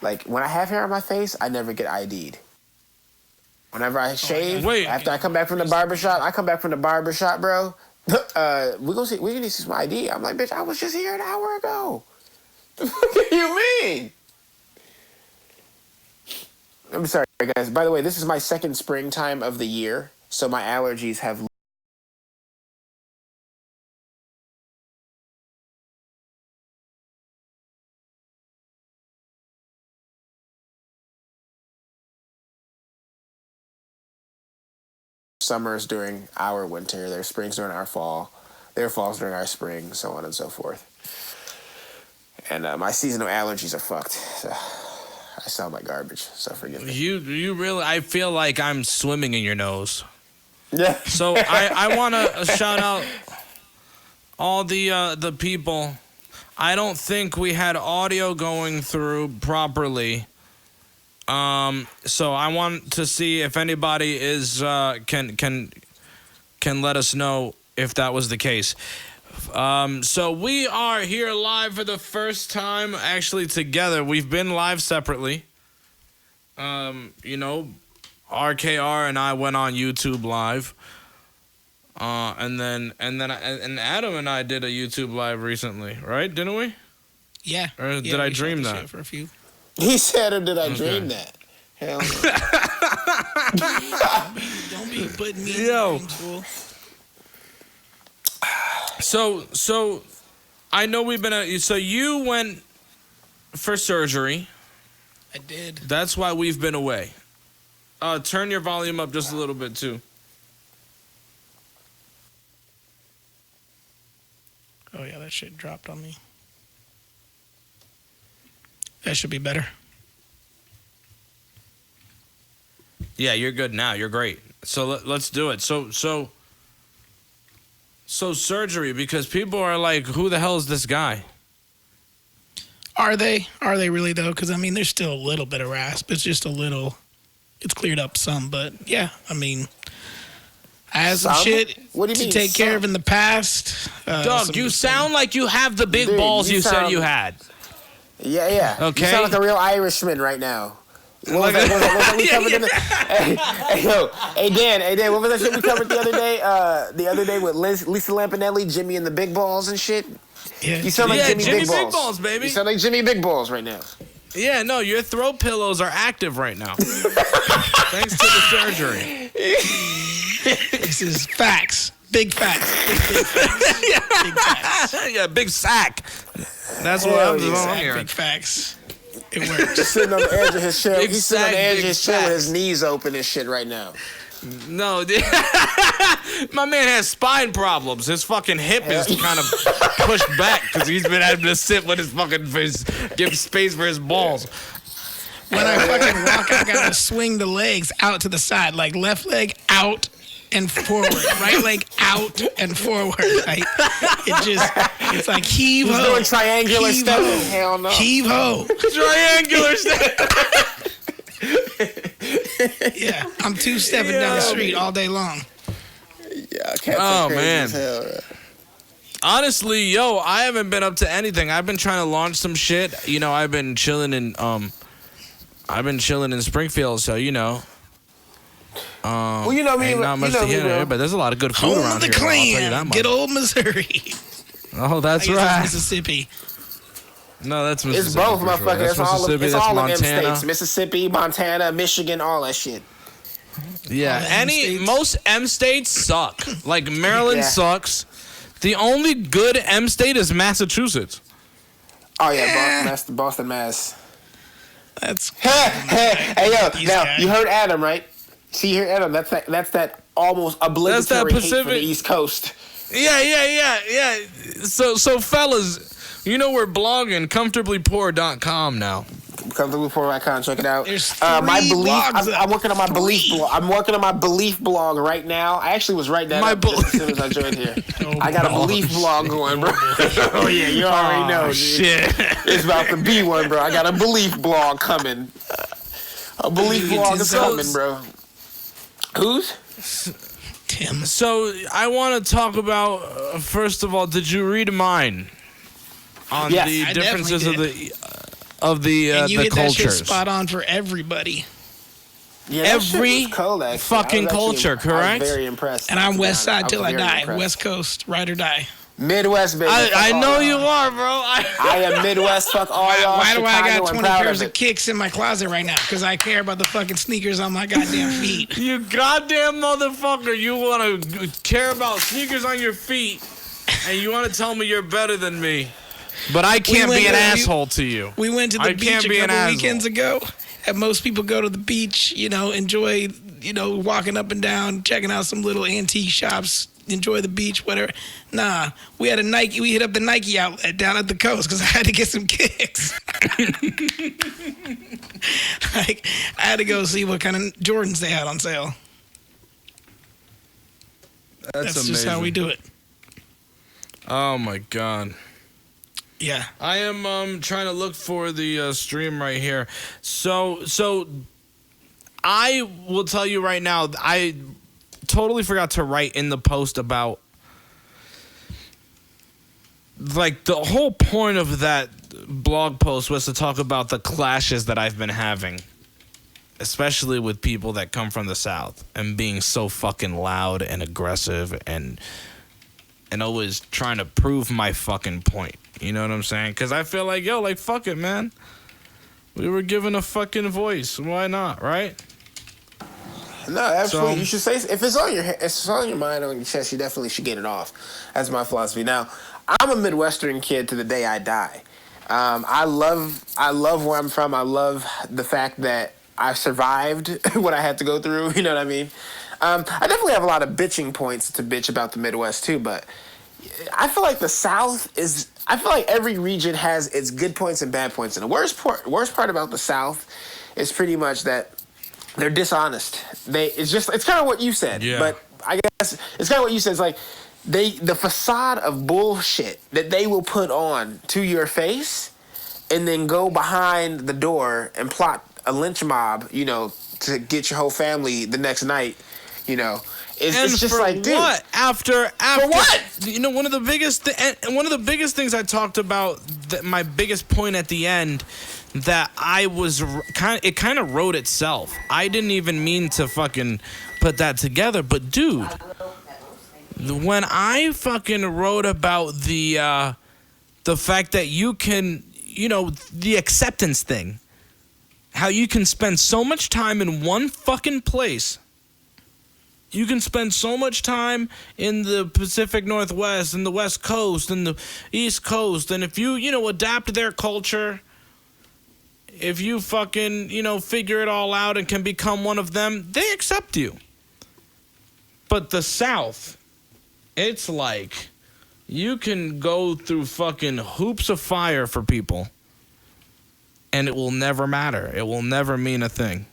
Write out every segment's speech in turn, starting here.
Like, when I have hair on my face, I never get ID'd. Whenever I shave, after I come back from the barbershop, bro, we gonna see some ID. I'm like, bitch, I was just here an hour ago. What do you mean? I'm sorry, guys. By the way, this is my second springtime of the year, so my allergies have summers during our winter, their springs during our fall, their falls during our spring, so on and so forth. And my seasonal allergies are fucked. So I sound like garbage, so forgive me. You really? I feel like I'm swimming in your nose. Yeah. So I want to shout out all the people. I don't think we had audio going through properly. So I want to see if anybody is can let us know if that was the case. So we are here live for the first time, actually together. We've been live separately. RKR and I went on YouTube live. And Adam and I did a YouTube live recently, right? Didn't we? Yeah. Or did I dream that? For a few. He said, or did I dream that? Hell no. Don't be putting me in dreams, fool. So I know we've been so you went for surgery. I did. That's why we've been away. Turn your volume up just a little bit too. Oh yeah, that shit dropped on me. That should be better. Yeah, you're good now. You're great. So let's do it. So surgery, because people are like, who the hell is this guy? Are they? Are they really though? Because I mean, there's still a little bit of rasp. It's just a little. It's cleared up some, but yeah, I mean, I had some shit to take care of in the past. Doug, you sound like you have the big balls you said you had. Yeah. Okay. You sound like a real Irishman right now. What was that we covered in the... Hey, Dan, what was that shit we covered the other day with Lisa Lampanelli, Jimmy and the Big Balls and shit? Yeah, You sound like Jimmy Big Balls, baby. You sound like Jimmy Big Balls right now. Yeah, no, your throat pillows are active right now. Thanks to the surgery. This is facts. Big facts. Big facts. Big facts. Yeah, big sack. That's what I'm doing. Big facts. It works. He's sitting on the edge of his chair. He's sitting on the edge of his chair with his knees open and shit right now. No, my man has spine problems. His fucking hip is kind of pushed back because he's been having to sit with his fucking face, give space for his balls. When I fucking walk, I gotta swing the legs out to the side, like left leg out and forward, right leg out and forward. Like it's like heave ho. He's doing triangular stuff. Hell no. Heave ho. Triangular stuff. Yeah, I'm two-stepping down the street all day long. Yeah, cats man. as hell, right? Honestly, I haven't been up to anything. I've been trying to launch some shit. I've been chilling in Springfield, so well, you know me, ain't not much to get here, but there's a lot of good food Home around of the here. I'll tell you that clan, much. good old Missouri. Oh, that's I guess right. it's Mississippi. No, that's Mississippi. It's both, motherfucker. Sure. It's all of them Montana. states. Mississippi, Montana, Michigan, all that shit. Yeah, most M states suck. Like Maryland sucks. The only good M state is Massachusetts. Oh yeah, Boston, Mass. That's hey yo, now you heard Adam, right? See, you heard Adam. That's that almost obligatory hate for the East Coast. Yeah. So fellas, we're blogging comfortablypoor.com now. Comfortablypoor.com. Check it out. There's my belief. blogs I'm working on my belief blog. I'm working on my belief blog right now. I actually was writing that up as soon as I joined here. I got a belief blog going, bro. Oh yeah, you already know. Dude. Shit. It's about to be one, bro. I got a belief blog coming. A belief blog is coming, bro. Whose? Tim. So I want to talk about first of all, did you read mine on the differences of the? of the and you the hit cultures. that shit spot on for everybody. Yeah, Every cold, fucking culture, correct? I was very impressed. And I'm West Side till I die. Impressed. West Coast, ride or die. Midwest, baby. I know you are, bro. I am Midwest. Fuck all y'all. Why do I got 20 pairs of of kicks in my closet right now? Because I care about the fucking sneakers on my goddamn feet. You goddamn motherfucker. You want to care about sneakers on your feet, and you want to tell me you're better than me. But I can't be an asshole to you. We went to the beach a couple weekends ago. And most people go to the beach, enjoy, walking up and down, checking out some little antique shops, enjoy the beach, whatever. Nah, we hit up the Nike outlet down at the coast because I had to get some kicks. I had to go see what kind of Jordans they had on sale. That's just how we do it. Oh my God. Yeah. I am trying to look for the stream right here. So I will tell you right now, I totally forgot to write in the post about like the whole point of that blog post was to talk about the clashes that I've been having, especially with people that come from the South and being so fucking loud and aggressive and always trying to prove my fucking point. You know what I'm saying? Because I feel like, fuck it, man. We were given a fucking voice. Why not, right? No, absolutely. So, you should say, if it's on your mind, on your chest, you definitely should get it off. That's my philosophy. Now, I'm a Midwestern kid to the day I die. I love where I'm from. I love the fact that I survived what I had to go through. You know what I mean? I definitely have a lot of bitching points to bitch about the Midwest too, but I feel like the South is. I feel like every region has its good points and bad points, and the worst part about the South is pretty much that they're dishonest. It's kind of what you said, but I guess it's kind of what you said. It's like the facade of bullshit that they will put on to your face, and then go behind the door and plot a lynch mob, to get your whole family the next night, It's just like, dude. What? After for what? One of the biggest things I talked about, my biggest point at the end, that it kind of wrote itself. I didn't even mean to fucking put that together, but dude, when I fucking wrote about the fact that you can, the acceptance thing, how you can spend so much time in one fucking place. You can spend so much time in the Pacific Northwest and the West Coast and the East Coast, and if you, adapt their culture, if you fucking, figure it all out and can become one of them, they accept you. But the South, it's like you can go through fucking hoops of fire for people, and it will never matter. It will never mean a thing.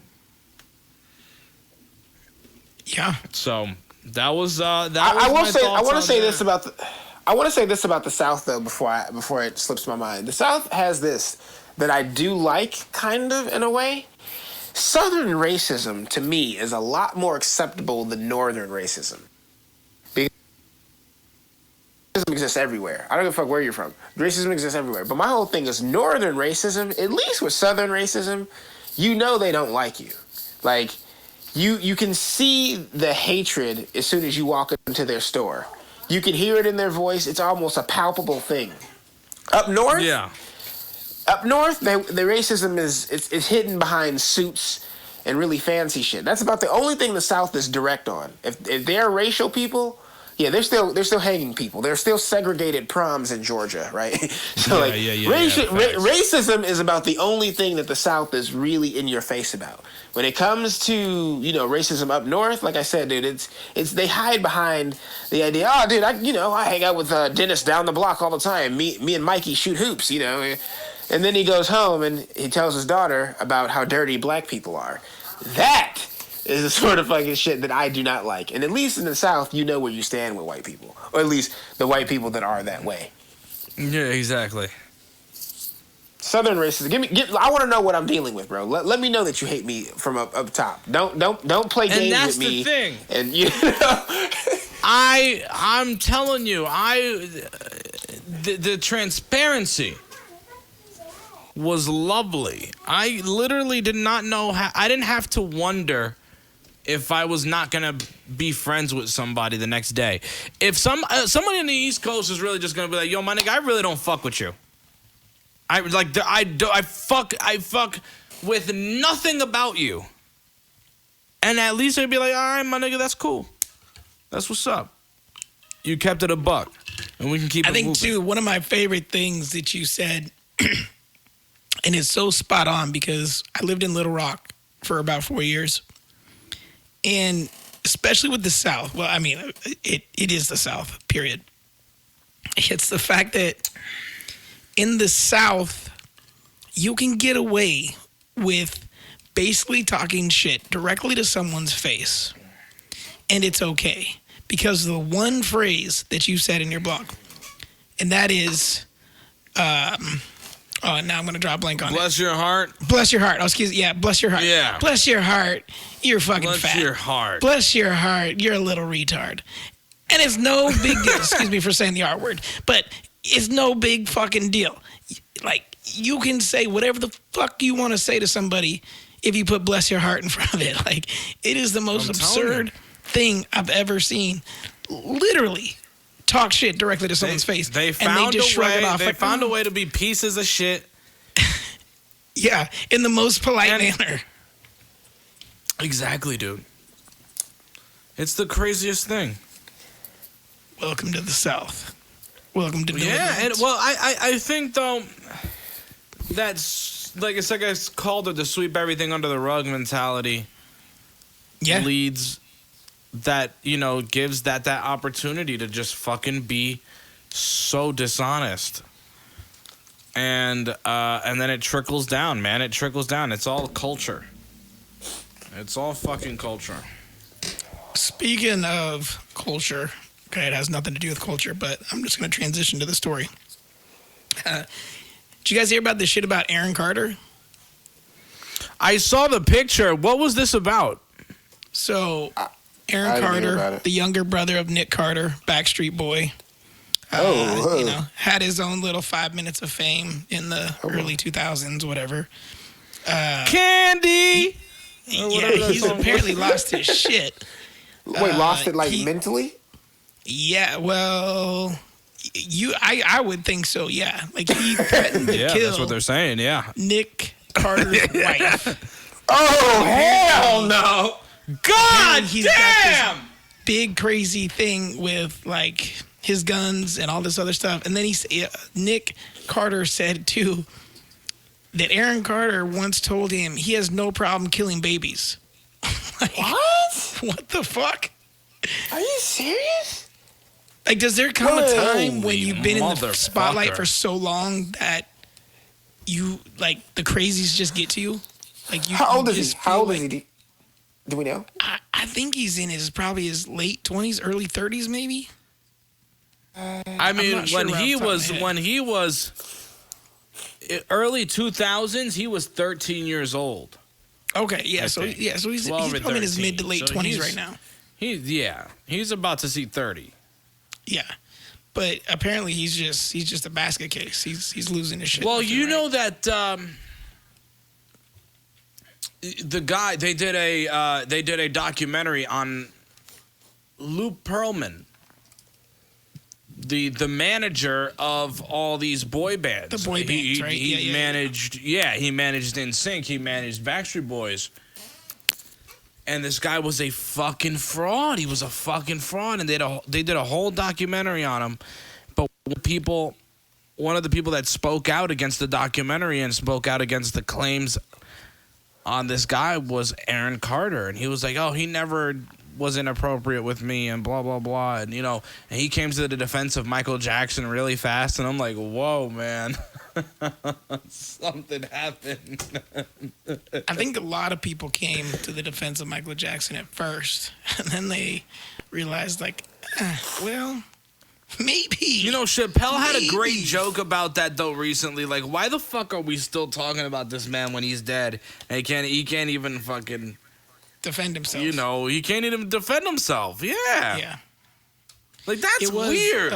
Yeah. So that was I want to say this about the South though before it slips my mind. The South has this that I do like, kind of, in a way. Southern racism to me is a lot more acceptable than Northern racism. Because racism exists everywhere. I don't give a fuck where you're from. Racism exists everywhere. But my whole thing is Northern racism, at least with Southern racism, they don't like you. Like, You can see the hatred as soon as you walk into their store. You can hear it in their voice. It's almost a palpable thing. Up north, the racism is hidden behind suits and really fancy shit. That's about the only thing the South is direct on. If they're racial people, they're still hanging people. They're still segregated proms in Georgia, right? So racism is about the only thing that the South is really in your face about. When it comes to, racism up north, like I said, dude, it's they hide behind the idea, oh, dude, I hang out with Dennis down the block all the time. Me and Mikey shoot hoops, And then he goes home and he tells his daughter about how dirty black people are. That is the sort of fucking shit that I do not like. And at least in the South, you know where you stand with white people. Or at least the white people that are that way. Yeah, exactly. Southern racism. I want to know what I'm dealing with, bro. Let me know that you hate me from up top. Don't play games with me. And that's the thing. And I'm telling you, the transparency was lovely. I literally did not know how. I didn't have to wonder if I was not gonna be friends with somebody the next day. If someone in the East Coast is really just gonna be like, "Yo, my nigga, I really don't fuck with you. I fuck with nothing about you." And at least I'd be like, "All right, my nigga, that's cool. That's what's up. You kept it a buck, and we can keep it moving." I think too, one of my favorite things that you said. And it's so spot on because I lived in Little Rock for about 4 years. And especially with the South, well, I mean, it is the South, period. It's the fact that in the South, you can get away with basically talking shit directly to someone's face. And it's okay. Because the one phrase that you said in your blog, and that is... oh, now I'm going to draw a blank on it. Bless your heart. Bless your heart. Oh, excuse me. Yeah, bless your heart. Yeah. Bless your heart. You're fucking Bless fat. Bless your heart. Bless your heart. You're a little retard. And it's no big deal. Excuse me for saying the R word. But it's no big fucking deal. Like, you can say whatever the fuck you want to say to somebody if you put bless your heart in front of it. Like, it is the most absurd thing I've ever seen. Literally. Talk shit directly to someone's face. They found a way. They found a way to be pieces of shit. Yeah, in the most polite manner. Exactly, dude. It's the craziest thing. Welcome to the South. Welcome to New Orleans. Yeah, and well, I think though that's like it's called it the sweep everything under the rug mentality. Yeah, leads. That, you know, gives that opportunity to just fucking be so dishonest. And then it trickles down, man. It trickles down. It's all culture. It's all fucking culture. Speaking of culture, okay, it has nothing to do with culture, but I'm just going to transition to the story. Did you guys hear about this shit about Aaron Carter? I saw the picture. What was this about? So... Aaron Carter, the younger brother of Nick Carter, Backstreet Boy, you know, had his own little 5 minutes of fame in the early 2000s, whatever. Candy! He's apparently lost his shit. Wait, lost it mentally? Yeah, well, I would think so, yeah. Like, he threatened to kill. That's what they're saying, yeah. Nick Carter's wife. Oh, hell no! God he's damn! Got this big crazy thing with like his guns and all this other stuff. And then Nick Carter said too that Aaron Carter once told him he has no problem killing babies. Like, what? What the fuck? Are you serious? Like, does there come a time when you've been in the spotlight for so long that you like the crazies just get to you? Like, you, how old is he? How old is he? Do we know? I think he's in probably his late 20s, early 30s, maybe. I mean, when he was early 2000s, he was 13 years old. Okay, yeah. So he's probably in his mid to late 20s right now. He's about to see 30. Yeah, but apparently he's just a basket case. He's losing his shit. Well, you know that. The guy they did a documentary on Lou Pearlman, the manager of all these boy bands. The boy bands, right? He managed NSYNC, he managed Backstreet Boys. And this guy was a fucking fraud. He was a fucking fraud, and they did a whole documentary on him. But one of the people that spoke out against the documentary and spoke out against the claims on this guy was Aaron Carter, and he was like, "Oh, he never was inappropriate with me," and blah blah blah, and and he came to the defense of Michael Jackson really fast, and I'm like, "Whoa, man, something happened." I think a lot of people came to the defense of Michael Jackson at first, and then they realized, like, well. Maybe. Chappelle had a great joke about that though recently. Like, why the fuck are we still talking about this man when he's dead? And he can't even fucking defend himself. He can't even defend himself. Yeah. Yeah. Like, that's weird.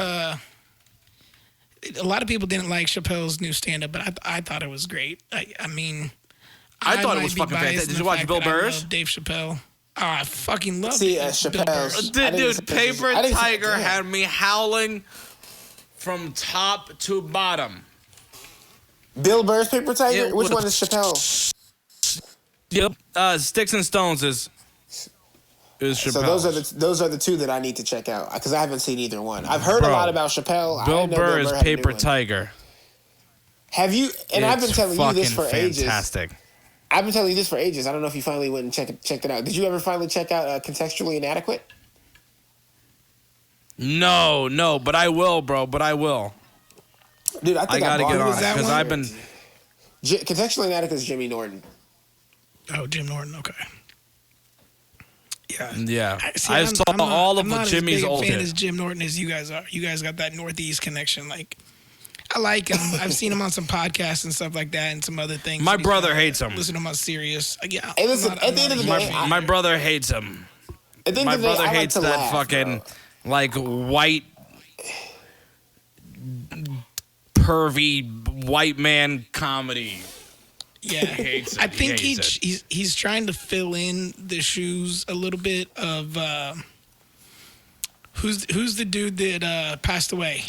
a lot of people didn't like Chappelle's new stand-up, but I thought it was great. I mean, I thought it was fucking fantastic. Did you watch Bill Burr's? Dave Chappelle. Oh, I fucking love Chappelle's. Dude, Paper Tiger had me howling from top to bottom. Bill Burr's Paper Tiger? Which one is Chappelle? Yep. Sticks and Stones is Chappelle. So those are the two that I need to check out because I haven't seen either one. I've heard a lot about Chappelle. Bill Burr is Paper Tiger. Have you? And I've been telling you this for ages. Fantastic. I've been telling you this for ages. I don't know if you finally went and checked it out. Did you ever finally check out Contextually Inadequate? No, but I will, bro. But I will. Dude, I think I gotta get on it because I've been. Contextually Inadequate is Jimmy Norton. Oh, Jim Norton. Okay. Yeah. I saw all of Jimmy's old hits. I'm not as big a fan as Jim Norton as you guys are. You guys got that Northeast connection. Like, I like him. I've seen him on some podcasts and stuff like that and some other things. My brother hates him. Listen to him on Sirius. Yeah. Hey, listen, at the end of the day, my brother hates him. My brother hates that fucking, like, white, pervy, white man comedy. Yeah, I think he's trying to fill in the shoes a little bit of who's the dude that passed away?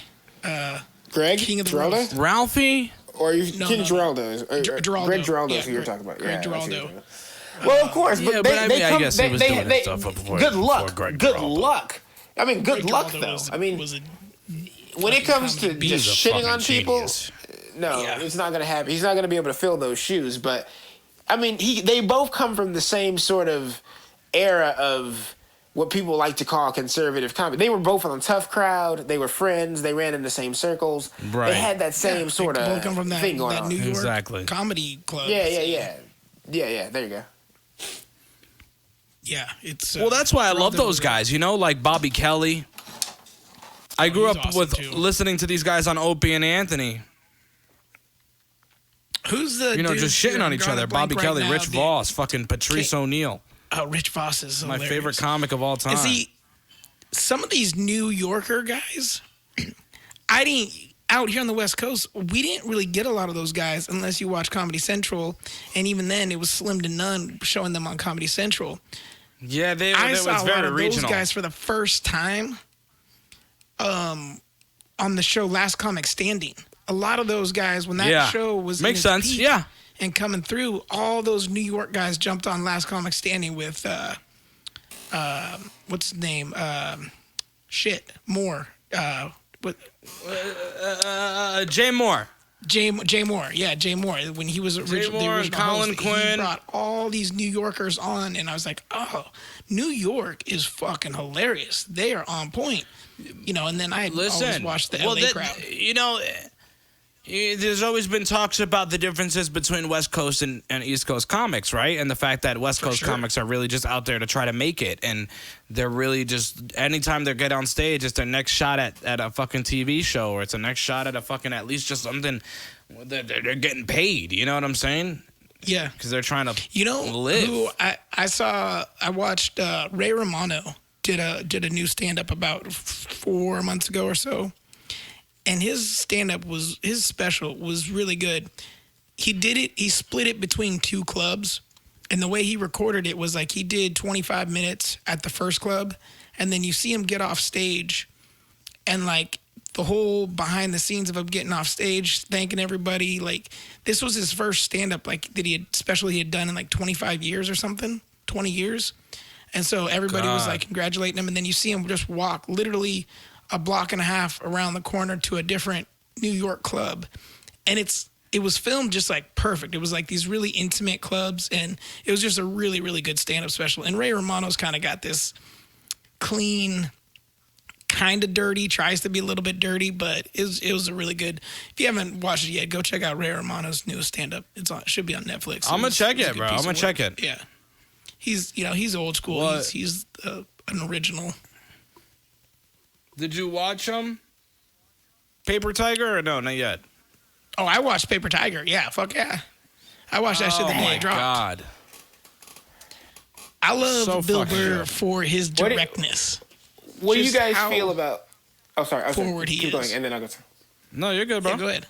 Greg King of the Giraldo? Ralphie? Or King Giraldo? Giraldo. Greg Giraldo is who you're talking about. Greg Giraldo. Well, of course, but I guess he was doing his stuff before. Good luck. Good luck. I mean, good luck though. I mean, when it comes to just shitting on people. No, it's not going to happen. He's not going to be able to fill those shoes. But, I mean, they both come from the same sort of era of what people like to call conservative comedy. They were both on Tough Crowd. They were friends. They ran in the same circles. Right. They had that same sort of come from thing going on. New York comedy club. Yeah. There you go. Yeah, it's... well, that's why I love those guys, you know, like Bobby Kelly. I grew up with listening to these guys on Opie and Anthony. Who's the just shitting on each other? Bobby Kelly, Rich Voss, fucking Patrice O'Neal. Oh, Rich Voss is hilarious. My favorite comic of all time. See, some of these New Yorker guys, out here on the West Coast, we didn't really get a lot of those guys unless you watch Comedy Central, and even then, it was slim to none showing them on Comedy Central. Yeah, I saw a lot of those guys for the first time on the show Last Comic Standing. A lot of those guys, when that show was makes sense, and coming through, all those New York guys jumped on Last Comic Standing with what's his name? Moore. Jay Moore. Jay Moore, Jay Moore. When he was the original and Colin host, Quinn. He brought all these New Yorkers on, and I was like, oh, New York is fucking hilarious. They are on point. You know, and then I always watched the LA crowd. You know, there's always been talks about the differences between West Coast and East Coast comics, right? And the fact that West Coast comics are really just out there to try to make it. And they're really just, anytime they get on stage, it's their next shot at a fucking TV show, or it's a next shot at a fucking, at least just something, they're getting paid. You know what I'm saying? Yeah. Because they're trying to live. Who I watched Ray Romano did a new stand-up about 4 months ago or so. And his special was really good. He split it between two clubs. And the way he recorded it was like he did 25 minutes at the first club. And then you see him get off stage. And like the whole behind the scenes of him getting off stage, thanking everybody. Like this was his first stand-up like that he had done in like 25 years or something, 20 years. And so everybody was like congratulating him. And then you see him just walk literally a block and a half around the corner to a different New York club. And it was filmed just like perfect. It was like these really intimate clubs, and it was just a really, really good stand-up special. And Ray Romano's kind of got this clean, kind of dirty, tries to be a little bit dirty, but it was a really good. If you haven't watched it yet, go check out Ray Romano's newest stand-up. It should be on Netflix. I'm going to check it, bro. I'm going to check it. Yeah. He's old school. He's an original. Did you watch Paper Tiger, or no, not yet? Oh, I watched Paper Tiger. Yeah, fuck yeah. I watched that shit the day it dropped. God. I love Bill Burr for his directness. What do you guys feel about... Oh, sorry. Forward he keep is. going, and then I'll go... No, you're good, bro. Yeah, go ahead.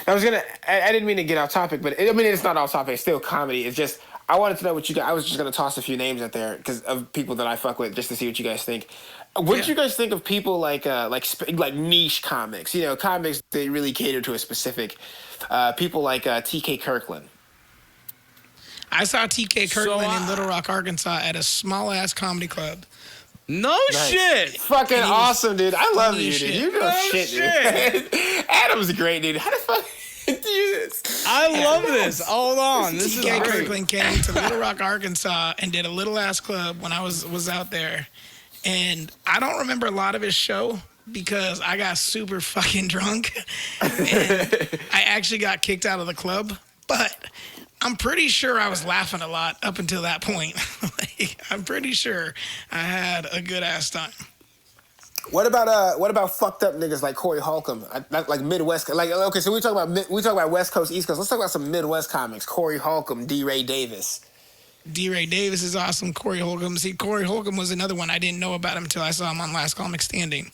I didn't mean to get off topic, but it's not off topic. It's still comedy. It's just I wanted to know what you guys. I was just gonna toss a few names out there because of people that I fuck with, just to see what you guys think. What did you guys think of people like niche comics? You know, comics that really cater to a specific people like T.K. Kirkland. I saw T.K. Kirkland in Little Rock, Arkansas, at a small ass comedy club. No shit. Fucking awesome, dude. I love you, dude. You know shit, dude. Adam's great, dude. How the fuck do this? I love this. Hold on. This is T.K. great. Kirkland came to Little Rock, Arkansas, and did a little ass club when I was out there. And I don't remember a lot of his show because I got super fucking drunk. And I actually got kicked out of the club. But I'm pretty sure I was laughing a lot up until that point. I'm pretty sure I had a good ass time. What about fucked up niggas like Corey Holcomb? Like Midwest, like okay, so we talk about West Coast, East Coast. Let's talk about some Midwest comics. Corey Holcomb, D. Ray Davis. D. Ray Davis is awesome. Corey Holcomb. See, Corey Holcomb was another one. I didn't know about him until I saw him on Last Comic Standing,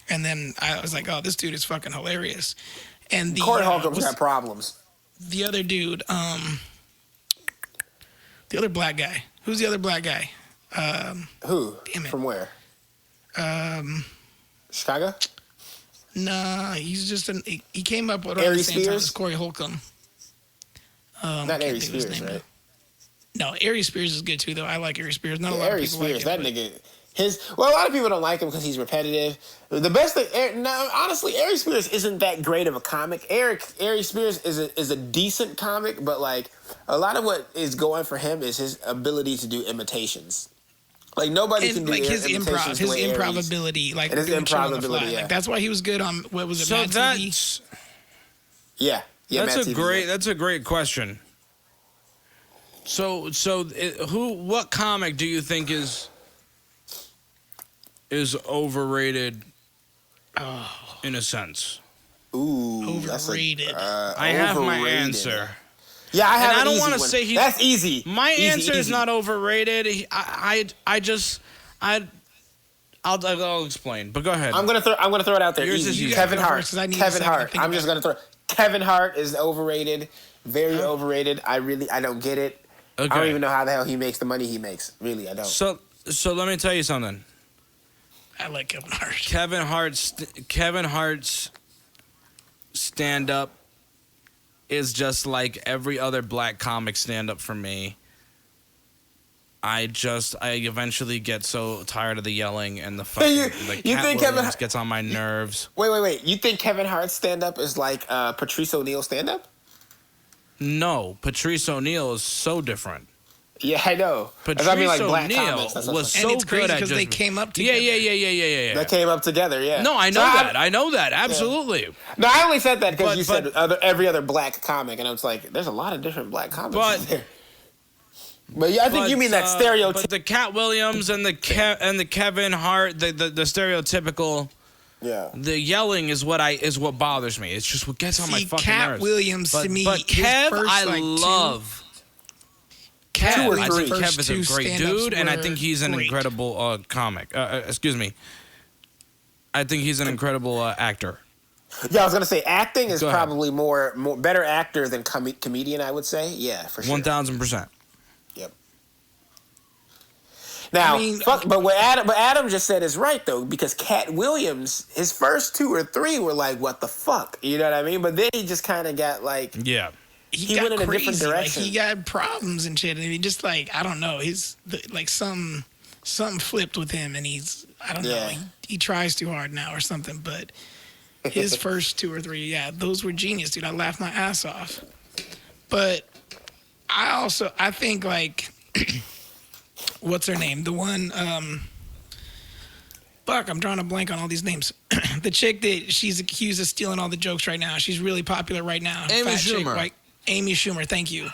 and then I was like, oh, this dude is fucking hilarious. And Corey Holcomb's got problems. The other dude, the other black guy. Who's the other black guy? Who? Damn it. From where? Chicago? Nah, he's just he came up with Ari the same time Spears? as Corey Holcomb. Not Ari Spears, right? No, Ari Spears is good too, though. I like Ari Spears. Not a lot of Ari people Spears, like him. that nigga. A lot of people don't like him because he's repetitive. The best thing, honestly, Ari Spears isn't that great of a comic. Ari Spears is a decent comic, but like a lot of what is going for him is his ability to do imitations. Like nobody can do like his imitations his the way improv Aries. ability, like and his doing shit on the improv fly. ability. Yeah. Like that's why he was good on what was it? So Mad TV? Yeah. That's a great question. So what comic do you think is overrated? In a sense. Ooh, overrated. I have my answer. Yeah, I have. And I don't want to say he's. That's easy. My answer is easy. not overrated. I'll explain. But go ahead. I'm gonna throw it out there. Yours is easy. easy. Kevin Hart. Kevin Hart. I'm just gonna throw. Kevin Hart is overrated. Very overrated. I don't get it. Okay. I don't even know how the hell he makes the money he makes. Really, I don't. So let me tell you something. I like Kevin Hart. Kevin Hart's stand up is just like every other black comic stand up for me. I eventually get so tired of the yelling and the fucking Cat Williams gets on my nerves. Wait. You think Kevin Hart's stand up is like Patrice O'Neal stand up? No, Patrice O'Neal is so different. Yeah, I know. Patrice O'Neal was so good at because they came up together. Yeah. They came up together, yeah. No, I know that. I know that. Absolutely. Yeah. No, I only said that because you said every other black comic, and I was like, there's a lot of different black comics in there. But yeah, I think you mean that stereotype. But the Cat Williams and the Kevin Hart, the stereotypical. Yeah. The yelling is what bothers me. It's just what gets on my fucking nerves. Cat Williams to me. But Kev, first, I love. Kev, I think Kev is a great dude, and I think he's an incredible comic. Excuse me. I think he's an incredible actor. Yeah, I was gonna say acting is probably more better actor than comedian. I would say, yeah, for sure. 1000%. Yep. Now, but what Adam just said is right though, because Cat Williams, his first 2 or 3 were like, what the fuck, you know what I mean? But then he just kind of got like, yeah. He went in crazy. a different direction. Like, he got problems and shit, and he just like I don't know. Something flipped with him, and I don't know. He tries too hard now or something. But his first 2 or 3, those were genius, dude. I laughed my ass off. But I think like what's her name? The one. I'm drawing a blank on all these names. The chick that she's accused of stealing all the jokes right now. She's really popular right now. Amy Schumer. Amy Schumer, thank you.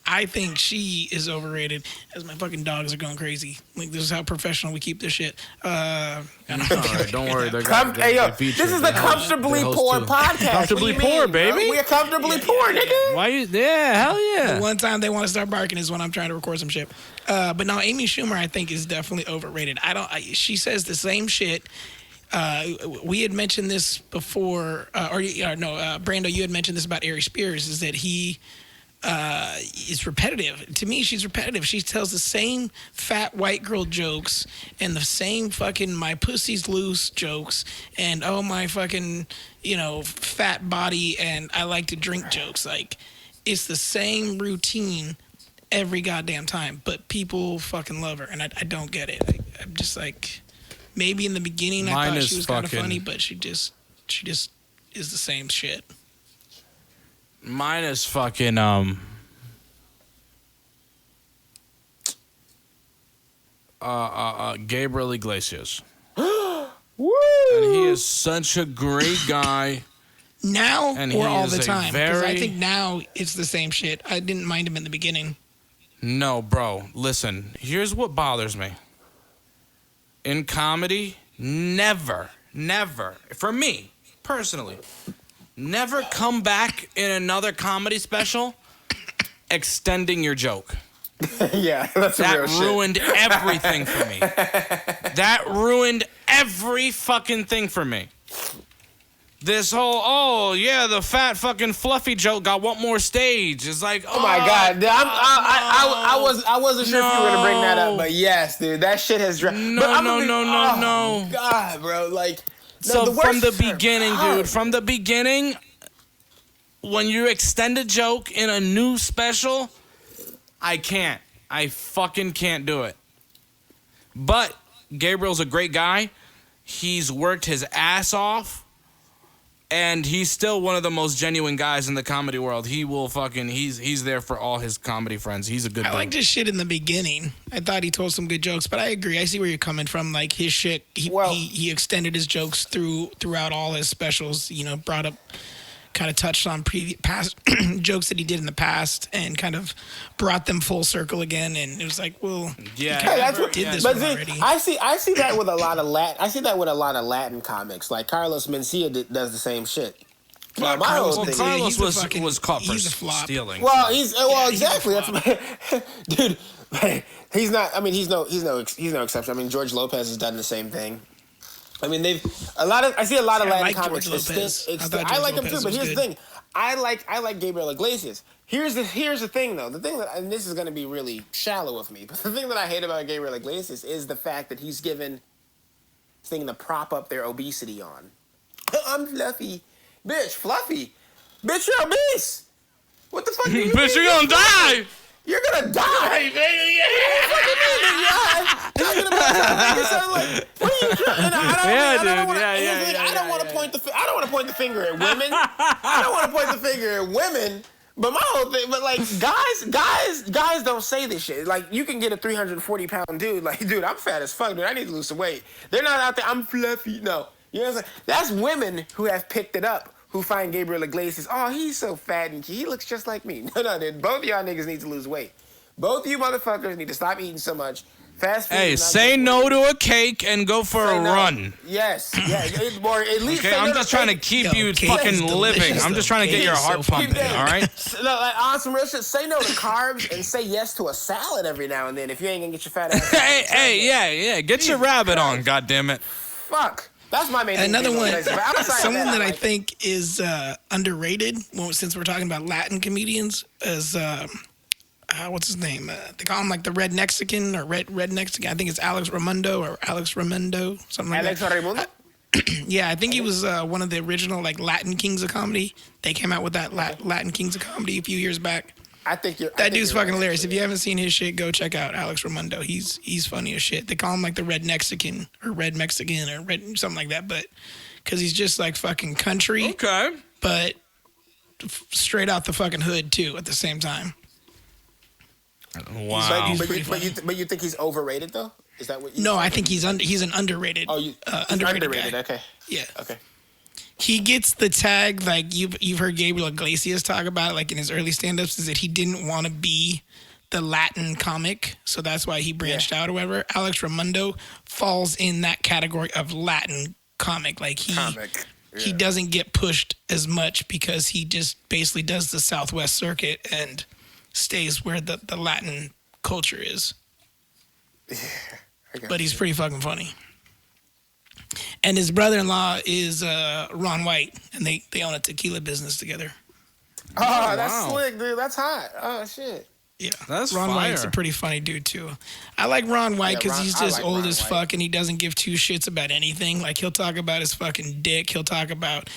I think she is overrated. As my fucking dogs are going crazy. Like this is how professional we keep this shit. All right, don't worry. This is the Comfortably Poor podcast. Comfortably poor, baby. We're comfortably poor, nigga. Why you? Yeah, hell yeah. The one time they want to start barking is when I'm trying to record some shit. But no, Amy Schumer, I think, is definitely overrated. She says the same shit we had mentioned this before, Brando, you had mentioned this about Ari Spears, is that he is repetitive. To me, she's repetitive. She tells the same fat white girl jokes and the same fucking my pussy's loose jokes and oh my fucking, fat body and I like to drink jokes. Like, it's the same routine every goddamn time, but people fucking love her and I don't get it. I'm just like, maybe in the beginning I thought she was kind of funny, but she just is the same shit. Mine is fucking Gabriel Iglesias. Woo! And he is such a great guy. Now and or all the time? Because I think now it's the same shit. I didn't mind him in the beginning. No, bro. Listen, here's what bothers me. In comedy, never, for me, personally, never come back in another comedy special extending your joke. Yeah, that's a real shit. That ruined everything for me. That ruined every fucking thing for me. This whole, the fat fucking fluffy joke got one more stage. It's like, oh my God. I wasn't sure if you were going to bring that up, but yes, dude, that shit has... No. God, bro, like... So from the beginning, dude, from the beginning, when you extend a joke in a new special, I fucking can't do it. But Gabriel's a great guy. He's worked his ass off. And he's still one of the most genuine guys in the comedy world. He will he's there for all his comedy friends. He's a good dude. I liked his shit in the beginning. I thought he told some good jokes, but I agree. I see where you're coming from. Like his shit, he extended his jokes throughout all his specials. Brought up, kind of touched on past jokes that he did in the past, and kind of brought them full circle again. And it was like, well, that's what did this already. I see that with a lot of Latin comics. Like Carlos Mencia does the same shit. Carlos was caught for stealing. Well, exactly. That's dude. He's not. I mean, he's no exception. I mean, George Lopez has done the same thing. I mean, I see a lot of Latin comics. I like him too, but here's the thing. I like Gabriel Iglesias. Here's the thing though. The thing and this is going to be really shallow of me, but the thing that I hate about Gabriel Iglesias is the fact that he's given this thing to prop up their obesity on. I'm fluffy. Bitch, fluffy. Bitch, you're obese. What the fuck do you Bitch, you're gonna die. You're gonna die, baby. Talking about something like, what are you trying? I don't want to point the finger at women. I don't want to point the finger at women. But my whole thing, but like guys don't say this shit. Like you can get a 340-pound dude. Like, dude, I'm fat as fuck, dude. I need to lose some weight. They're not out there. I'm fluffy. No, you know what I'm saying? That's women who have picked it up. Who find Gabriel Iglesias, he's so fat and he looks just like me. No, dude. Both of y'all niggas need to lose weight. Both of you motherfuckers need to stop eating so much. Fast food. Hey, say no to a cake and go for a run. Yes. Yeah. Or at least okay, I'm just trying to keep you fucking living. I'm just trying to get your heart pumping, all right? No, like, on some real shit, say no to carbs and say yes to a salad every now and then if you ain't gonna get your fat ass. Hey, get your rabbit on, goddammit. Fuck. That's my main thing. Another one, someone that I think is underrated, since we're talking about Latin comedians, is, what's his name? They call him like the Red Mexican or Red Mexican. I think it's Alex Raimondo, something like that. Alex Raimondo? Yeah, I think he was one of the original like Latin Kings of Comedy. They came out with that Latin Kings of Comedy a few years back. That dude's fucking hilarious. If you haven't seen his shit, go check out Alex Raimondo. He's funny as shit. They call him like the Red Mexican or Red Mexican or Red something like that, but because he's just like fucking country. Okay. But straight out the fucking hood too at the same time. Wow. But you think he's overrated though? Is that what you? No, I think he's an underrated. Underrated guy. Okay. Yeah. Okay. He gets the tag, like you've heard Gabriel Iglesias talk about, like in his early stand-ups, is that he didn't want to be the Latin comic, so that's why he branched out or whatever. Alex Raimondo falls in that category of Latin comic. Like he doesn't get pushed as much because he just basically does the Southwest circuit and stays where the Latin culture is. But he's pretty fucking funny. And his brother-in-law is Ron White, and they own a tequila business together. Oh, that's slick, dude. That's hot. Oh, shit. Yeah, that's Ron fire. White's a pretty funny dude too. I like Ron White because he's just old as fuck and he doesn't give two shits about anything. Like he'll talk about his fucking dick. He'll talk about,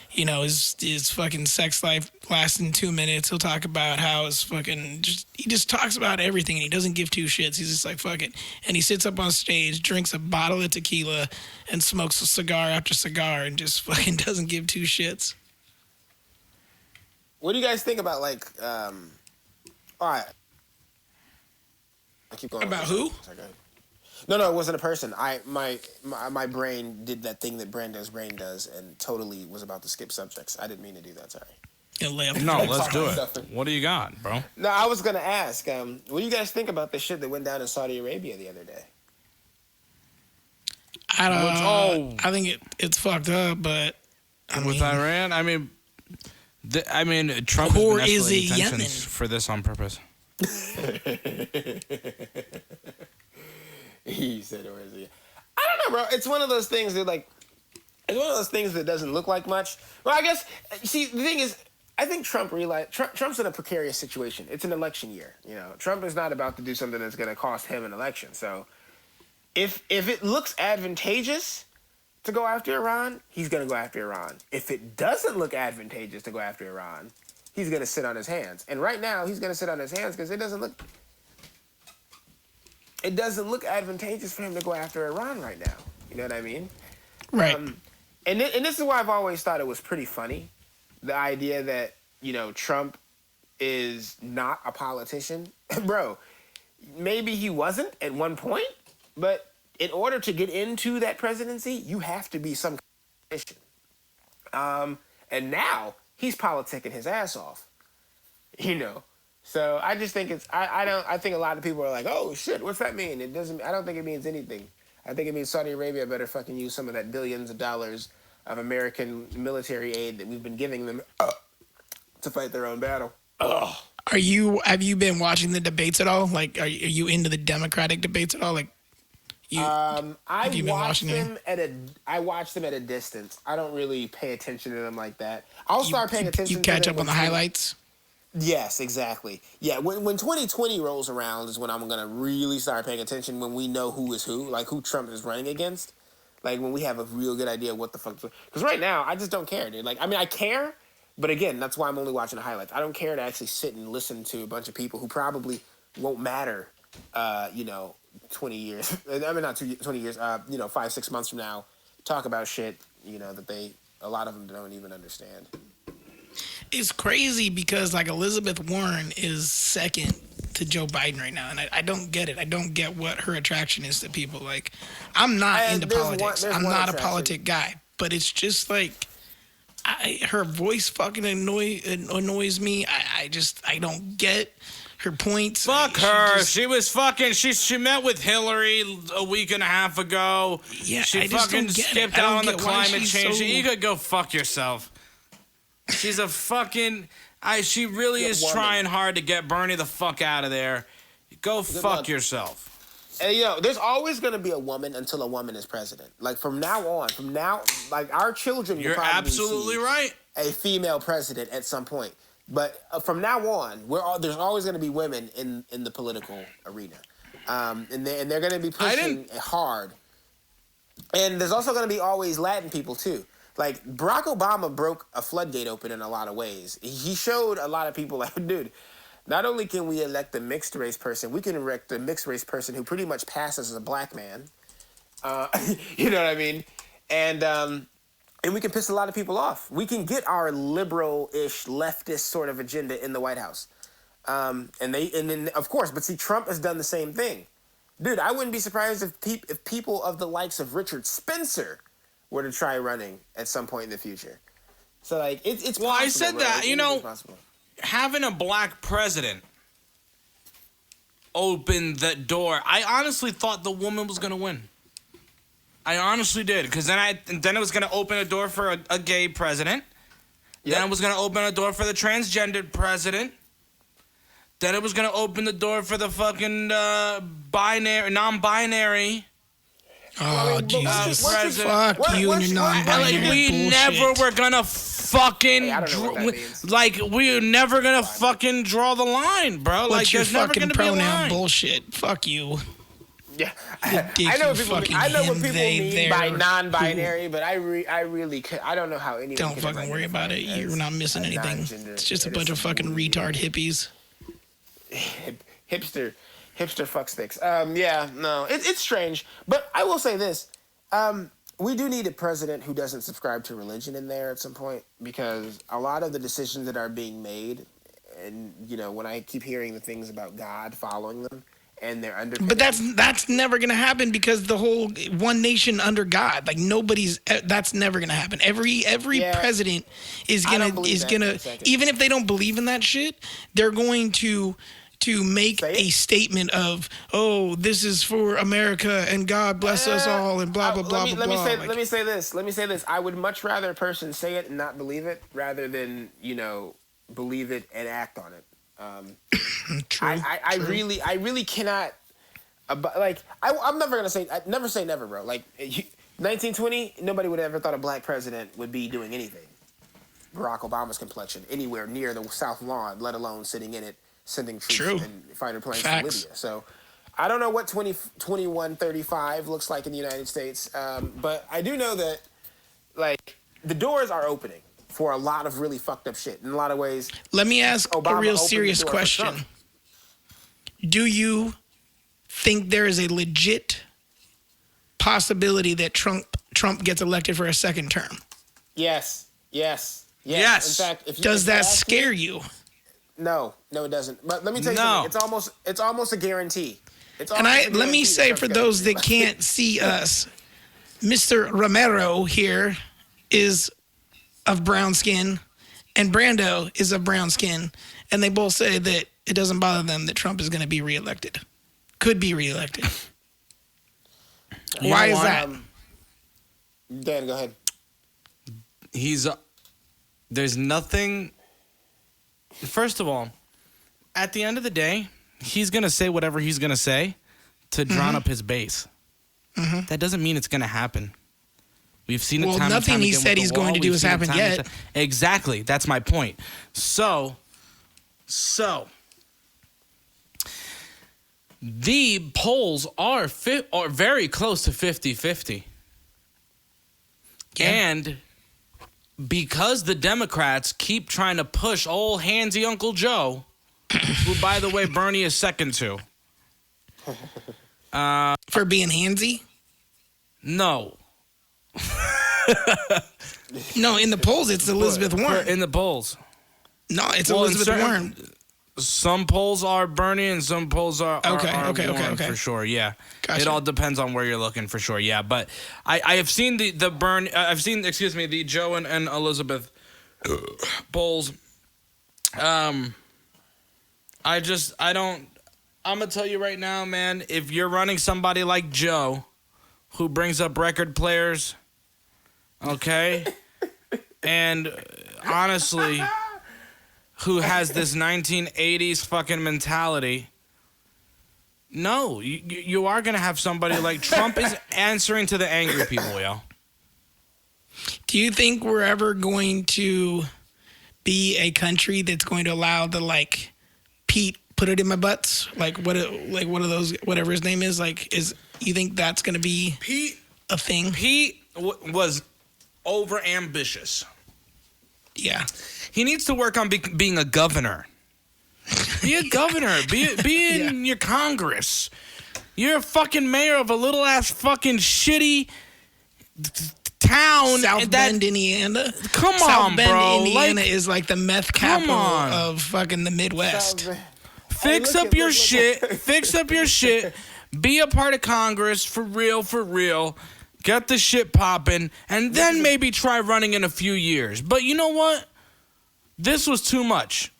his fucking sex life lasting 2 minutes. He'll talk about how his fucking he just talks about everything and he doesn't give two shits. He's just like fuck it. And he sits up on stage, drinks a bottle of tequila, and smokes a cigar after cigar and just fucking doesn't give two shits. What do you guys think about all right. I keep going. About who? No, it wasn't a person. My brain did that thing that Brando's brain does and totally was about to skip subjects. I didn't mean to do that, sorry. No, let's do it. What do you got, bro? No, I was going to ask, what do you guys think about the shit that went down in Saudi Arabia the other day? I think it's fucked up, but with Iran, Trump or has been is it Yemen for this on purpose? He said, or is it? I don't know, bro. It's one of those things that doesn't look like much. Well, I guess, see, the thing is, I think Trump's in a precarious situation. It's an election year. Trump is not about to do something that's going to cost him an election. So if it looks advantageous to go after Iran, he's going to go after Iran. If it doesn't look advantageous to go after Iran, he's going to sit on his hands. And right now, he's going to sit on his hands because it doesn't look advantageous for him to go after Iran right now. You know what I mean? Right. And this is why I've always thought it was pretty funny. The idea that, Trump is not a politician. Bro, maybe he wasn't at one point, but in order to get into that presidency, you have to be some politician. And now he's politicking his ass off. So I just think I think a lot of people are like, oh shit, what's that mean? I don't think it means anything. I think it means Saudi Arabia better fucking use some of that billions of dollars of American military aid that we've been giving them to fight their own battle. Ugh. Have you been watching the debates at all? Like, are you into the Democratic debates at all? Like, I watch them at a distance. I don't really pay attention to them like that. I'll start paying attention. You catch up on the highlights. Yes, exactly. Yeah, when 2020 rolls around is when I'm gonna really start paying attention. When we know who is who, like who Trump is running against, like when we have a real good idea of what the fuck. Because right now, I just don't care, dude. Like, I care, but again, that's why I'm only watching the highlights. I don't care to actually sit and listen to a bunch of people who probably won't matter. 20 years. I mean, not 20 years. 5-6 months from now, talk about shit. That a lot of them don't even understand. It's crazy because like Elizabeth Warren is second to Joe Biden right now, and I don't get it. I don't get what her attraction is to people. Like, I'm not into politics. I'm not a politic guy, but it's just like her voice fucking annoys me. I don't get her points. Fuck her. She was fucking. She met with Hillary a week and a half ago. Yeah, she fucking skipped out on the climate change. You could go fuck yourself. She's a fucking. She really is trying hard to get Bernie the fuck out of there. Go fuck yourself. And there's always going to be a woman until a woman is president. Like from now on, like our children. You're absolutely right. A female president at some point. But from now on, there's always going to be women in the political arena, and they're going to be pushing hard. And there's also going to be always Latin people too. Like Barack Obama broke a floodgate open in a lot of ways. He showed a lot of people like, dude, not only can we elect a mixed race person, we can elect a mixed race person who pretty much passes as a black man. You know what I mean? And we can piss a lot of people off. We can get our liberal-ish, leftist sort of agenda in the White House. And then, of course, but see, Trump has done the same thing. Dude, I wouldn't be surprised if people of the likes of Richard Spencer were to try running at some point in the future. So, like, it's possible. Well, I said that, having a black president opened that door. I honestly thought the woman was going to win. I honestly did, because then it was going to open a door for a gay president. Yep. Then it was going to open a door for the transgendered president. Then it was going to open the door for the fucking non-binary. Oh, Jesus. Fuck you and your non-binary we bullshit. never were gonna fucking... Hey, I don't know what that means. Like, we're never gonna fucking draw the line, bro. What's like, your there's never fucking gonna be a pronoun line. bullshit? Fuck you. Yeah, I know what people mean by non-binary, but I really I don't know how anyone don't fucking worry about it. You're not missing anything. It's just a bunch of fucking retard hippies. hipster fucksticks. Yeah, no, it's strange, but I will say this: we do need a president who doesn't subscribe to religion in there at some point, because a lot of the decisions that are being made, and when I keep hearing the things about God following them. And they're under. But that's never gonna happen, because the whole one nation under God, like that's never gonna happen. Every president is gonna even if they don't believe in that shit, they're going to make a statement of, oh, this is for America and God bless us all and blah blah blah blah blah. Let me say this. I would much rather a person say it and not believe it rather than believe it and act on it. True. I really cannot. I'm never gonna say. Never say never, bro. Like 1920, nobody would have ever thought a black president would be doing anything. Barack Obama's complexion anywhere near the South Lawn, let alone sitting in it, sending troops and fighter planes to Libya. So I don't know what 2135 looks like in the United States, but I do know that the doors are opening for a lot of really fucked up shit in a lot of ways. Let me ask a real serious question. Do you think there is a legit possibility that Trump gets elected for a second term? Yes. In fact, does that scare you? No, it doesn't. But let me tell you something. It's almost a guarantee. Let me say, for those that can't see us, Mr. Romero here is of brown skin, and Brando is of brown skin, and they both say that it doesn't bother them that Trump is going to be reelected. Could be reelected. Why is that? Dan, go ahead. There's nothing. First of all, at the end of the day, he's going to say whatever he's going to say to drown up his base. Mm-hmm. That doesn't mean it's going to happen. We've seen it time and time again. Nothing he said he's going to do has happened yet. Exactly. That's my point. So the polls are very close to 50-50. Yeah. And because the Democrats keep trying to push old handsy Uncle Joe, who, by the way, Bernie is second to. For being handsy? No. No, in the polls, it's Elizabeth Warren. In the polls. No, it's Elizabeth Warren. Some polls are Bernie and some polls are Warren for sure. Yeah, gotcha. It all depends on where you're looking for sure. Yeah, but I have seen the Joe and Elizabeth polls. I'm gonna tell you right now, man. If you're running somebody like Joe, who brings up record players, okay, and honestly, who has this 1980s fucking mentality, no, you are going to have somebody like Trump is answering to the angry people, yo. Do you think we're ever going to be a country that's going to allow the, Pete, put it in my butts? What are those, whatever his name is, you think that's going to be a thing? Pete was over ambitious. Yeah. He needs to work on being a governor. Be a governor. Be in your Congress. You're a fucking mayor of a little ass fucking shitty town. South Bend, Indiana. Come on, South Bend, bro. Indiana is like the meth capital of fucking the Midwest. Fix up your shit. Fix up your shit. Be a part of Congress for real. Get the shit popping, and then maybe try running in a few years. But you know what? This was too much.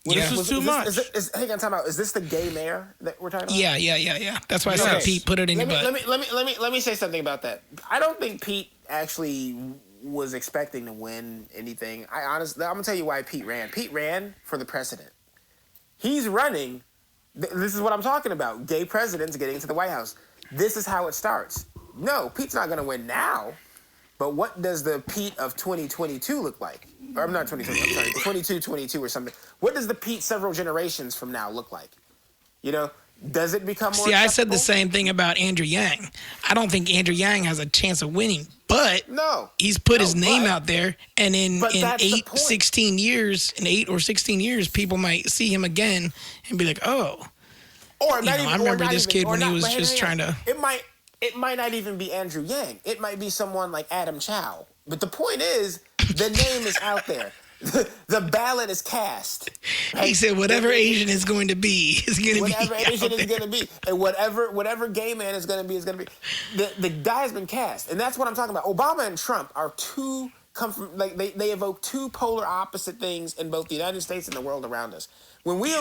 This was too much. Hang on, time out. Is this the gay mayor that we're talking about? Yeah. That's why I said, Pete, put it in your butt. Let me say something about that. I don't think Pete actually was expecting to win anything. I'm gonna tell you why Pete ran. Pete ran for the president. He's running. This is what I'm talking about. Gay presidents getting to the White House. this is how it starts. No, Pete's not going to win now. But what does the Pete of 2022 look like? Or I'm not 2022, I'm sorry, 2222 or something. What does the Pete several generations from now look like? You know, does it become more I said the same thing about Andrew Yang. I don't think Andrew Yang has a chance of winning, but he's put his name out there, and in 8 or 16 years, people might see him again and be like, oh. Or not even, I remember this kid when he was just trying to... It might not even be Andrew Yang. It might be someone like Adam Chow. But the point is, the name is out there. The ballot is cast. Right? He said whatever Asian is going to be is going to be. Whatever Asian is going to be. And whatever gay man is going to be is going to be. The die has been cast. And that's what I'm talking about. Obama and Trump are they evoke two polar opposite things in both the United States and the world around us. When we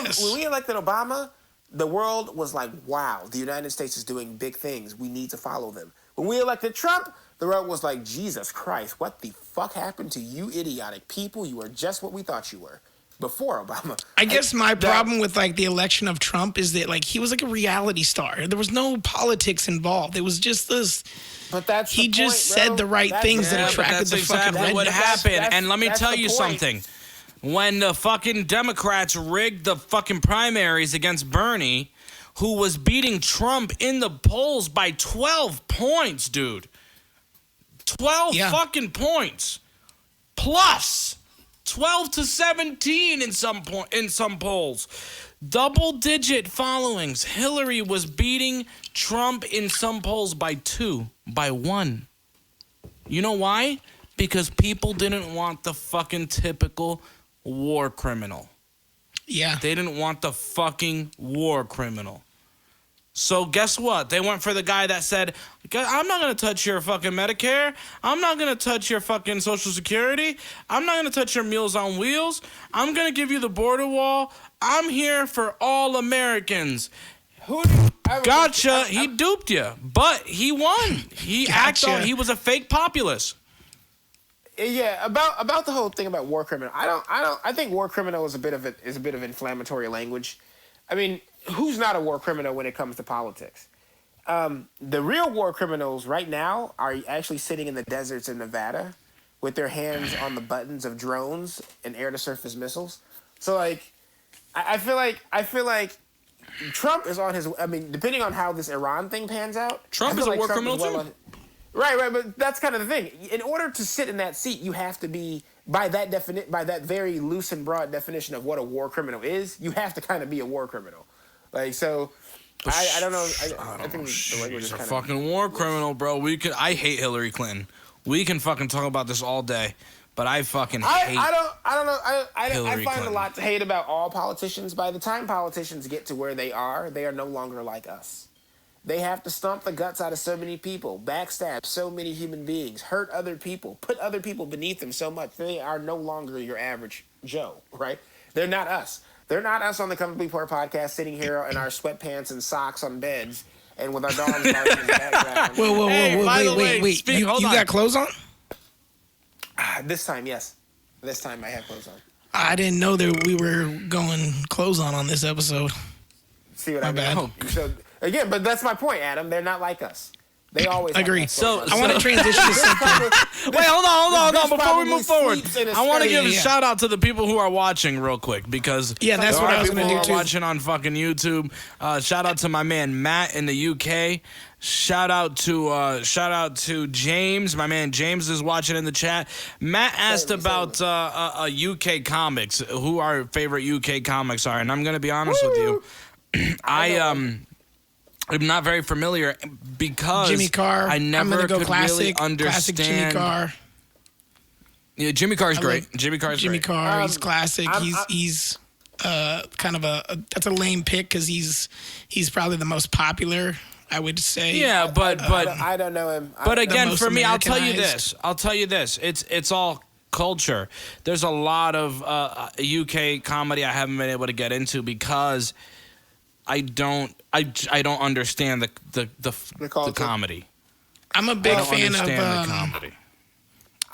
elected Obama, the world was like, wow, the United States is doing big things. We need to follow them. When we elected Trump, the world was like, Jesus Christ, what the fuck happened to you idiotic people? You are just what we thought you were before Obama. I guess my problem with like the election of Trump is that like he was like a reality star. There was no politics involved. It was just this. But that's he the just point, said the right things that attracted the fucking exactly what happened. And let me tell you something. When the fucking Democrats rigged the fucking primaries against Bernie, who was beating Trump in the polls by 12 points, dude. 12 fucking points. Plus 12 to 17 in some polls. Double-digit followings. Hillary was beating Trump in some polls by 2, by 1. You know why? Because people didn't want the fucking typical war criminal. Yeah. They didn't want the fucking war criminal. So guess what? They went for the guy that said, I'm not going to touch your fucking Medicare. I'm not going to touch your fucking Social Security. I'm not going to touch your Meals on Wheels. I'm going to give you the border wall. I'm here for all Americans. Gotcha. He duped you, but he won. He he was a fake populist. Yeah, about the whole thing about war criminal. I think war criminal is a bit of inflammatory language. I mean, who's not a war criminal when it comes to politics? The real war criminals right now are actually sitting in the deserts in Nevada with their hands on the buttons of drones and air-to-surface missiles. So, like, I feel like Trump is on his... I mean, depending on how this Iran thing pans out... Trump is a war criminal, too. Right, but that's kind of the thing. In order to sit in that seat, you have to be... By that very loose and broad definition of what a war criminal is, you have to kind of be a war criminal. Like, so... I don't know. I think the language is kind of... He's a fucking war criminal, bro. I hate Hillary Clinton. We can fucking talk about this all day, but I fucking hate I don't know. I find Clinton. a lot to hate about all politicians. By the time politicians get to where they are no longer like us. They have to stomp the guts out of so many people, backstab so many human beings, hurt other people, put other people beneath them so much. They are no longer your average Joe, right? They're not us. They're not us on the Comfortably Poor podcast sitting here in our sweatpants and socks on beds and with our dogs barking in the background. Whoa, wait. You got clothes on? This time, yes. This time I have clothes on. I didn't know that we were going clothes on this episode. See what I mean? So, again, but that's my point, Adam. They're not like us. They always agree. So I want to transition to something. Wait, hold on. Before we move forward, I want to give a shout out to the people who are watching real quick because that's what I was going to do too. Watching on fucking YouTube. Shout out to my man Matt in the UK. Shout out to James. My man James is watching in the chat. Matt asked about UK comics, who our favorite UK comics are, and I'm going to be honest with you. I'm not very familiar because Jimmy Carr. I never could really understand. Classic Jimmy Carr. Yeah, Jimmy Carr's great. Jimmy Carr, he's classic. He's kind of that's a lame pick because he's probably the most popular, I would say. Yeah, but I don't know him. But again, for me, I'll tell you this. It's all culture. There's a lot of UK comedy I haven't been able to get into because I don't understand the comedy. I'm a big fan of the comedy.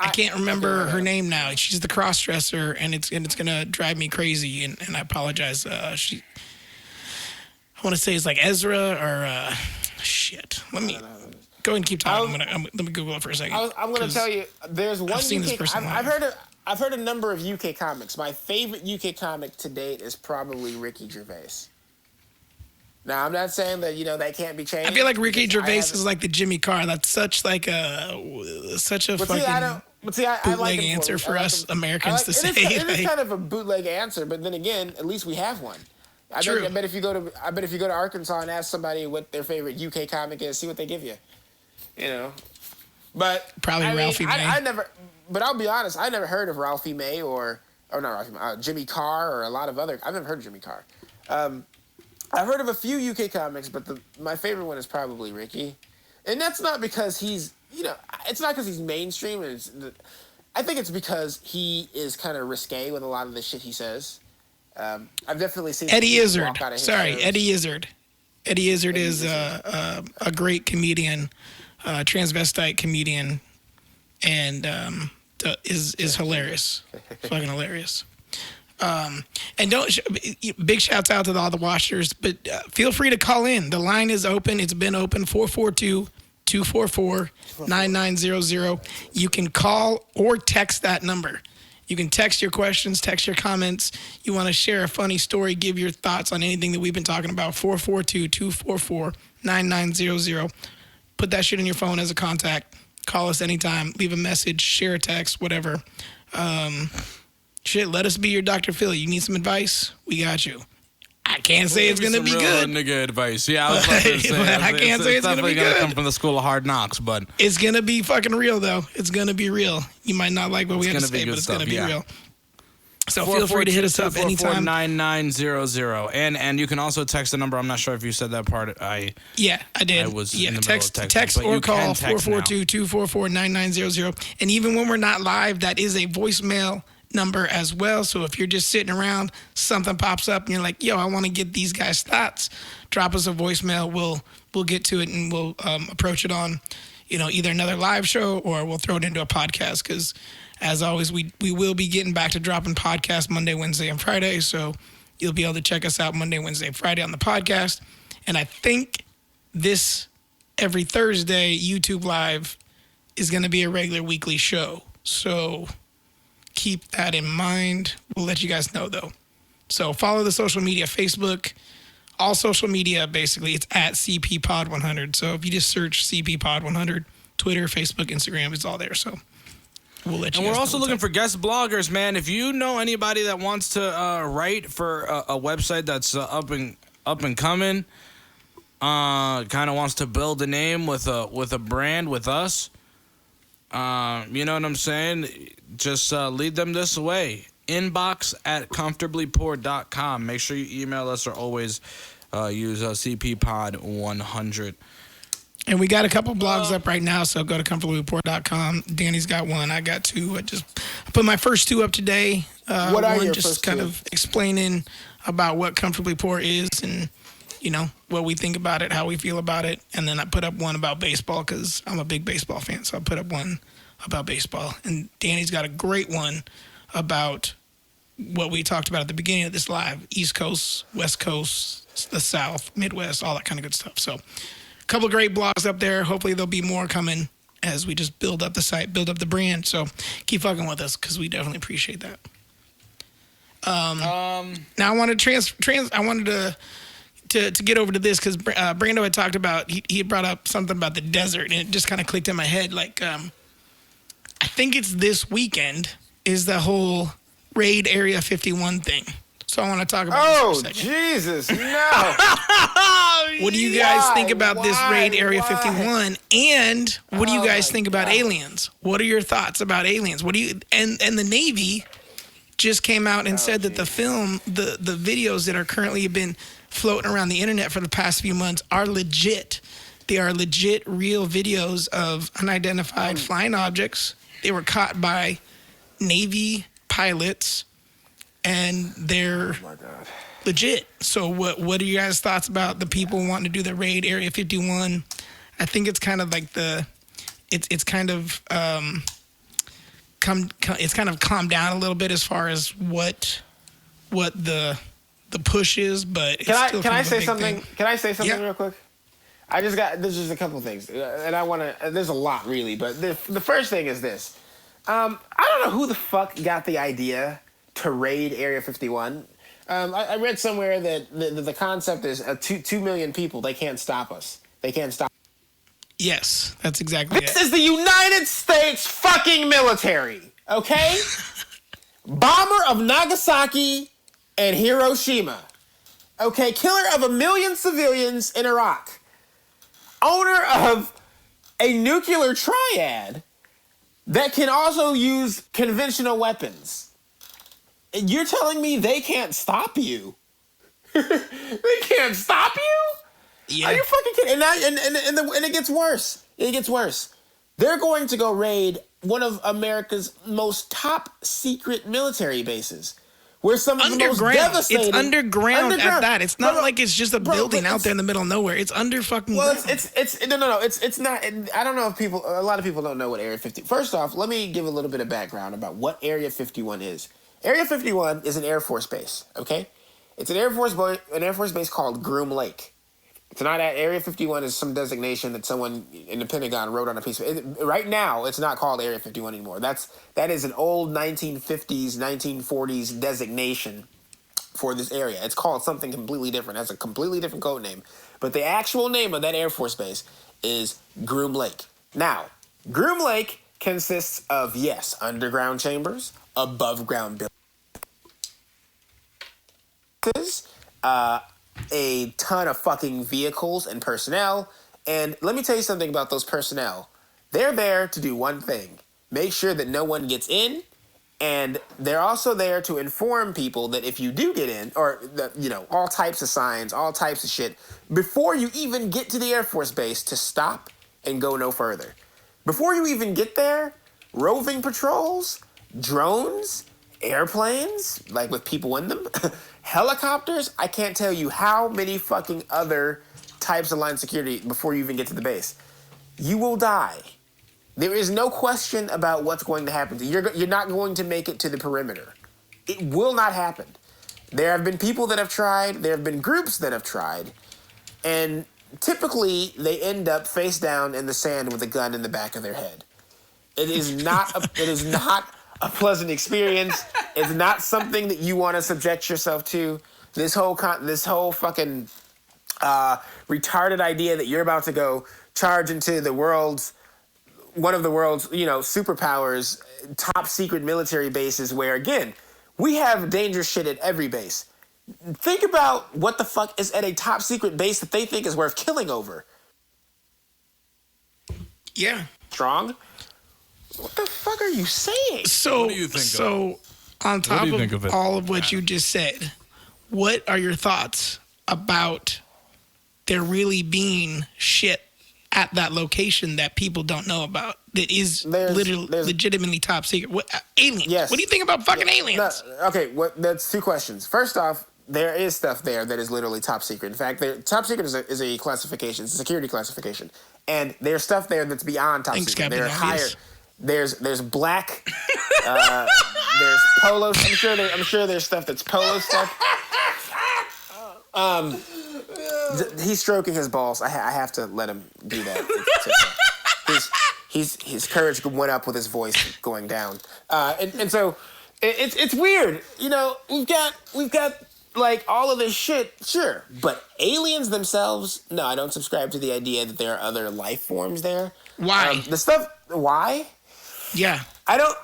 I can't remember her name now. She's the cross-dresser, and it's gonna drive me crazy. And I apologize. I want to say it's like Ezra or Shit. Let me go ahead and keep talking. Let me Google it for a second. I'm going to tell you, there's one UK. I've heard a number of UK comics. My favorite UK comic to date is probably Ricky Gervais. Now, I'm not saying that, that can't be changed. I feel like Ricky Gervais is like the Jimmy Carr. That's such a fucking bootleg answer for us Americans to say. It is kind of a bootleg answer, but then again, at least we have one. I bet if you go to Arkansas and ask somebody what their favorite UK comic is, see what they give you. But probably Ralphie May. But I'll be honest, I never heard of Ralphie May or not Ralphie May, Jimmy Carr or a lot of other. I've never heard of Jimmy Carr. I've heard of a few UK comics, but my favorite one is probably Ricky, and that's not because he's it's not because he's mainstream. I think it's because he is kind of risque with a lot of the shit he says. I've definitely seen Eddie Izzard. Eddie Izzard. Eddie Izzard is a great comedian, transvestite comedian, and is hilarious, fucking hilarious. And big shouts out to all the watchers, but feel free to call in. The line is open. It's been open, 442-244-9900. You can call or text that number. You can text your questions, text your comments. You want to share a funny story, give your thoughts on anything that we've been talking about, 442-244-9900. Put that shit in your phone as a contact. Call us anytime. Leave a message, share a text, whatever. Shit, let us be your Dr. Phil. You need some advice? We got you. I can't say it's going to be good. Nigga advice. Yeah, I was about to say. I can't say it's going to be good. It's definitely going to come from the school of hard knocks, but... It's going to be fucking real, though. It's going to be real. You might not like what we have to say, but it's going to be real. So feel free to hit us up anytime. 9900. And you can also text the number. I'm not sure if you said that part. Yeah, I did. I was in the middle of texting. Text or call 442-244-9900. And even when we're not live, that is a voicemail number as well. So if you're just sitting around, something pops up and you're like, yo, I want to get these guys' thoughts, drop us a voicemail. We'll get to it and we'll approach it on, either another live show or we'll throw it into a podcast. Because as always, we will be getting back to dropping podcasts Monday, Wednesday, and Friday. So you'll be able to check us out Monday, Wednesday, and Friday on the podcast. And I think this every Thursday YouTube Live is going to be a regular weekly show. So keep that in mind. We'll let you guys know, though. So follow the social media, Facebook, all social media, basically. It's at CPPod100. So if you just search CPPod100, Twitter, Facebook, Instagram, it's all there. So we'll let you And guys we're also know looking for guest bloggers, man. If you know anybody that wants to write for a website that's up and coming, kind of wants to build a name with a brand with us, you know what I'm saying? Just lead them this way. Inbox@comfortablypoor.com. Make sure you email us or always use CPPod100. And we got a couple blogs up right now, so go to comfortablypoor.com. Danny's got one. I got two. I put my first two up today. What are your just first kind two? of explaining about what Comfortably Poor is and what we think about it, how we feel about it. And then I put up one about baseball because I'm a big baseball fan. So I put up one about baseball. And Danny's got a great one about what we talked about at the beginning of this live. East Coast, West Coast, the South, Midwest, all that kind of good stuff. So a couple of great blogs up there. Hopefully there'll be more coming as we just build up the site, build up the brand. So keep fucking with us because we definitely appreciate that. Now I wanted to get over to this because Brando had talked about, he had brought up something about the desert, and it just kind of clicked in my head. Like, I think it's this weekend is the whole Raid Area 51 thing. So I want to talk about this for a second. Jesus, no. What do you guys think about this Raid Area 51? And what do you guys think about aliens? What are your thoughts about aliens? What do you and the Navy just came out and said that the film, the videos that are currently been floating around the internet for the past few months are legit. They are legit, real videos of unidentified flying objects. They were caught by Navy pilots, and they're legit. So what are you guys' thoughts about the people wanting to do the Raid Area 51? I think it's kind of like it's kind of calmed down a little bit as far as what the push is, but it's can I say something? thing. Can I say something real quick? there's just a couple things, and I want to. There's a lot really, but the first thing is this. I don't know who the fuck got the idea to raid Area 51. I read somewhere that the concept is 2 million people. They can't stop us. They can't stop. Yes, that's exactly This is the United States fucking military, okay? Bomber of Nagasaki and Hiroshima. Okay, killer of 1 million civilians in Iraq. Owner of a nuclear triad that can also use conventional weapons. And you're telling me they can't stop you? They can't stop you? Yeah. Are you fucking kidding? And it gets worse. It gets worse. They're going to go raid one of America's most top secret military bases. Where some of the most devastating... It's underground at that. It's not like it's just a building out there in the middle of nowhere. It's under fucking ground. No. It's not... I don't know if people... A lot of people don't know what Area 50... First off, let me give a little bit of background about what Area 51 is. Area 51 is an Air Force base, okay? It's an Air Force base called Groom Lake. It's not Area 51 is some designation that someone in the Pentagon wrote on a piece of it. Right now, it's not called Area 51 anymore. That is an old 1950s, 1940s designation for this area. It's called something completely different. It has a completely different code name. But the actual name of that Air Force base is Groom Lake. Now, Groom Lake consists of, yes, underground chambers, above ground buildings, a ton of fucking vehicles and personnel. And let me tell you something about those personnel. They're there to do one thing. Make sure that no one gets in. And they're also there to inform people that if you do get in, or, all types of signs, all types of shit, before you even get to the Air Force base, to stop and go no further. Before you even get there, roving patrols, drones, airplanes, like with people in them, helicopters, I can't tell you how many fucking other types of line of security before you even get to the base. You will die. There is no question about what's going to happen. You're not going to make it to the perimeter. It will not happen. There have been people that have tried. There have been groups that have tried. And typically, they end up face down in the sand with a gun in the back of their head. It is not a pleasant experience. It's not something that you want to subject yourself to. This whole fucking retarded idea that you're about to go charge into one of the world's superpowers, top secret military bases, where again we have dangerous shit at every base. Think about what the fuck is at a top secret base that they think is worth killing over. Yeah. Strong. What the fuck are you saying? So, what do you think on top of all of what you just said, what are your thoughts about there really being shit at that location that people don't know about that is legitimately top secret? Aliens. Yes. What do you think about fucking aliens? Okay, that's two questions. First off, there is stuff there that is literally top secret. In fact, top secret is a classification, it's a security classification. And there's stuff there that's beyond top secret. There are higher... There's black, there's polo. I'm sure there's stuff that's polo stuff. He's stroking his balls. I have to let him do that. His courage went up with his voice going down. And so it's weird. We've got like all of this shit, sure, but aliens themselves, no, I don't subscribe to the idea that there are other life forms there. Why? Why? Yeah. I'm not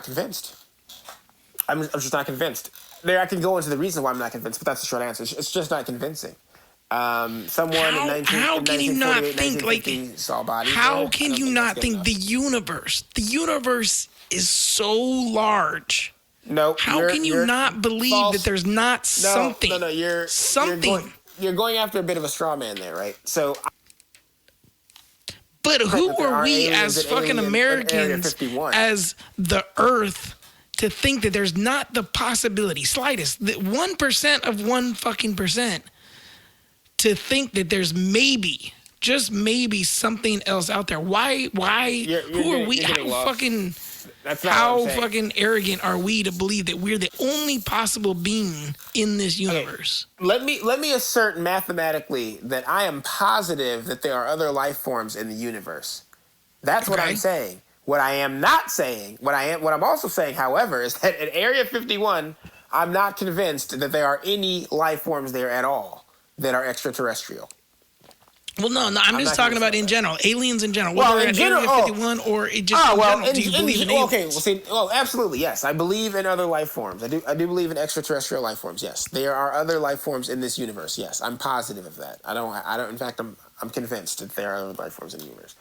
convinced. I'm just not convinced. I can go into the reason why I'm not convinced, but that's the short answer. It's just not convincing. Someone in 1948 saw bodies. How can you not think the universe is so large? No. How can you not believe false. That there's not something? No. You're going after a bit of a straw man there, right? So. But who were we as fucking Americans, as the Earth, to think that there's not the possibility, slightest, that 1% of 1% to think that there's maybe, just maybe, something else out there? Why? Who are we? How fucking That's not how what I'm saying. fucking arrogant are we to believe that we're the only possible being in this universe? Okay. Let me assert mathematically that I am positive that there are other life forms in the universe. That's what I'm saying. What I am not saying, what I'm also saying, however, is that at Area 51, I'm not convinced that there are any life forms there at all that are extraterrestrial. Well, no, I'm just talking about in general, aliens in general. Whether in Area 51 or just in general. Do you believe in aliens? Okay, well, see, absolutely, yes. I believe in other life forms. I do believe in extraterrestrial life forms. Yes, there are other life forms in this universe. Yes, I'm positive of that. I don't. In fact, I'm convinced that there are other life forms in the universe.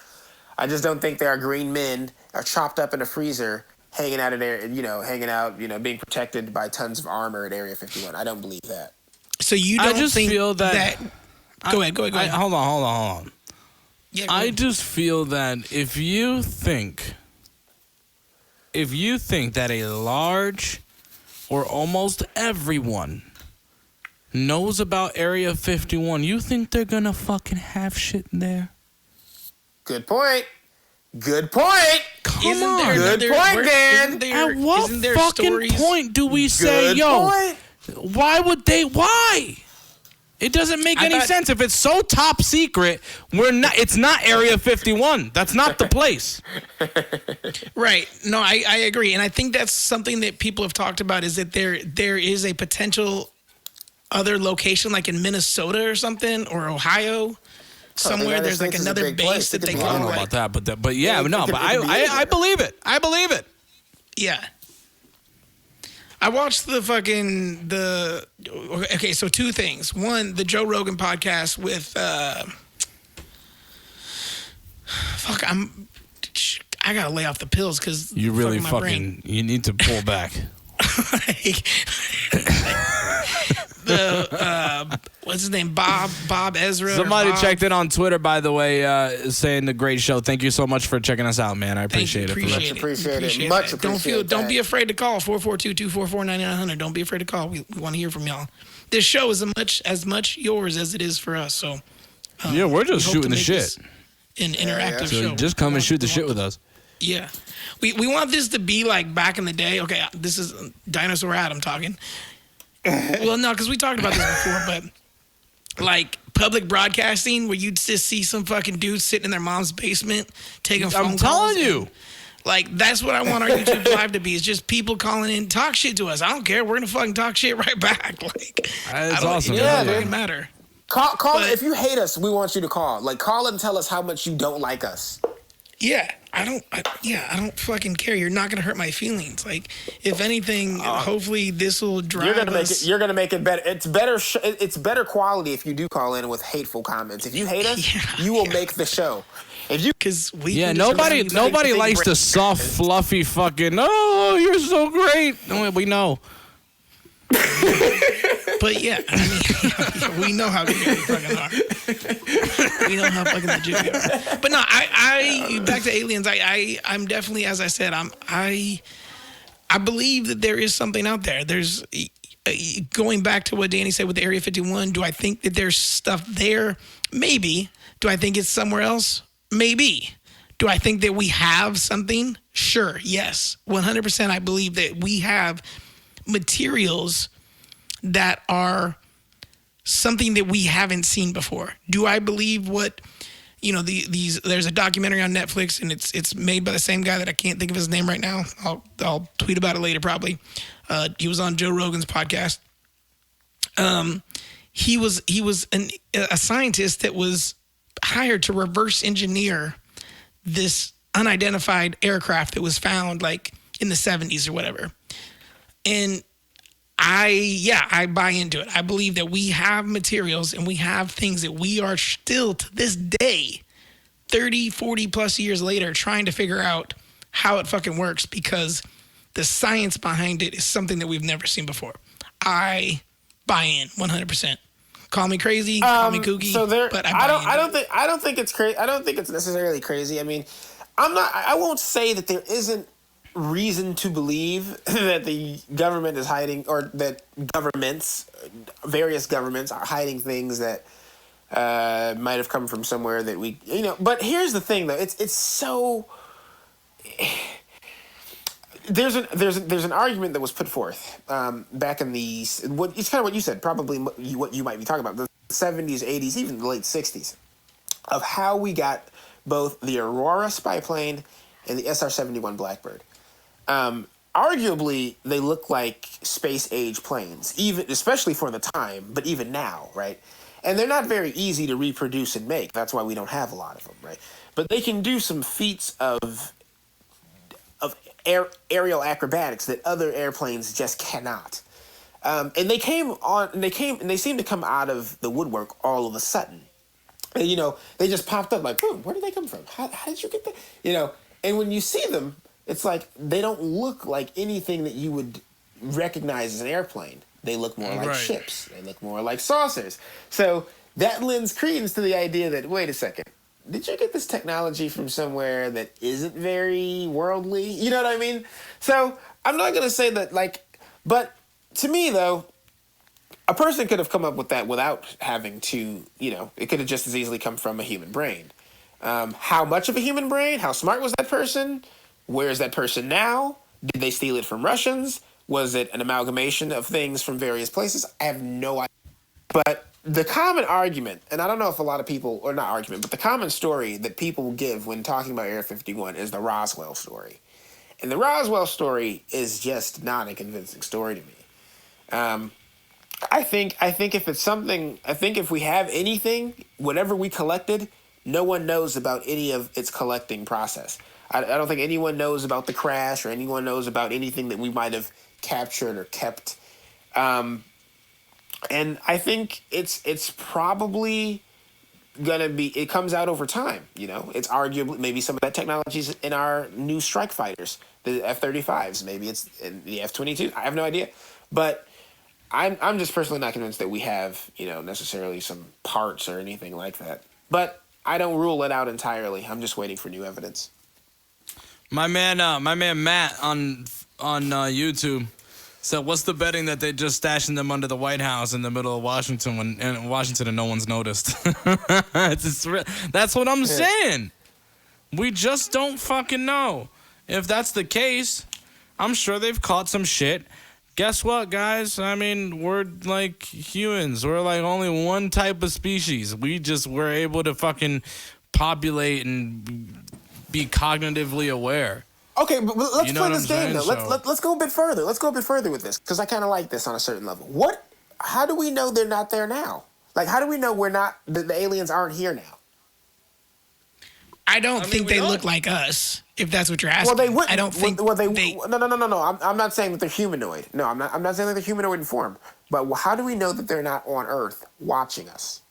I just don't think there are green men are chopped up in a freezer, hanging out, being protected by tons of armor at Area 51. I don't believe that. So you don't feel that. Go ahead. Hold on. Yeah, I just feel that if you think that a large or almost everyone knows about Area 51, you think they're gonna fucking have shit there? Good point. Come on. Good point, Dan. At what fucking point do we say, why would they? Why? It doesn't make any sense. If it's so top secret, it's not Area 51. That's not the place. Right. No, I agree. And I think that's something that people have talked about is that there is a potential other location like in Minnesota or something or Ohio. Somewhere there's like another base that they can. I don't know about that, but I believe it. I believe it. Yeah. I watched okay, so two things. One, the Joe Rogan podcast with I gotta lay off the pills because you really you need to pull back. What's his name? Bob Ezra. Somebody checked in on Twitter, by the way, saying the great show. Thank you so much for checking us out, man. I appreciate it. Much appreciate Don't be afraid to call 442-244-9900. Don't be afraid to call. We want to hear from y'all. This show is as much yours as it is for us. So we're just shooting the shit. An interactive show. So just come and shoot the shit with us. Yeah. We want this to be like back in the day. Okay, this is Dinosaur Adam talking. Well, no, because we talked about this before, but like public broadcasting where you'd just see some fucking dudes sitting in their mom's basement taking phone calls. I'm telling you. Like, that's what I want our YouTube live to be. It's just people calling in, talk shit to us. I don't care. We're going to fucking talk shit right back. Like, that's awesome. It doesn't matter. Call if you hate us, we want you to call. Like, call and tell us how much you don't like us. Yeah, I don't fucking care. You're not gonna hurt my feelings. Like, if anything, hopefully this will drive us. You're gonna make it better. It's better. It's better quality if you do call in with hateful comments. If you hate us, you will make the show. If you, because nobody likes the soft, fluffy fucking. Oh, you're so great. No, we know. But yeah, I mean, we know how good we fucking are. We know how fucking legit we are. But no, I back to aliens. I'm definitely, as I said, I believe that there is something out there. There's going back to what Danny said with the Area 51. Do I think that there's stuff there? Maybe. Do I think it's somewhere else? Maybe. Do I think that we have something? Sure. Yes. 100%. I believe that we have materials that are something that we haven't seen before. Do I believe what, these there's a documentary on Netflix and it's made by the same guy that I can't think of his name right now. I'll tweet about it later probably. He was on Joe Rogan's podcast. He was a scientist that was hired to reverse engineer this unidentified aircraft that was found like in the 70s or whatever. And I buy into it. I believe that we have materials and we have things that we are still to this day, 30, 40 plus years later, trying to figure out how it fucking works because the science behind it is something that we've never seen before. I buy in 100%. Call me crazy, call me kooky, but I don't think it's crazy. I don't think it's necessarily crazy. I mean, I won't say that there isn't reason to believe that the government is hiding, or that various governments are hiding things that might have come from somewhere that we, but here's the thing though, it's so, there's an argument that was put forth back in the it's kind of what you said, probably what you might be talking about, the 70s, 80s, even the late 60s, of how we got both the Aurora spy plane and the SR-71 Blackbird. Arguably, they look like space-age planes, even especially for the time, but even now, right? And they're not very easy to reproduce and make. That's why we don't have a lot of them, right? But they can do some feats of aerial acrobatics that other airplanes just cannot. And they seem to come out of the woodwork all of a sudden. And, they just popped up like, boom, where did they come from? How did you get that? And when you see them, it's like they don't look like anything that you would recognize as an airplane. They look more like ships. They look more like saucers. So that lends credence to the idea that, wait a second, did you get this technology from somewhere that isn't very worldly? You know what I mean? So I'm not going to say that, but to me, though, a person could have come up with that without having to, it could have just as easily come from a human brain. How much of a human brain? How smart was that person? Where is that person now? Did they steal it from Russians? Was it an amalgamation of things from various places? I have no idea. But the common argument, and I don't know if a lot of people, or not argument, but the common story that people give when talking about Area 51 is the Roswell story. And the Roswell story is just not a convincing story to me. I think if we have anything, whatever we collected, no one knows about any of its collecting process. I don't think anyone knows about the crash or anyone knows about anything that we might have captured or kept. And I think it's probably gonna be. It comes out over time. It's arguably maybe some of that technology's in our new strike fighters, the F-35s. Maybe it's in the F-22. I have no idea, but I'm just personally not convinced that we have necessarily some parts or anything like that. But I don't rule it out entirely. I'm just waiting for new evidence. My man Matt on YouTube said, "What's the betting that they just stashing them under the White House in the middle of Washington and no one's noticed?" That's what I'm saying. We just don't fucking know. If that's the case, I'm sure they've caught some shit. Guess what, guys? I mean, we're like humans. We're like only one type of species. We're able to fucking populate and be cognitively aware. Okay, but let's play this game though. Let's go a bit further. Let's go a bit further with this because I kind of like this on a certain level. How do we know they're not there now? Like, how do we know the aliens aren't here now? I don't think they look like us. If that's what you're asking. Well, they wouldn't. I don't think No. I'm not saying that they're humanoid. No, I'm not saying that they're humanoid in form. But how do we know that they're not on Earth watching us?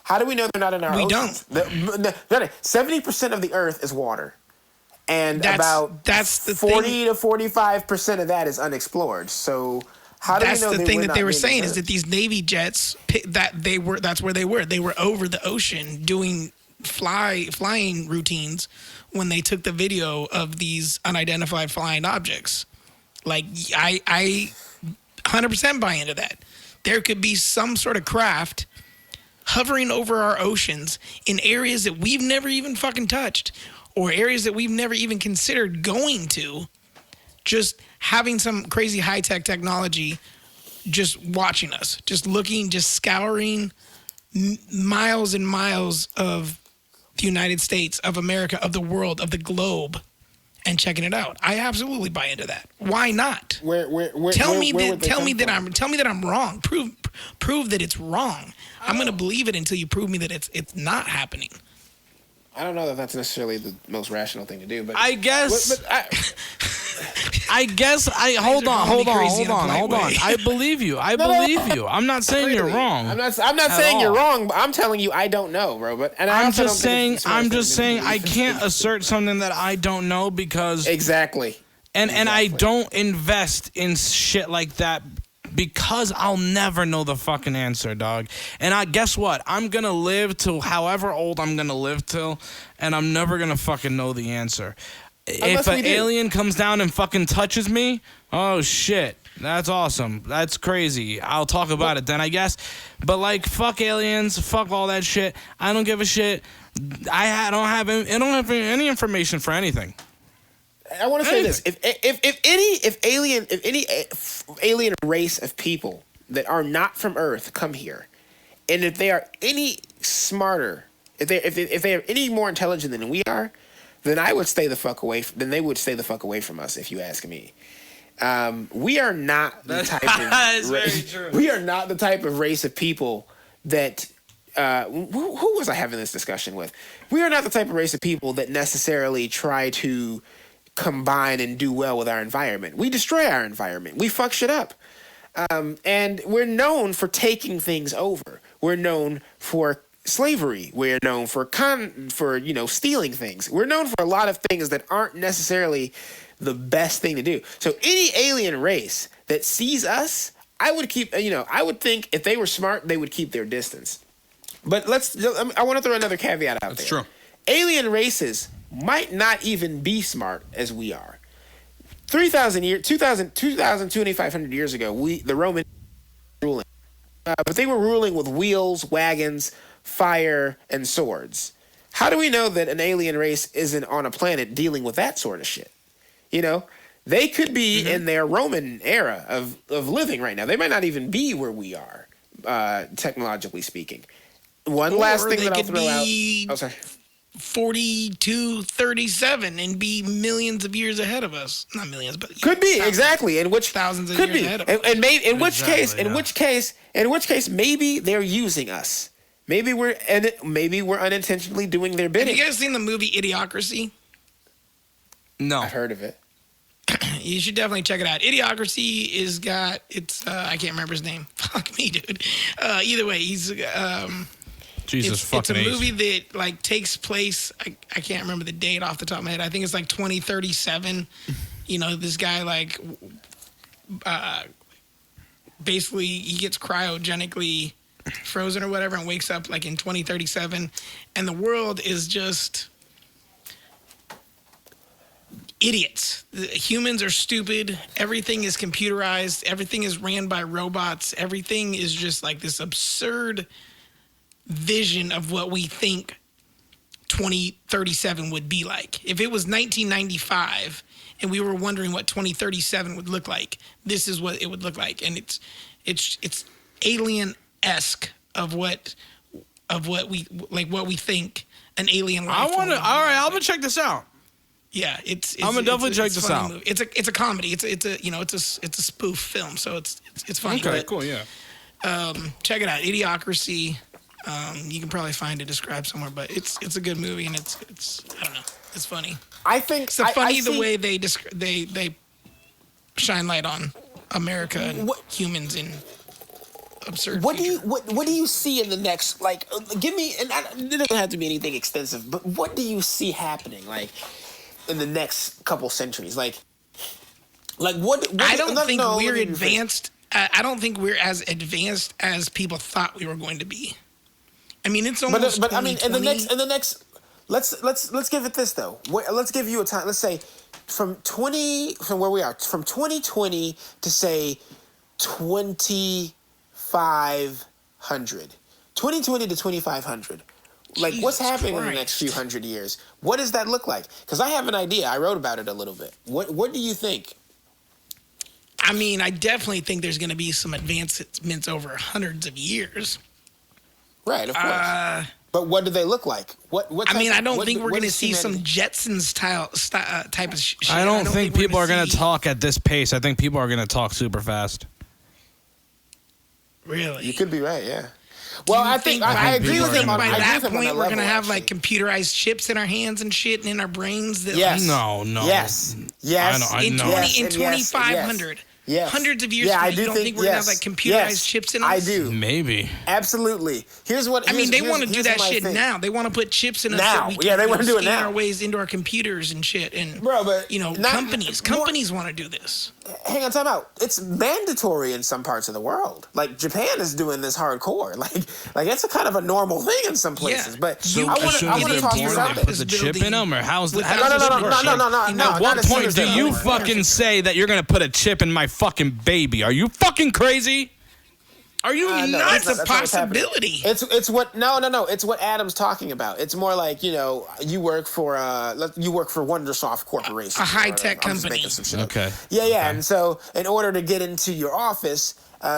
How do we know they're not in our oceans? We don't. 70% of the Earth is water. And that's 40 to 45% of that is unexplored. So how do we know that's the thing that they were saying is that these Navy jets, that's where they were. They were over the ocean doing flying routines when they took the video of these unidentified flying objects. Like, I 100% buy into that. There could be some sort of craft hovering over our oceans in areas that we've never even fucking touched or areas that we've never even considered going to, just having some crazy high-tech technology just watching us, just looking, just scouring miles and miles of the United States, of America, of the world, of the globe, and checking it out. I absolutely buy into that. Why not? Tell me that I'm wrong. Prove that it's wrong. I'm going to believe it until you prove me that it's not happening. I don't know that that's necessarily the most rational thing to do, but I guess. Hold on. I believe you. I'm not saying you're wrong. I'm not saying you're wrong. But I'm telling you I don't know, bro. But I'm just saying I can't assert something that I don't know because exactly. And I don't invest in shit like that because I'll never know the fucking answer, dog. And guess what? I'm going to live till however old I'm going to live till, and I'm never going to fucking know the answer. If an alien comes down and fucking touches me, oh shit, that's awesome. That's crazy. I'll talk about it then, I guess. But like, fuck aliens, fuck all that shit. I don't give a shit. I don't have any information for anything. I want to say this: if any alien race of people that are not from Earth come here, and if they are any smarter, if they are any more intelligent than we are, then I would stay the fuck away. Then they would stay the fuck away from us, if you ask me. We are not the type of very true. We are not the type of race of people that. Who was I having this discussion with? We are not the type of race of people that necessarily try to combine and do well with our environment. We destroy our environment. We fuck shit up. And we're known for taking things over. We're known for slavery. We're known for stealing things. We're known for a lot of things that aren't necessarily the best thing to do. So any alien race that sees us, I would think if they were smart, they would keep their distance. But I want to throw another caveat out there. That's true. Alien races might not even be smart as we are. 2,500 years ago, the Romans were ruling. But they were ruling with wheels, wagons, fire, and swords. How do we know that an alien race isn't on a planet dealing with that sort of shit? They could be in their Roman era of living right now. They might not even be where we are, technologically speaking. One last thing that I'll throw out. Oh, sorry. 4237 and be millions of years ahead of us. Not millions, but could be exactly. In which thousands of years ahead of us. And maybe in which case, maybe they're using us. Maybe we're unintentionally doing their bidding. Have you guys seen the movie Idiocracy? No, I've heard of it. You should definitely check it out. Idiocracy I can't remember his name. Fuck me, dude. Either way, he's it's a movie that takes place. I can't remember the date off the top of my head. I think it's 2037. This guy basically he gets cryogenically frozen or whatever and wakes up in 2037, and the world is just idiots. Humans are stupid. Everything is computerized. Everything is ran by robots. Everything is just this absurd vision of what we think 2037 would be like. If it was 1995 and we were wondering what 2037 would look like, this is what it would look like. And it's alien-esque of what we think an alien life. All right, I'm gonna check this out. Yeah, I'm gonna definitely check this out. Movie. It's a comedy. It's a spoof film, so it's funny. Okay, cool, yeah. Check it out, Idiocracy. You can probably find it described somewhere, but it's a good movie, and it's I don't know, it's funny. I think it's funny the way they shine light on America and humans in absurd. What do you see in the next give me, and it doesn't have to be anything extensive, but what do you see happening in the next couple centuries? What I don't think we're advanced. I don't think we're as advanced as people thought we were going to be. I mean, it's almost. But I mean, in the next, let's give it this though. Let's give you a time. Let's say from where we are, from 2020 to say 2500. 2020 to 2500. What's happening in the next few hundred years? What does that look like? Because I have an idea. I wrote about it a little bit. What do you think? I mean, I definitely think there's going to be some advancements over hundreds of years. Right, of course. But what do they look like? I don't think we're going to see some Jetsons type of shit. I don't think people are going to talk at this pace. I think people are going to talk super fast. Really? You could be right, yeah. Well, I think I agree with him. By that point, we're going to have computerized chips in our hands and shit and in our brains. Yes. No. Yes. In 2500. Yes. Hundreds of years from now, you don't think we're going to have computerized chips in us? I do. Maybe. Absolutely. They want to do that shit now. They want to put chips in us now. So we can they want to do it now. our ways into our computers and shit. And, companies want to do this. Hang on, time out. It's mandatory in some parts of the world. Japan is doing this hardcore. It's a kind of a normal thing in some places. Yeah. But so I want to talk to you about put the chip in them, or how's that? No. At what point do you fucking say that you're going to put a chip in my fucking baby? Are you fucking crazy? Are you nuts? That's a possibility. It's what It's what Adam's talking about. It's more like, you work for Wondersoft Corporation, a high tech company. Okay. Yeah. Okay. And so in order to get into your office,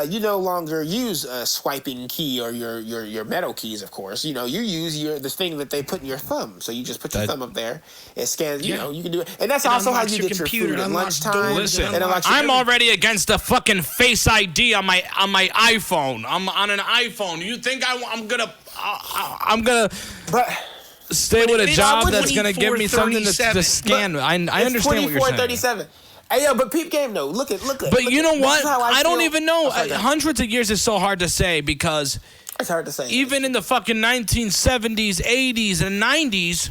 you no longer use a swiping key or your metal keys, of course. You use the thing that they put in your thumb. So you just put your thumb up there. It scans. You can do it, and that's also how you get your food at lunchtime. Listen, I'm already against the fucking Face ID on my iPhone. I'm on an iPhone. You think I'm gonna stay with a job that's gonna give me something to scan? I understand what you're saying. 2437. Hey, but peep game though. Look at. But you know what? I don't even know. Hundreds of years is so hard to say because it's hard to say. Even in the fucking 1970s, 80s, and 90s,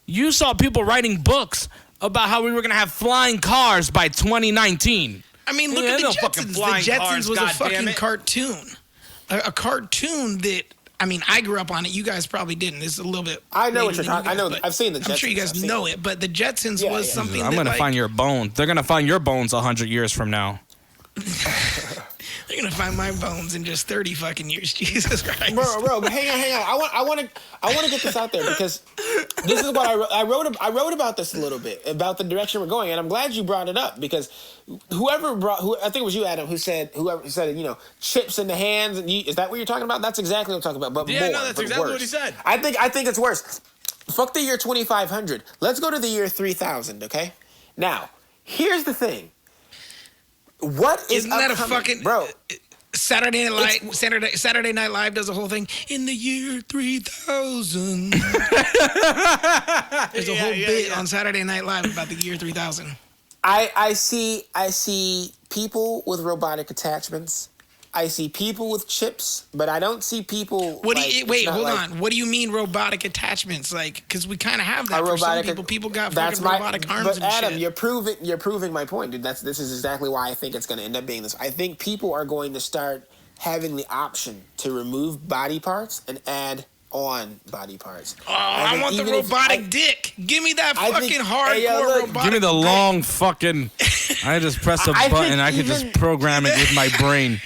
you saw people writing books about how we were gonna have flying cars by 2019. I mean, look at the Jetsons. The Jetsons was a fucking cartoon, a cartoon that. I mean, I grew up on it. You guys probably didn't. It's a little bit. I know what you're talking. I know. I've seen the Jetsons. I'm sure you guys know it, but the Jetsons was something. I'm gonna find your bones. They're gonna find your bones 100 years from now. They're gonna find my bones in just 30 fucking years. Jesus Christ, bro. But hang on. I want to get this out there because this is what I wrote about this a little bit about the direction we're going, and I'm glad you brought it up because I think it was you, Adam, who said chips in the hands. And is that what you're talking about? That's exactly what I'm talking about. But that's exactly what he said. I think it's worse. Fuck the year 2500. Let's go to the year 3000. Okay. Now, here's the thing. What is Isn't that a fucking bro? Saturday Night Live does a whole thing in the year 3000. There's a whole bit on Saturday Night Live about the year 3000. I see people with robotic attachments. I see people with chips, but I don't see people. Wait, hold on. What do you mean robotic attachments? Like, because we kind of have that for some people. People got fucking robotic arms and shit. But Adam, you're proving my point, dude. This is exactly why I think it's going to end up being this. I think people are going to start having the option to remove body parts and add on body parts. Oh, I want the robotic dick. Give me that fucking hardcore robotic. Give me the long fucking. I just press a button. I can just program it with my brain.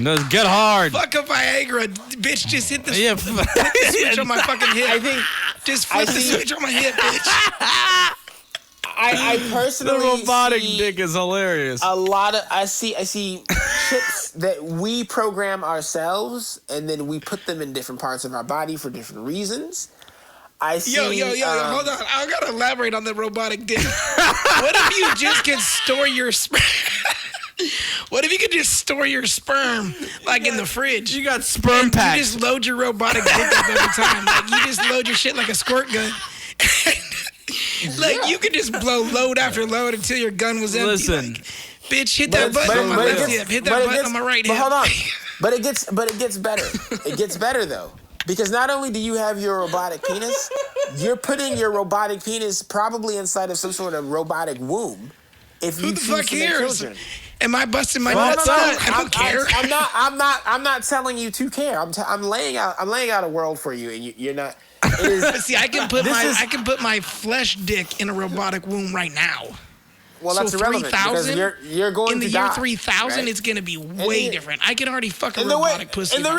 Just get hard. Fuck a Viagra, bitch. Just hit the switch on my fucking hip. Just flip the switch on my hip, bitch. I personally the robotic dick is hilarious. I see chips that we program ourselves, and then we put them in different parts of our body for different reasons. I see. Yo, hold on. I gotta elaborate on the robotic dick. What if you just can store your sperm? What if you could just store your sperm like in the fridge? You got sperm packs. You just load your robotic dick up every time. Like you just load your shit like a squirt gun. Like you could just blow load after load until your gun was empty. Listen, like, bitch, hit that button on my left hip. Hit that button on my right hip. Hold on. But it gets better. It gets better though. Because not only do you have your robotic penis, you're putting your robotic penis probably inside of some sort of robotic womb. If you Who the fuck cares? Children. Am I busting my nuts out? I don't care. I'm not telling you to care. I'm laying out a world for you, and you're not. See, I can put my flesh dick in a robotic womb right now. Well, that's irrelevant because you're going to die. In the year 3000, right? It's going to be way different. I can already fuck a robotic pussy. In the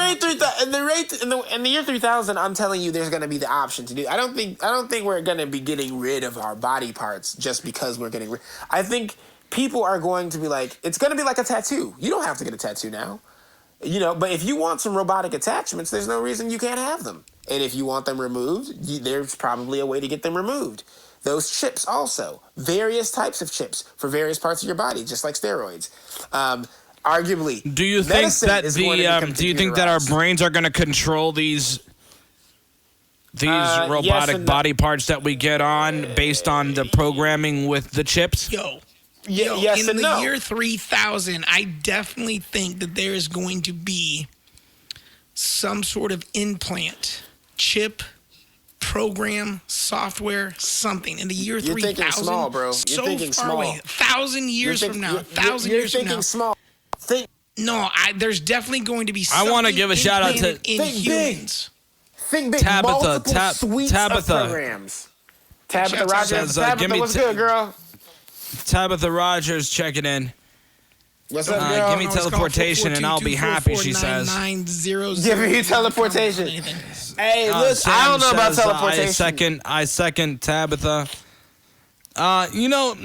year 3000, I'm telling you, there's going to be the option to do. I don't think we're going to be getting rid of our body parts just because we're getting rid. I think people are going to be like, it's going to be like a tattoo. You don't have to get a tattoo now, But if you want some robotic attachments, there's no reason you can't have them. And if you want them removed, there's probably a way to get them removed. Those chips also, various types of chips for various parts of your body, just like steroids. Arguably, do you think that our brains are going to control these robotic body parts that we get on based on the programming with the chips? Yes in the year 3000, I definitely think that there is going to be some sort of implant, chip, program, software, something in the year 3000. You're thinking small, bro. You're thinking small. Away. 1,000 years from now. 1,000 years from now. You're thinking small. There's definitely going to be something. I want to give a shout out to humans. Think big. Tabitha. Programs. Tabitha Rogers. Says, Tabitha, what's good, girl? Tabitha Rogers checking in. What's up, girl? Give me teleportation and I'll be happy, she says. Give me teleportation. Hey, look, I don't know about teleportation. I second Tabitha. You know,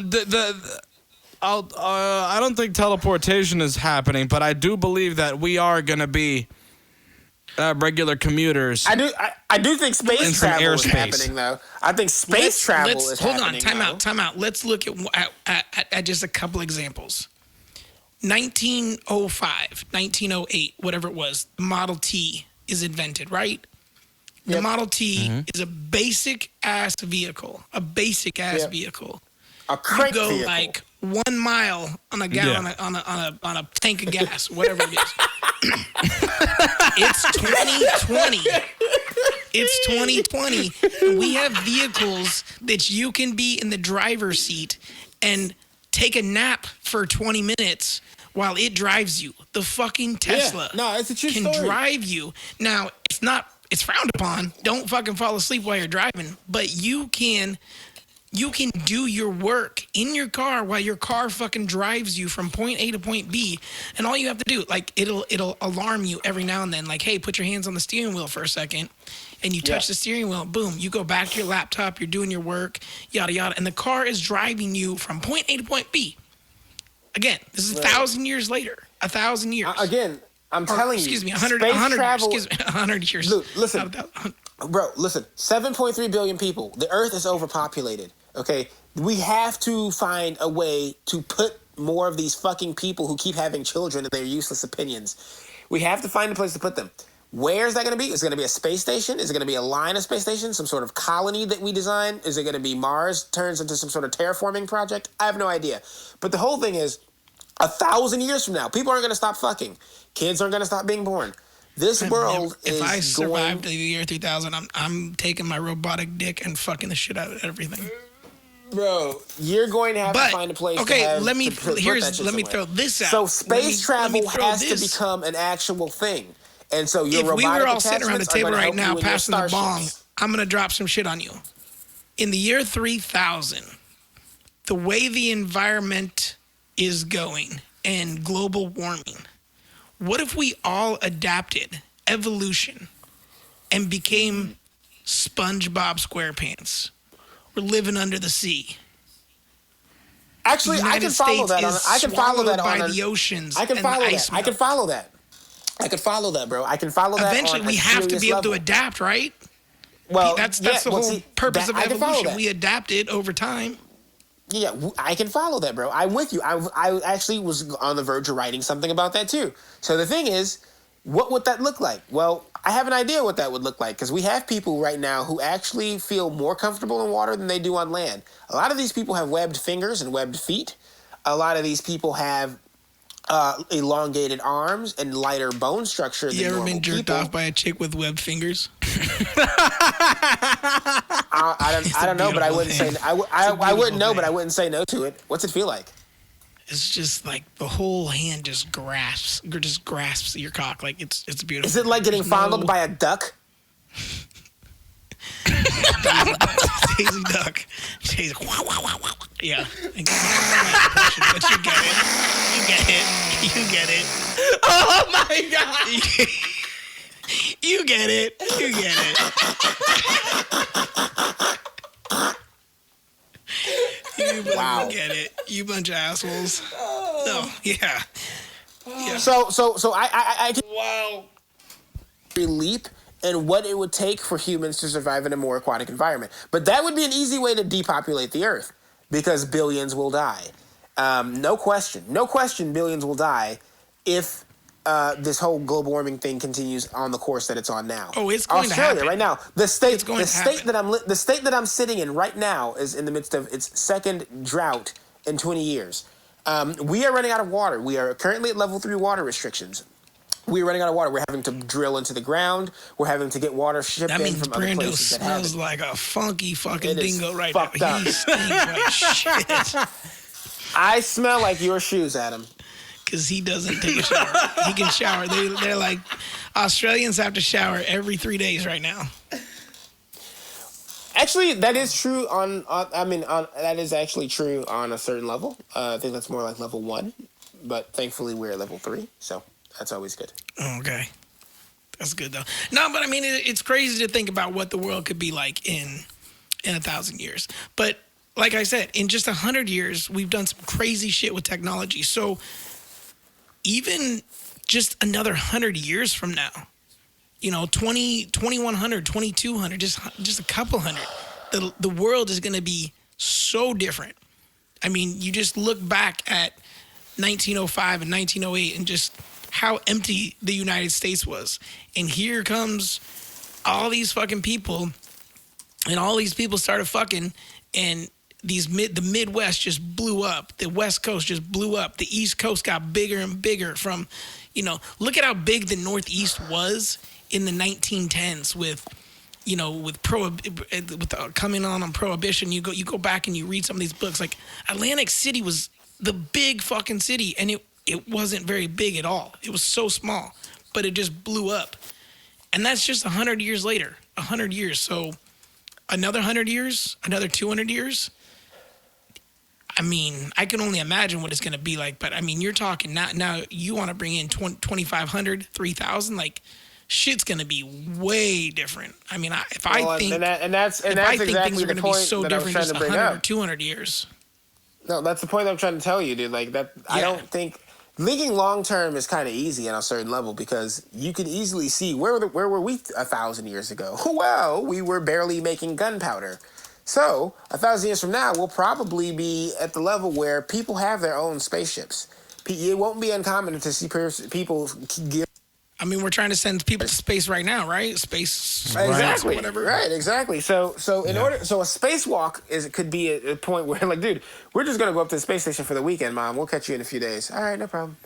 I don't think teleportation is happening, but I do believe that we are going to be regular commuters. I do think space travel is happening, though. I think space travel is happening. Hold on, time out. Let's look at just a couple examples. 1905, 1908, whatever it was, the Model T is invented, right? The Model T is a basic ass vehicle. A vehicle. A crank you go vehicle. like 1 mile on a gallon on a tank of gas, whatever it is. It's 2020. It's 2020. And we have vehicles that you can be in the driver's seat and take a nap for 20 minutes while it drives you. The fucking Tesla it's a true can story. drive you. Now, it's frowned upon. Don't fucking fall asleep while you're driving, but you can do your work in your car while your car fucking drives you from point A to point B. And all you have to do, like, it'll alarm you every now and then, like, hey, put your hands on the steering wheel for a second. And you touch the steering wheel, boom, you go back to your laptop, you're doing your work, yada, yada. And the car is driving you from point A to point B. Again, this is 1,000 years later. 1,000 years. Again, I'm telling you. Excuse me, 100 years. Look, listen. Bro, listen, 7.3 billion people. The Earth is overpopulated, okay? We have to find a way to put more of these fucking people who keep having children and their useless opinions. We have to find a place to put them. Where is that going to be? Is it going to be a space station? Is it going to be a line of space stations? Some sort of colony that we design? Is it going to be Mars turns into some sort of terraforming project? I have no idea. But the whole thing is, 1,000 years from now, people aren't going to stop fucking. Kids aren't going to stop being born. This world is If I survive the year 3000, I'm taking my robotic dick and fucking the shit out of everything. Bro, you're going to have to find a place. Okay, let me throw this out. So space travel has to become an actual thing, and so your robotic if we were all sitting around the attachments table are gonna right now help you in your passing the bong, starships. I'm gonna drop some shit on you. In the year 3000, the way the environment is going and global warming, what if we all adapted evolution and became SpongeBob SquarePants? We're living under the sea. Actually, I can follow that. I can follow that by the oceans. I can follow that. I can follow that. I can follow that, bro. I can follow that. Eventually, we have to be able to adapt, right? Well, that's the whole purpose of evolution. We adapted over time. Yeah, I can follow that, bro. I'm with you. I actually was on the verge of writing something about that too. So the thing is, what would that look like? Well, I have an idea what that would look like because we have people right now who actually feel more comfortable in water than they do on land. A lot of these people have webbed fingers and webbed feet. A lot of these people have elongated arms and lighter bone structure than normal people. You ever been jerked off by a chick with webbed fingers? I don't know, but I wouldn't say I wouldn't know, but I wouldn't say no to it. What's it feel like? It's just like the whole hand just grasps your cock. Like it's beautiful. Is it like getting fondled by a duck? Daisy duck. Daisy. Yeah. But you get it. You get it. Oh my god. You get it. Wow. You get it. You bunch of assholes. No. Yeah. So I can leap in what it would take for humans to survive in a more aquatic environment. But that would be an easy way to depopulate the Earth because billions will die. No question, billions will die if this whole global warming thing continues on the course that it's on now. Oh, it's going Australia, to happen. right now. The state that I'm sitting in right now is in the midst of its second drought in 20 years. We are running out of water. We are currently at level 3 water restrictions. We're running out of water. We're having to drill into the ground. We're having to get water shipped in from other Brando places that have it. smells like a funky fucking dingo right fucked now. up. He stinks like shit. I smell like your shoes, Adam. Because he doesn't take a shower. He can shower. They're like, Australians have to shower every 3 days right now. Actually, that is true that is actually true on a certain level. I think that's more like level 1. but thankfully we're at level 3, so that's always good. Okay. That's good, though. No, but I mean, it's crazy to think about what the world could be like in 1,000 years. But like I said, in just 100 years, we've done some crazy shit with technology. So even just another 100 years from now, 2100, 2200, just a couple hundred, the world is going to be so different. I mean, you just look back at 1905 and 1908 and just how empty the United States was. And here comes all these fucking people, and all these people started fucking, and the Midwest just blew up. The West Coast just blew up. The East Coast got bigger and bigger from, look at how big the Northeast was in the 1910s with coming on Prohibition. You go back and you read some of these books. Like Atlantic City was the big fucking city, and it wasn't very big at all. It was so small, but it just blew up. And that's just 100 years later. 100 years. So another 100 years, another 200 years. I mean, I can only imagine what it's going to be like. But I mean, you're talking now you want to bring in 2,500, 3,000, like shit's going to be way different. I mean, that's exactly things are going to be so different just 100 or 200 years. No, that's the point I'm trying to tell you, dude. Like that, yeah. I don't think thinking long term is kind of easy on a certain level because you can easily see where were we 1,000 years ago? Well, we were barely making gunpowder. So 1,000 years from now, we'll probably be at the level where people have their own spaceships. It won't be uncommon to see people give. I mean, we're trying to send people to space right now, right? Space, exactly, or whatever. Right, exactly. So a spacewalk could be a point where, like, dude, we're just gonna go up to the space station for the weekend, Mom. We'll catch you in a few days. All right, no problem.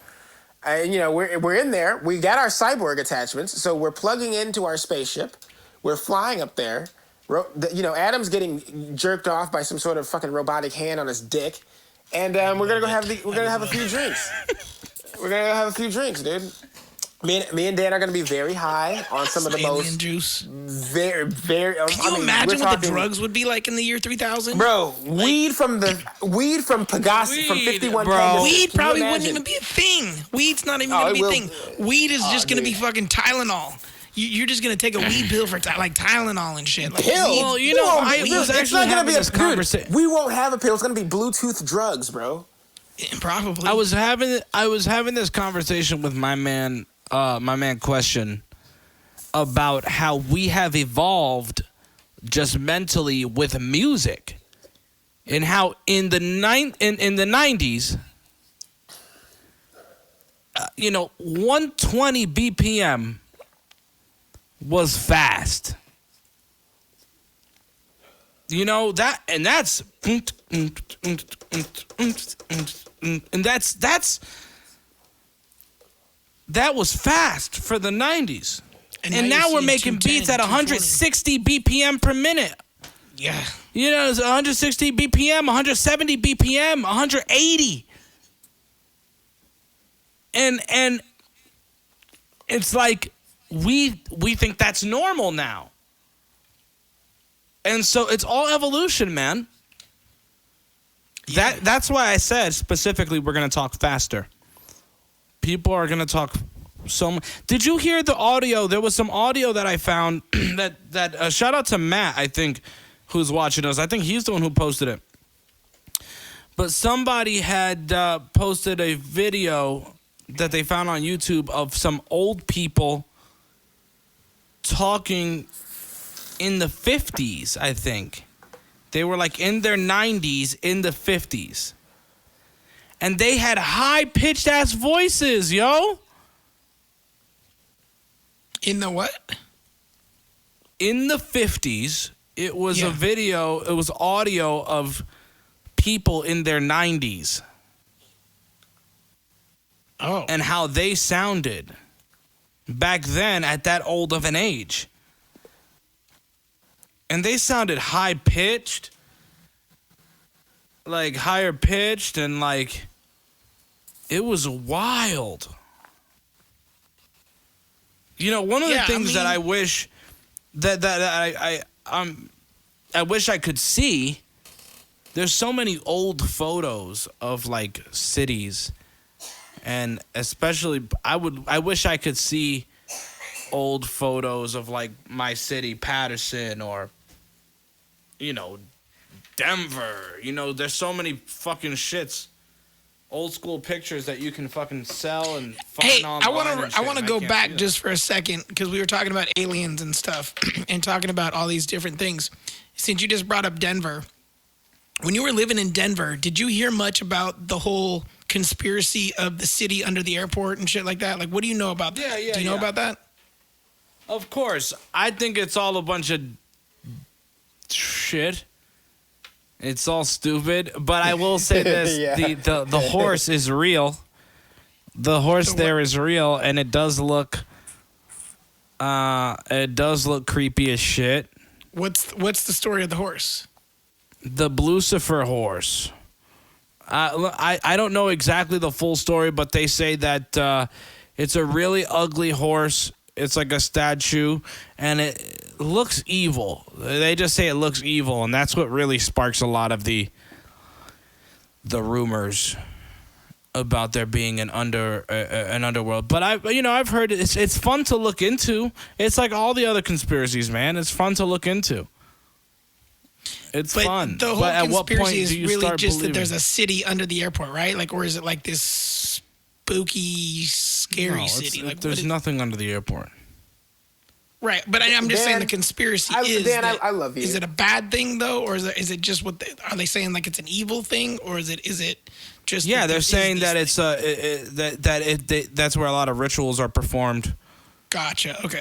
And we're in there. We got our cyborg attachments, so we're plugging into our spaceship. We're flying up there. Adam's getting jerked off by some sort of fucking robotic hand on his dick, and we're gonna have a few drinks. We're gonna go have a few drinks, dude. Me and Dan are going to be very high on some of the most juice. Very, very. Can you imagine what the drugs would be like in the year 3000? Bro, weed from Pegasi from 51. Bro, weed probably wouldn't even be a thing. Weed's not even going to be a thing. Weed is just going to be fucking Tylenol. You're just going to take a weed pill for like Tylenol and shit. Like, pill? Well, I was actually having this conversation. We won't have a pill. It's going to be Bluetooth drugs, bro. Probably. I was having this conversation with my man Question about how we have evolved just mentally with music, and how in the 90s, 120 BPM was fast. That, and that was fast for the 90s. And now we're making beats at 160 BPM per minute. Yeah. It's 160 BPM, 170 BPM, 180. And it's like we think that's normal now. And so it's all evolution, man. Yeah. That's why I said specifically we're going to talk faster. People are going to talk so much. Did you hear the audio? There was some audio that I found that shout out to Matt, I think, who's watching us. I think he's the one who posted it. But somebody had posted a video that they found on YouTube of some old people talking in the 50s, I think. They were like in their 90s, in the 50s. And they had high-pitched ass voices, yo. In the what? In the 50s, it was a video, it was audio of people in their 90s. Oh. And how they sounded back then at that old of an age. And they sounded high-pitched, like higher pitched, and like it was wild. One of the things that I wish that I wish I could see. There's so many old photos of like cities And especially, I wish I could see old photos of like my city, Patterson, or Denver. There's so many fucking shits. Old school pictures that you can fucking sell and find online. I want to go back just for a second because we were talking about aliens and stuff and talking about all these different things. Since you just brought up Denver, when you were living in Denver, did you hear much about the whole conspiracy of the city under the airport and shit like that? Like, what do you know about that? Yeah. Do you know about that? Of course. I think it's all a bunch of shit. It's all stupid. But I will say this. The horse is real. The horse there is real, and it does look creepy as shit. What's the story of the horse? The Lucifer horse. I don't know exactly the full story, but they say that it's a really ugly horse. It's like a statue, and it looks evil. They just say it looks evil, and that's what really sparks a lot of the rumors about there being an underworld. But I've heard it's fun to look into. It's like all the other conspiracies, man. It's fun to look into. It's fun. The whole but at what point conspiracy do you is really start just believing? that there's a city under the airport, right? Like, or is it like this spooky, scary city? Like, there's nothing under the airport. Right, but I'm just saying the conspiracy is. Dan, I love you. Is it a bad thing though, or is it just are they saying like it's an evil thing, or is it just? Yeah, they're saying that it's that's where a lot of rituals are performed. Gotcha. Okay.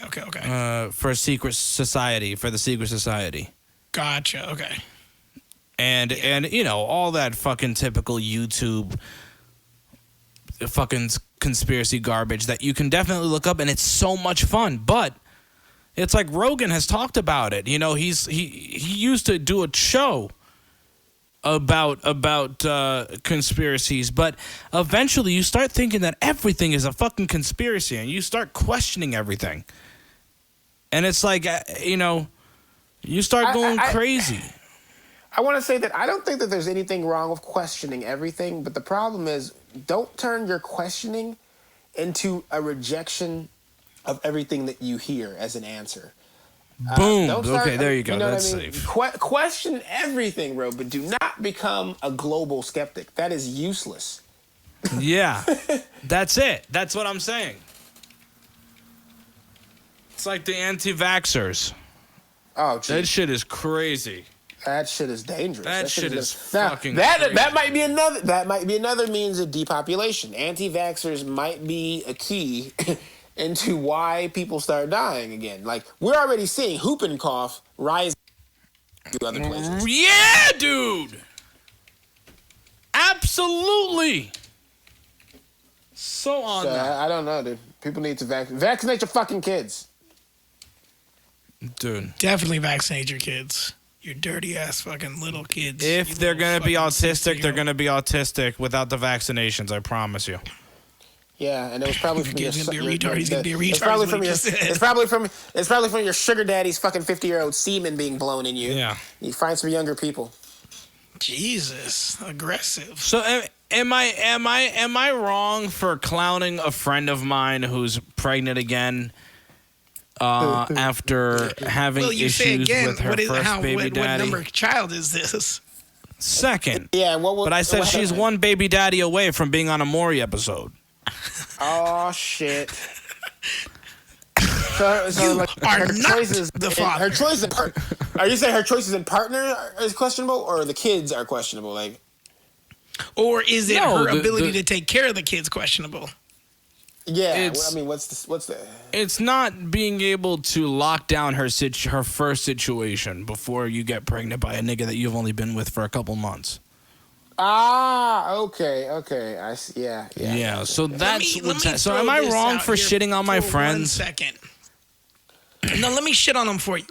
For the secret society. Gotcha. Okay. And all that fucking typical YouTube fucking conspiracy garbage that you can definitely look up, and it's so much fun. But it's like Rogan has talked about it. He used to do a show about conspiracies, but eventually you start thinking that everything is a fucking conspiracy, and you start questioning everything. And it's like you start going crazy. I want to say that I don't think that there's anything wrong with questioning everything, but the problem is don't turn your questioning into a rejection of everything that you hear as an answer. Boom. Okay, there you go. That's safe. Question everything, bro, but do not become a global skeptic. That is useless. Yeah. That's it. That's what I'm saying. It's like the anti-vaxxers. Oh, geez. That shit is crazy. That shit is dangerous. That shit is fucking crazy. That might be another means of depopulation. Anti-vaxxers might be a key into why people start dying again. Like, we're already seeing whooping cough rise to other places. Yeah, dude. Absolutely. So on that. I don't know, dude. People need to vaccinate your fucking kids. Dude. Definitely vaccinate your kids. Your dirty ass fucking little kids. If they're going to be autistic, they're going to be autistic without the vaccinations, I promise you. Yeah, and it was probably from your gonna be a retard. He's gonna be a retard. It's probably from your sugar daddy's fucking 50-year-old semen being blown in you. Yeah. You find some younger people. Jesus, aggressive. So am I wrong for clowning a friend of mine who's pregnant again after having issues with her first baby daddy? What number child is this? Second. Yeah, but I said she's one baby daddy away from being on a Maury episode. Oh shit! So like, her choices, the father. Her choices. Are you saying her choices in partner is questionable, or the kids are questionable? Like, or is it her ability to take care of the kids questionable? Yeah, I mean, what's the? It's not being able to lock down her first situation before you get pregnant by a nigga that you've only been with for a couple months. Ah, okay. I see. Yeah. So that's what's so. Am I wrong for shitting on my friends? 1 second. No, let me shit on them for you.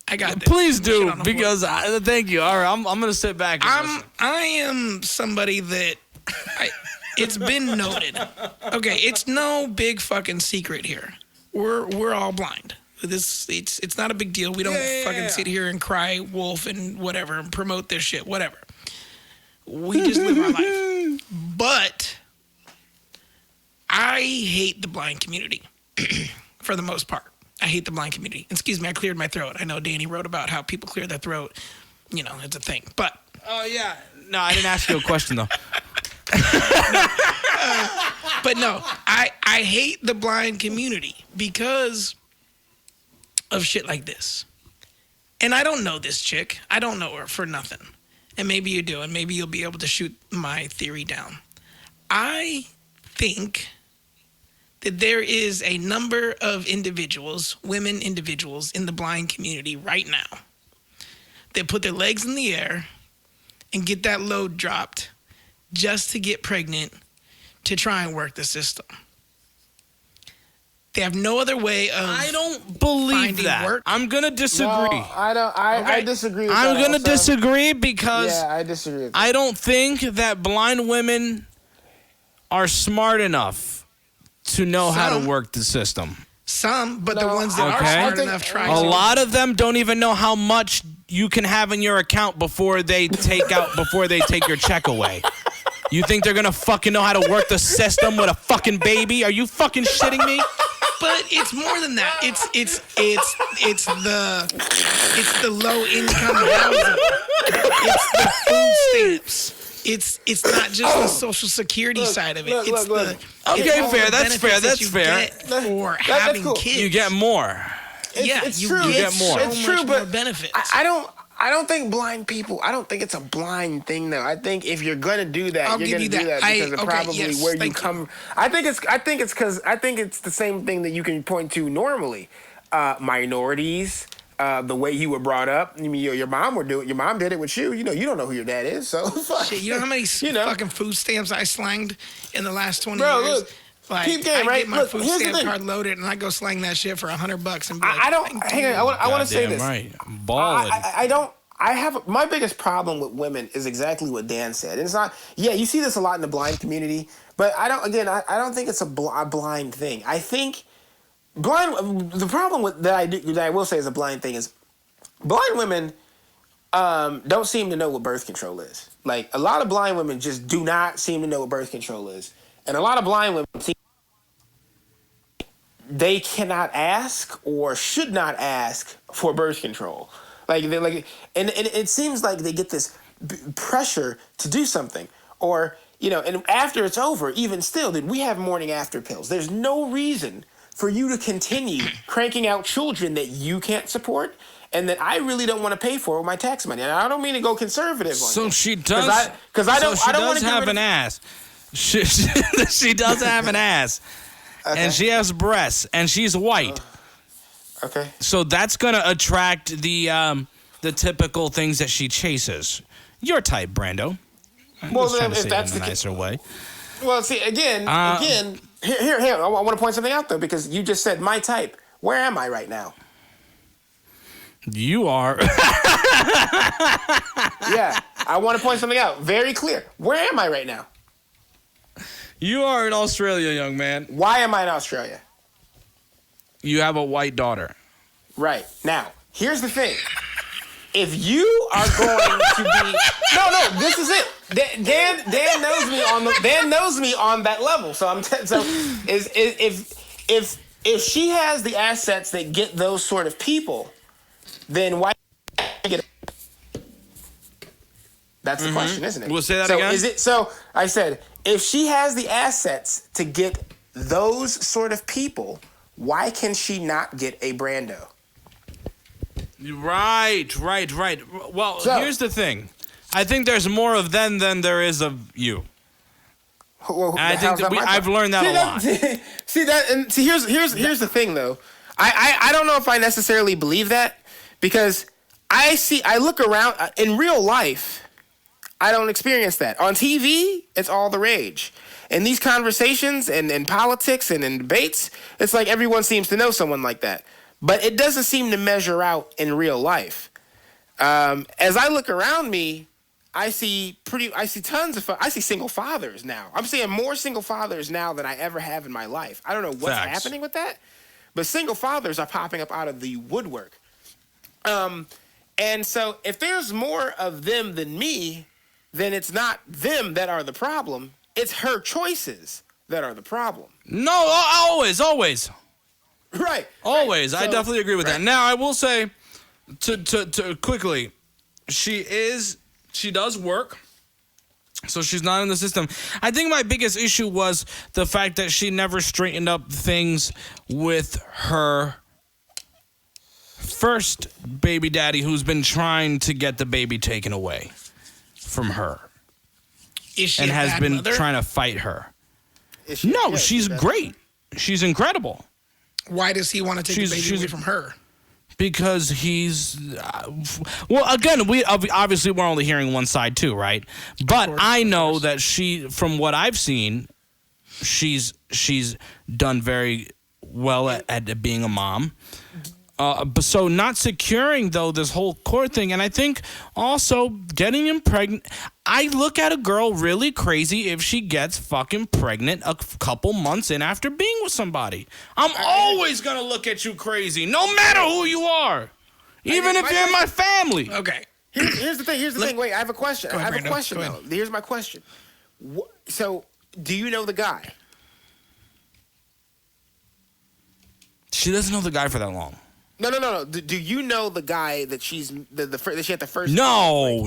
I got this. Please do, because thank you. All right, I'm gonna sit back. And I am somebody that it's been noted. Okay, it's no big fucking secret here. We're all blind. It's not a big deal. We don't fucking sit here and cry wolf and whatever and promote this shit, whatever. We just live our life. But I hate the blind community for the most part. I hate the blind community. Excuse me, I cleared my throat. I know Danny wrote about how people clear their throat. You know, it's a thing. But oh yeah, no, I didn't ask you a question though. But no, I hate the blind community because of shit like this. And I don't know this chick. I don't know her for nothing. And maybe you do, and maybe you'll be able to shoot my theory down. I think that there is a number of individuals, women individuals in the blind community right now that put their legs in the air and get that load dropped just to get pregnant to try and work the system. They have no other way of I don't believe that. Work. I'm going to disagree. No, I don't. I disagree with I'm that going to disagree because I disagree with that. I don't think that blind women are smart enough to know how to work the system. Some, but the ones that are smart enough try to. A lot of them don't even know how much you can have in your account before they take your check away. You think they're gonna fucking know how to work the system with a fucking baby? Are you fucking shitting me? But it's more than that. It's the low income housing. It's the food stamps. It's not just the social security side of it. Okay, fair. That's fair. That's fair. For having kids, you get more. It's true. You get more. It's true, but benefits. I don't think blind people. I don't think it's a blind thing though. I think if you're gonna do that, you're gonna do that because of probably where you come. I think it's the same thing that you can point to normally. Minorities. The way you were brought up. I mean, your mom would do it. Your mom did it with you. You know, you don't know who your dad is. So shit, you know how many fucking food stamps I slanged in the last 20 Bro, years? Look, like, keep game, right? Get my food stamp card loaded, and I go slang that shit for $100 and be like, I don't. Hang on. I want to say this. Right, balling. I don't. I have my biggest problem with women is exactly what Dan said. And it's not. Yeah, you see this a lot in the blind community, but I don't. Again, I don't think it's a blind thing. I think. The problem with that I will say is a blind thing is blind women don't seem to know what birth control is. Like a lot of blind women just do not seem to know what birth control is, and a lot of blind women they cannot ask or should not ask for birth control. And it seems like they get this pressure to do something, or and after it's over, even still, then we have morning after pills. There's no reason for you to continue cranking out children that you can't support and that I really don't want to pay for with my tax money. And I don't mean to go conservative on so this. She does. Because I don't want to have an ass. She does have an ass, okay. And she has breasts, and she's white. Okay. So that's gonna attract the typical things that she chases. Your type, Brando. Well, then, if that's the nicer way. Well, see, again. Here. I want to point something out, though, because you just said my type. Where am I right now? You are. Yeah, I want to point something out. Very clear. Where am I right now? You are in Australia, young man. Why am I in Australia? You have a white daughter. Right. Now, here's the thing. If you are going to be this is it. Dan knows me on that level. So if she has the assets that get those sort of people, then why get it? That's the question, isn't it? We'll say that again. So I said, if she has the assets to get those sort of people, why can she not get a Brando? Right. Well, here's the thing. I think there's more of them than there is of you. Well, I think that I've learned that a lot. Here's the thing though. I don't know if I necessarily believe that because I look around in real life. I don't experience that. On TV, it's all the rage. In these conversations and in politics and in debates, it's like everyone seems to know someone like that. But it doesn't seem to measure out in real life. As I look around me, I see single fathers now. I'm seeing more single fathers now than I ever have in my life. I don't know what's happening with that, but single fathers are popping up out of the woodwork. And so if there's more of them than me, then it's not them that are the problem. It's her choices. that are the problem. No, always. Right. Always. Right. I definitely agree with that. Now, I will say, to quickly, she does work. So she's not in the system. I think my biggest issue was the fact that she never straightened up things with her first baby daddy, who's been trying to get the baby taken away from her. Is she and a has bad been mother? trying to fight her. No, she's great. She's incredible. Why does he want to take the baby away from her? Because he's well, again, we obviously we're only hearing one side too, right? But I know that she, from what I've seen, she's done very well at being a mom. But so not securing though this whole court thing, and I think also getting him pregnant. I look at a girl really crazy if she gets fucking pregnant a couple months in after being with somebody. I'm always gonna look at you crazy, no matter who you are, even if you're in my family. Okay. Here's the thing. Wait, I have a question. Go ahead, I have a Brando. question though. Here's my question. So, do you know the guy? She doesn't know the guy for that long. No. Do you know the guy that she had the first? No.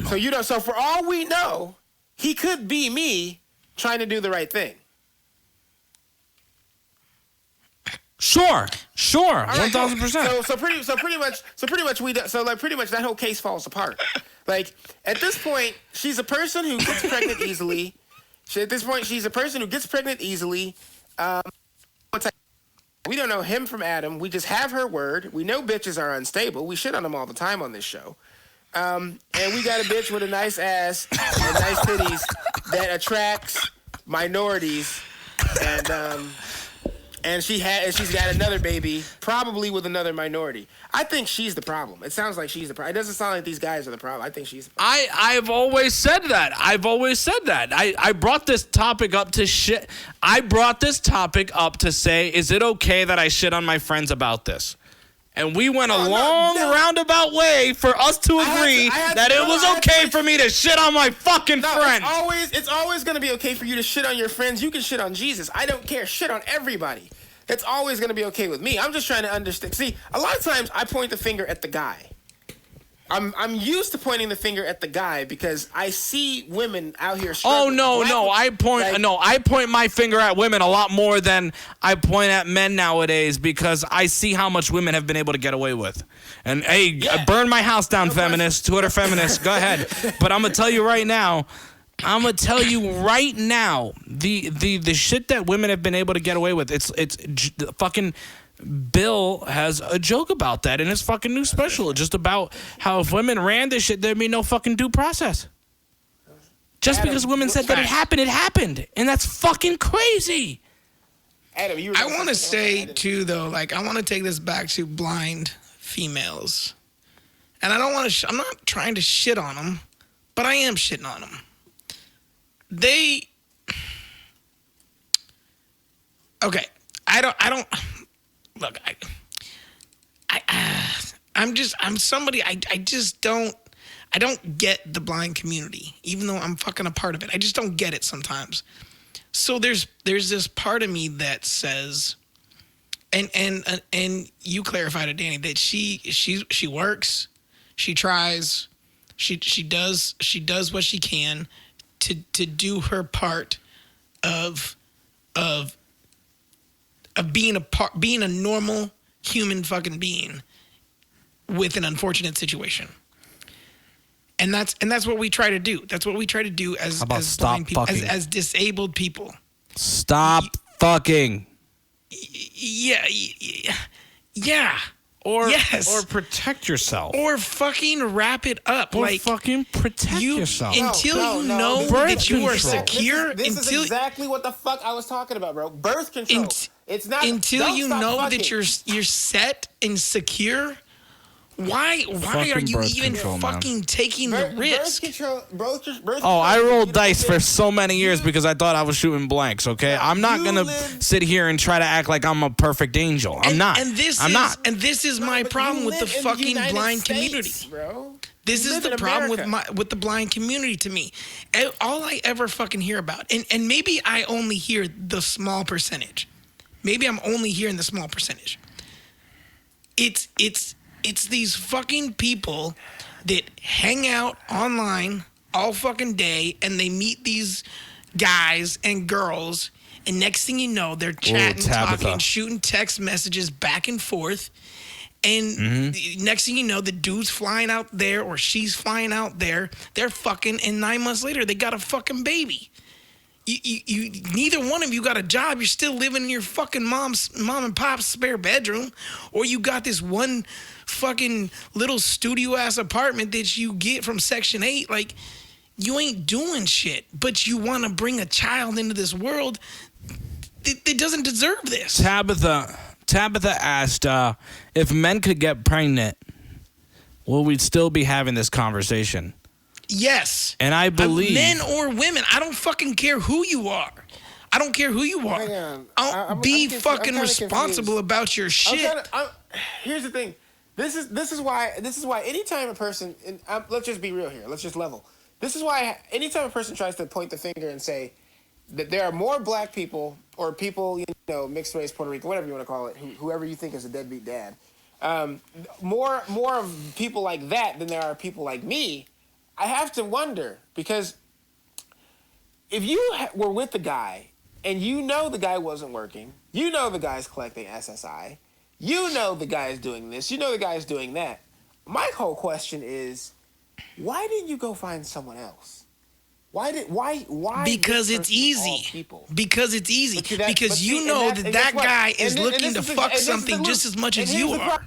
So So for all we know, he could be me trying to do the right thing. Sure, Right, 1,000%. So pretty much that whole case falls apart. Like at this point, she's a person who gets pregnant easily. She's a person who gets pregnant easily. We don't know him from Adam. We just have her word. We know bitches are unstable. We shit on them all the time on this show. And we got a bitch with a nice ass and nice titties that attracts minorities. And she's got another baby, probably with another minority. I think she's the problem. It sounds like she's the problem. It doesn't sound like these guys are the problem. I think she's the problem. I've always said that. I brought this topic up to shit. I brought this topic up to say, is it okay that I shit on my friends about this? And we went a long roundabout way for us to agree that it was okay for me to shit on my fucking friends. It's always going to be okay for you to shit on your friends. You can shit on Jesus. I don't care. Shit on everybody. It's always going to be okay with me. I'm just trying to understand. See, a lot of times I point the finger at the guy. I'm used to pointing the finger at the guy because I see women out here struggling. I point my finger at women a lot more than I point at men nowadays because I see how much women have been able to get away with. And hey, burn my house down, feminists, Twitter feminists, go ahead. But I'm gonna tell you right now, the shit that women have been able to get away with, it's fucking. Bill has a joke about that in his fucking new special, just about how if women ran this shit, there'd be no fucking due process. Just because women said that it happened. And that's fucking crazy. Adam, I want to say, too, though, like, I want to take this back to blind females. And I don't want to, I'm not trying to shit on them, but I am shitting on them. Look, I'm somebody, I don't get the blind community, even though I'm fucking a part of it. I just don't get it sometimes. So there's this part of me that says, and you clarified it, Danny, that she works, she tries, she does what she can to do her part of being a normal human fucking being with an unfortunate situation. And that's what we try to do. That's what we try to do as blind people, as disabled people. Stop fucking. Yeah. Or yes. Or protect yourself. Or fucking wrap it up. Or fucking protect yourself. Until you know that you are secure. This is exactly what the fuck I was talking about, bro. Birth control. It's not until you know fucking. that you're set and secure Why are you even fucking taking the risk? I rolled dice for so many years because I thought I was shooting blanks, okay? I'm not going to sit here and try to act like I'm a perfect angel. I'm not. And this is my problem with the fucking blind community. Bro. This is the problem with the blind community to me. All I ever fucking hear about, and maybe I only hear the small percentage. Maybe I'm only hearing the small percentage. It's these fucking people that hang out online all fucking day and they meet these guys and girls, and next thing you know, they're chatting, talking, shooting text messages back and forth. And next thing you know, the dude's flying out there or she's flying out there. They're fucking, and 9 months later, they got a fucking baby. You neither one of you got a job. You're still living in your fucking mom and pop's spare bedroom, or you got this one fucking little studio ass apartment that you get from Section 8. Like, you ain't doing shit, but you want to bring a child into this world that doesn't deserve this. Tabitha asked if men could get pregnant, will we still be having this conversation? Yes. And I believe... men or women, I don't fucking care who you are. I don't care who you are. Be fucking responsible about your shit. Here's the thing. This is why anytime a person... let's just be real here. Let's just level. This is why anytime a person tries to point the finger and say that there are more black people or people, mixed race, Puerto Rican, whatever you want to call it, whoever you think is a deadbeat dad, more of people like that than there are people like me, I have to wonder, because if you were with the guy and the guy wasn't working, the guy's collecting SSI, the guy's doing this, the guy's doing that, my whole question is, why didn't you go find someone else? Why? Because it's easy. Because it's easy. Because that guy is looking to fuck something just as much as you are.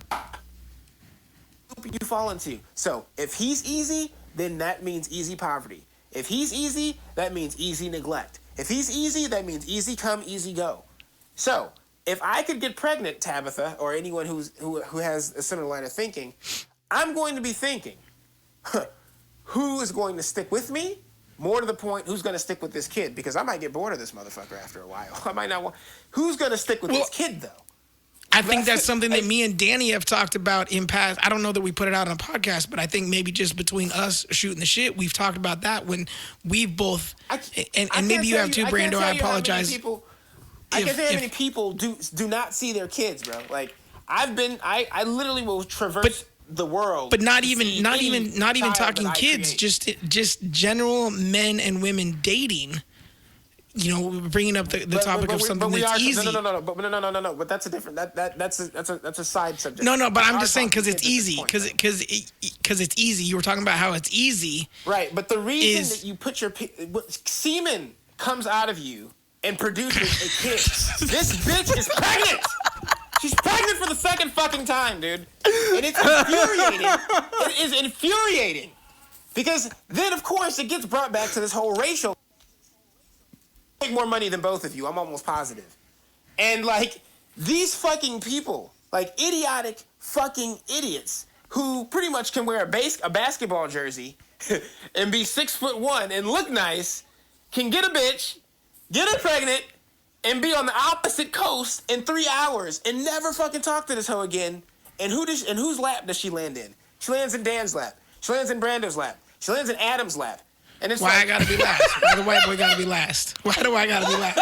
You fall into. So if he's easy, then that means easy poverty. If he's easy, that means easy neglect. If he's easy, that means easy come, easy go. So if I could get pregnant, Tabitha, or anyone who has a similar line of thinking, I'm going to be thinking, who is going to stick with me? More to the point, who's going to stick with this kid? Because I might get bored of this motherfucker after a while. I might not want... Who's going to stick with this kid, though? I think that's something that me and Danny have talked about in past. I don't know that we put it out on a podcast, but I think maybe just between us shooting the shit, we've talked about that when we've both... And maybe you have too, Brando. I apologize. I can't tell you how many people do not see their kids, bro. Like, I literally will traverse... the world, but not even talking kids, just general men and women dating. Bringing up the topic of something that's easy. No. But that's a different. That's a side subject. No. But I'm just saying because it's easy. Because it's easy. You were talking about how it's easy. Right. But the reason that you put your semen comes out of you and produces a kid. This bitch is pregnant. She's pregnant for the second fucking time, dude. And it's infuriating. It is infuriating. Because then, of course, it gets brought back to this whole racial... I make more money than both of you. I'm almost positive. And, these fucking people, idiotic fucking idiots who pretty much can wear a basketball jersey and be 6'1" and look nice, can get a bitch, get her pregnant, and be on the opposite coast in 3 hours and never fucking talk to this hoe again. And whose lap does she land in? She lands in Dan's lap. She lands in Brando's lap. She lands in Adam's lap. And it's I gotta be last? Why do white boy gotta be last? Why do I gotta be last?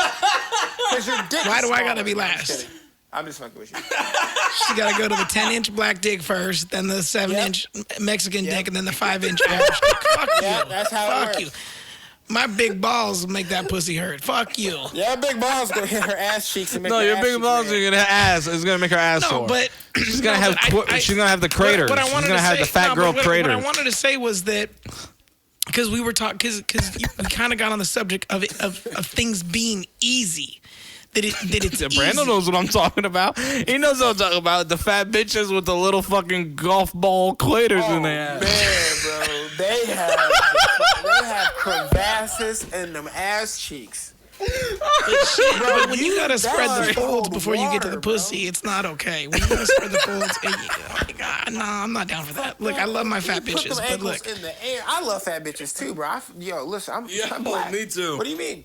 Because your dick. Why do I gotta be last? I'm just fucking with you. She gotta go to the 10-inch black dick first, then the 7-inch Mexican dick, and then the 5-inch Irish. Fuck you. That's how it works. You. My big balls make that pussy hurt. Fuck you. Yeah, big balls gonna hit her ass cheeks and make her your ass big balls are gonna ass. It's gonna make her ass sore. But she's gonna have she's gonna have the crater. She's gonna have the fat girl crater. What I wanted to say was that because we were talking because we kind of got on the subject of things being easy. That it's Brando knows what I'm talking about. He knows what I'm talking about. The fat bitches with the little fucking golf ball craters in their ass. Man, bro, they have crevasses in them ass cheeks. But when you gotta spread the folds before you get to the pussy, it's not okay. When you gotta spread the folds, oh my I'm not down for that. Look, I love my fat bitches, but look, in the air. I love fat bitches too, bro. Listen, I'm black. Me too. What do you mean?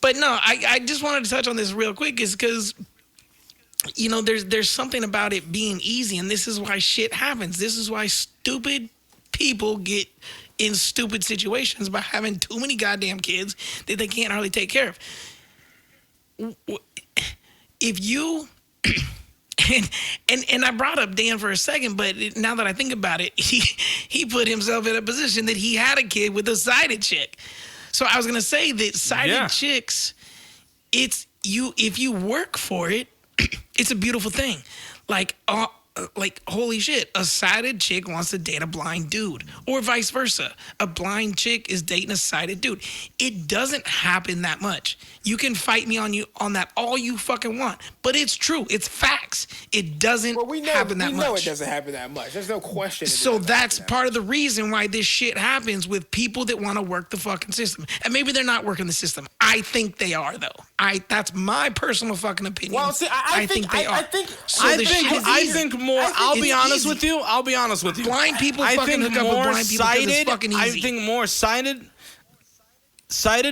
But no, I just wanted to touch on this real quick, is because there's something about it being easy, and this is why shit happens. This is why stupid people get in stupid situations by having too many goddamn kids that they can't hardly take care of. If you and I brought up Dan for a second, but now that I think about it, he put himself in a position that he had a kid with a sided chick. So I was gonna say that sided chicks, if you work for it, it's a beautiful thing. Like, holy shit, a sided chick wants to date a blind dude, or vice versa. A blind chick is dating a sided dude. It doesn't happen that much. You can fight me on that all you fucking want, but it's true. It's facts. It doesn't happen that much. We know it doesn't happen that much. There's no question. So that's part of the reason why this shit happens with people that want to work the fucking system. And maybe they're not working the system. I think they are, though. That's my personal fucking opinion. Well, see, I think they are. I think more. I'll be honest with you. Blind people fucking hook up with blind people because it's fucking easy. I think more sighted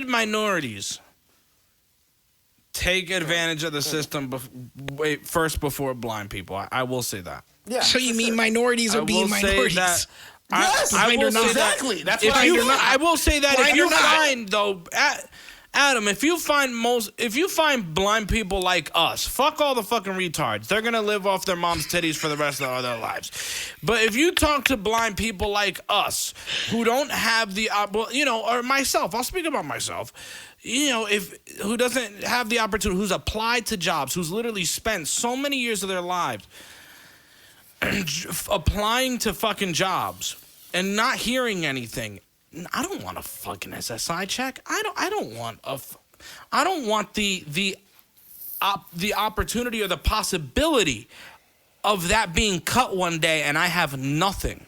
minorities take advantage of the system first before blind people. I will say that. Yeah. So you mean minorities are being minorities? Yes, I will say exactly. That. That's what I will say that if you find though. Adam, if you find blind people like us, fuck all the fucking retards. They're gonna live off their mom's titties for the rest of their lives. But if you talk to blind people like us, who don't have the, or myself, I'll speak about myself. Who doesn't have the opportunity, who's applied to jobs, who's literally spent so many years of their lives applying to fucking jobs and not hearing anything. I don't want a fucking SSI check. I don't want the opportunity or the possibility of that being cut one day and I have nothing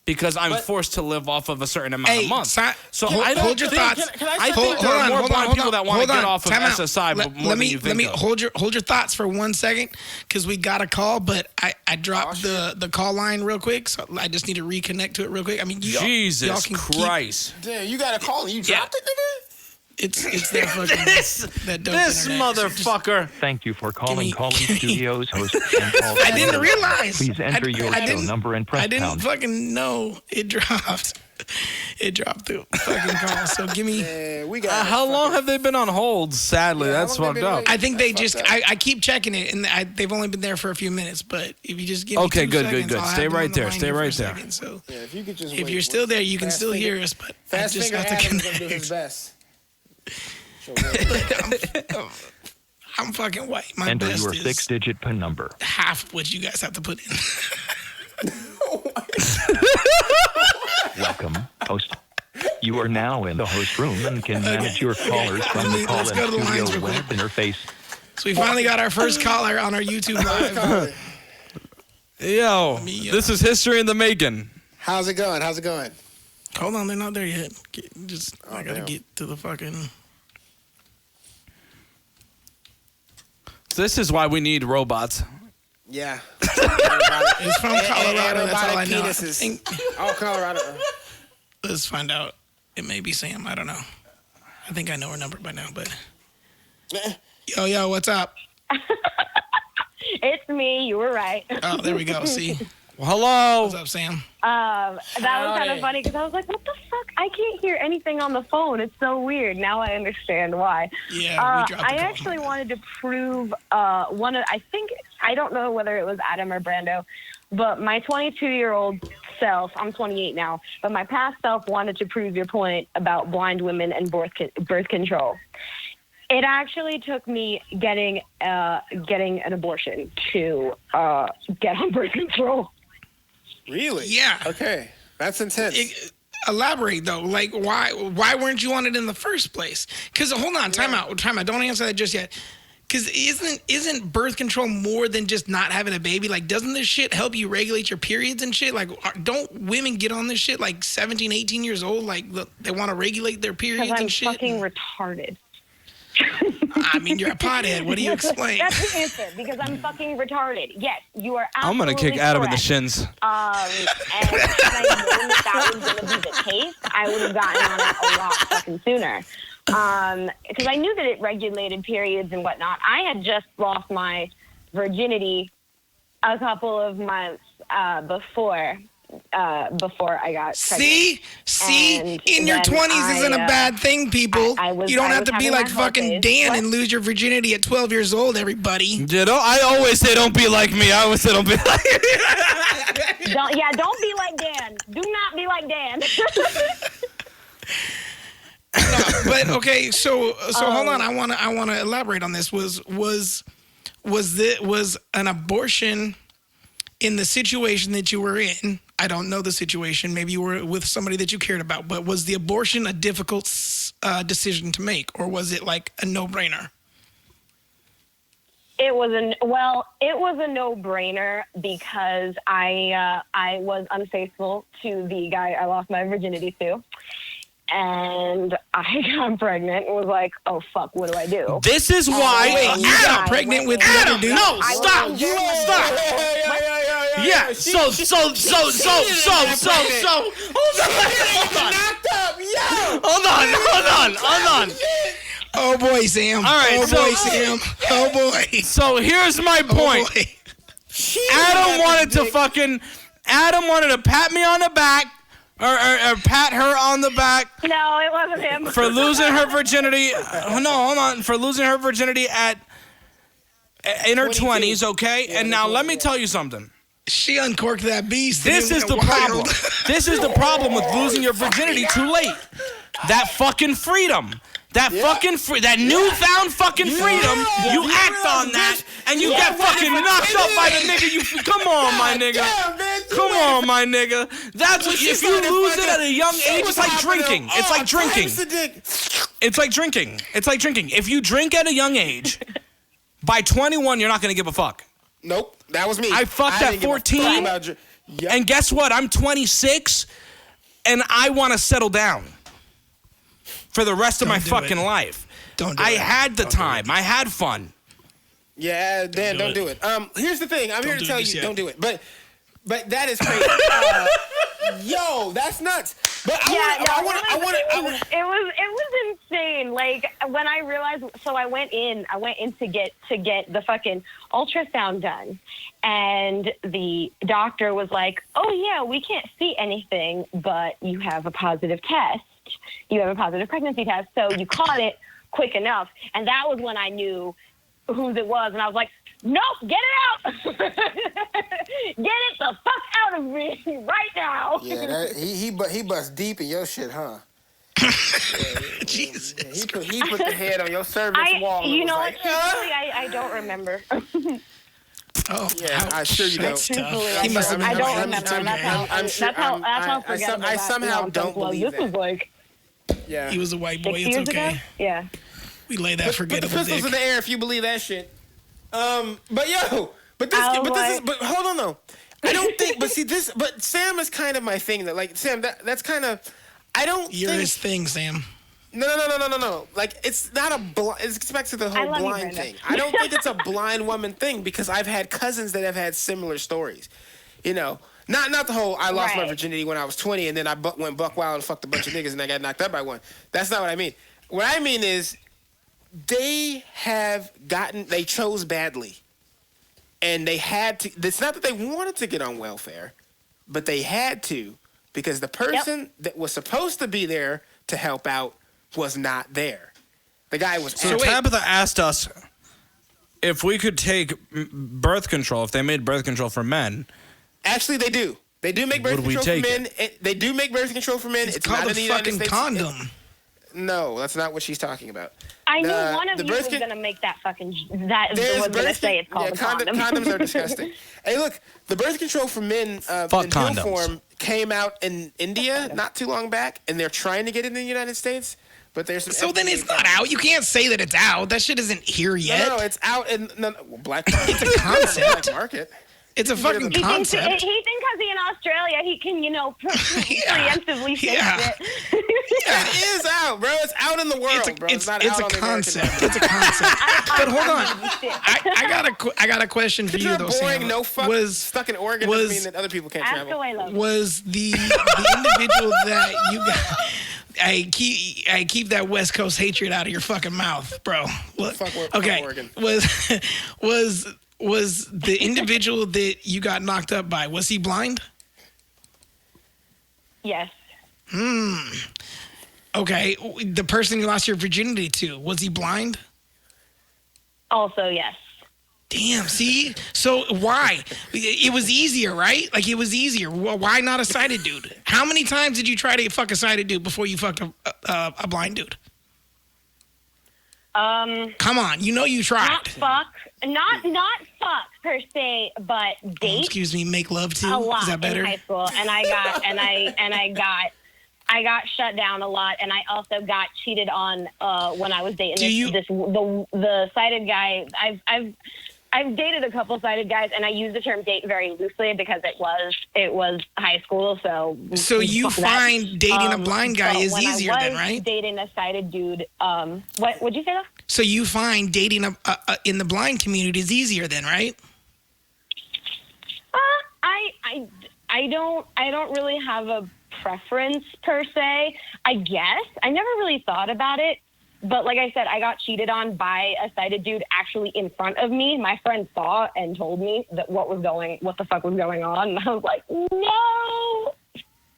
because I'm forced to live off of a certain amount of months. Hold your thoughts. I think there are more blind people that want to get off of SSI more than you think. Let me hold your thoughts for 1 second because we got a call, but I dropped the call line real quick, so I just need to reconnect to it real quick. I mean, Jesus Christ. Damn, you got a call and you dropped it, nigga? It's their fucking this motherfucker. Thank you for calling Studios host and call. I didn't realize. Please enter your phone number and press pound. I didn't fucking know it dropped. It dropped the fucking call. So give me. How long have they been on hold? Sadly, that's fucked up. I think they just. I keep checking it, and they've only been there for a few minutes. But if you just give me 2 seconds, I'll Stay right there. Stay right there. So if you're still there, you can still hear us. But I just have to connect. Do his best. I'm fucking white. My Enter best your is 6-digit PIN number. half what you guys have to put in. Welcome, host. You are now in the host room and can manage your callers from the call-in studio web interface. So we finally got our first caller on our YouTube live. Yo, this is history in the making. How's it going? Hold on, they're not there yet. I gotta get to the fucking. This is why we need robots. Yeah. It's from Colorado. That's all I know. Oh, Colorado. Let's find out. It may be Sam. I don't know. I think I know her number by now, but. Yo, what's up? It's me. You were right. Oh, there we go. See. Well, hello. What's up, Sam? That was kind of funny because I was like, what the fuck? I can't hear anything on the phone. It's so weird. Now I understand why. Yeah, we dropped the I call. actually wanted to prove I don't know whether it was Adam or Brando, but my 22-year-old self, I'm 28 now, but my past self wanted to prove your point about blind women and birth control. It actually took me getting an abortion to get on birth control. Really? Yeah. Okay. That's intense. Elaborate though. Like why weren't you on it in the first place? Because hold on, time out. Don't answer that just yet. Because isn't birth control more than just not having a baby? Like, doesn't this shit help you regulate your periods and shit? Like, don't women get on this shit like 17, 18 years old? Like, they want to regulate their periods and shit? Because I'm fucking retarded. I mean, you're a pothead. What do you explain? That's the answer, because I'm fucking retarded. Yes, you are absolutely I'm going to kick Adam in the shins. And had I known that was going to be the case, I would have gotten on it a lot fucking sooner. Because I knew that it regulated periods and whatnot. I had just lost my virginity a couple of months before I got pregnant. See, in your 20s isn't a bad thing, people. You don't have to be like fucking Dan and lose your virginity at 12 years old, everybody. I always say don't be like me. I always say don't be like Don't be like Dan. Do not be like Dan. No, but okay, so hold on. I want to elaborate on this. Was an abortion in the situation that you were in? I don't know the situation. Maybe you were with somebody that you cared about, but was the abortion a difficult decision to make, or was it like a no-brainer? It was a no-brainer because I was unfaithful to the guy I lost my virginity to. And I got pregnant and was like, oh, fuck, what do I do? This is why... you got pregnant with the other dude? No, stop! Stop! Yeah, so... Hold on. Oh, boy, Sam. All right, Sam. Oh, boy. So here's my point. Adam wanted to pat me on the back, or pat her on the back. No, it wasn't him. For losing her virginity. No, hold on. For losing her virginity in her 20s, okay? Yeah, and now let me tell you something. She uncorked that beast. This is the problem. This is the problem with losing your virginity too late. That fucking freedom. That newfound fucking freedom, you act on that, and you get fucking knocked up by the nigga. Come on, my nigga. Come on, my nigga. That's what, if you lose it at a young age, it's like drinking. It's like drinking. It's like drinking. It's like drinking. If you drink at a young age, by 21, you're not gonna give a fuck. Nope, that was me. I fucked at 14, and guess what? I'm 26, and I want to settle down for the rest of my fucking life. I had the time. I had fun. Yeah, Dan, don't do it. Here's the thing. I'm here to tell you, don't do it. But that is crazy. Yo, that's nuts. But it was insane. Like when I realized, so I went in to get the fucking ultrasound done, and the doctor was like, "Oh yeah, we can't see anything, but you have a positive test. You have a positive pregnancy test, so you caught it quick enough." And that was when I knew whose it was, and I was like, "Nope, get it out! Get it the fuck out of me right now!" Yeah, he bust deep in your shit, huh? Jesus. Yeah, he put the head on your cervix wall. You know what? Truthfully, I don't remember. Oh, yeah, I sure you don't. He must have been. I don't remember. That's how forgettable I somehow don't believe this was like. Yeah. He was a white boy. 6 It's years okay. ago? Yeah. We lay that forgettable Put the pistols dick. in the air if you believe that shit. But hold on though. I don't think. But Sam is kind of my thing. Sam, that's kind of. I don't. You're his thing, Sam. No. Like it's not a blind. It's back to the whole blind thing. I don't think it's a blind woman thing because I've had cousins that have had similar stories. You know. Not the whole I lost my virginity when I was 20 and then I went buck wild and fucked a bunch of niggas and I got knocked up by one. That's not what I mean. What I mean is they chose badly. And they had to, it's not that they wanted to get on welfare, but they had to because the person that was supposed to be there to help out was not there. The guy was... So Tabitha asked us if we could take birth control, if they made birth control for men. Actually, they do. They do make birth control for men. They do make birth control for men. It's called not a in the United fucking States. condom. No, that's not what she's talking about. I knew one of you was going to make that fucking... That was going to say it's called a condom. Condoms are disgusting. Hey, look, the birth control for men in pill form came out in India not too long back, and they're trying to get it in the United States. But there's some so then it's not out. You can't say that it's out. That shit isn't here yet. No, it's out in black market. It's a concept. Black market. It's a fucking concept. He thinks because he's in Australia, he can, preemptively fix it. It is out, bro. It's out in the world, bro. It's not out on the concept. American It's a concept. But hold on. I got a question for you, though, boring, Sam. no fuck stuck in Oregon doesn't mean that other people can't travel. Away, love. Was the individual that you got... I keep that West Coast hatred out of your fucking mouth, bro. Look, okay, Oregon. Was the individual that you got knocked up by, was he blind? Yes. Okay, the person you lost your virginity to, was he blind? Also, yes. Damn, see? So why? It was easier, right? Like, it was easier. Why not a sighted dude? How many times did you try to fuck a sighted dude before you fucked a blind dude? Come on, you tried. Not fuck per se, but date. Excuse me, make love to? A lot. Is that better? In high school, and I got shut down a lot, and I also got cheated on when I was dating the sighted guy. I've dated a couple sighted guys, and I use the term date very loosely because it was high school. So you find dating a blind guy is easier then, right? Dating a sighted dude. What would you say though? So you find dating in the blind community is easier then, right? I don't really have a preference per se. I guess I never really thought about it. But like I said, I got cheated on by a sighted dude actually in front of me. My friend saw and told me that what the fuck was going on. And I was like, no.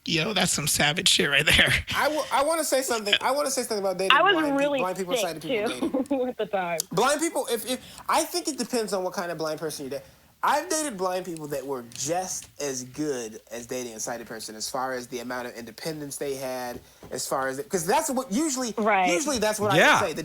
Yo, that's some savage shit right there. I want to say something. I want to say something about dating blind people, sighted people dating. At the time. Blind people, if I think it depends on what kind of blind person you date. I've dated blind people that were just as good as dating a sighted person as far as the amount of independence they had, as far as because that's what usually that's what I would say. The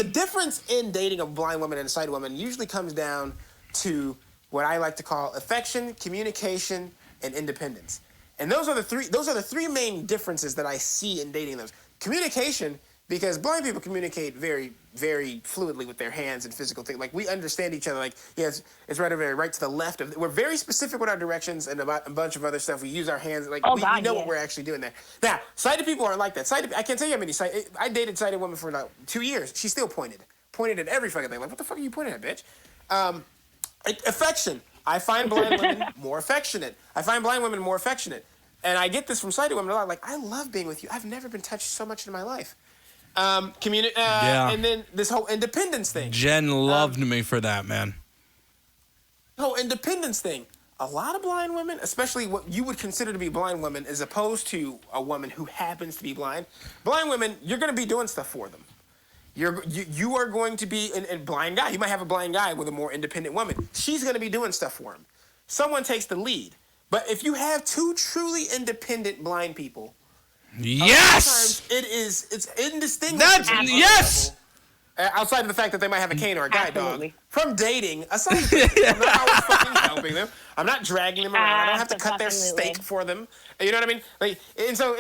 difference in dating a blind woman and a sighted woman usually comes down to what I like to call affection, communication, and independence. And those are the three main differences that I see in dating those. Communication, because blind people communicate very, very fluidly with their hands and physical things. Like, we understand each other. Like, it's right over there, right to the left. We're very specific with our directions and about a bunch of other stuff. We use our hands. Like, we know what we're actually doing there. Now, sighted people aren't like that. I can't tell you how many I dated sighted women for about 2 years. She still pointed at every fucking thing. Like, what the fuck are you pointing at, bitch? Affection. I find blind women more affectionate. And I get this from sighted women a lot. Like, I love being with you. I've never been touched so much in my life. And then this whole independence thing. Jen loved me for that, man. Whole independence thing. A lot of blind women, especially what you would consider to be blind women, as opposed to a woman who happens to be blind. Blind women, you're going to be doing stuff for them. You are going to be a blind guy. You might have a blind guy with a more independent woman. She's going to be doing stuff for him. Someone takes the lead. But if you have two truly independent blind people, yes, it's indistinguishable. Yes. Outside of the fact that they might have a cane or a guide dog, from dating, aside from I'm not always fucking helping them. I'm not dragging them around. I don't have to cut their steak for them. You know what I mean? Like, and so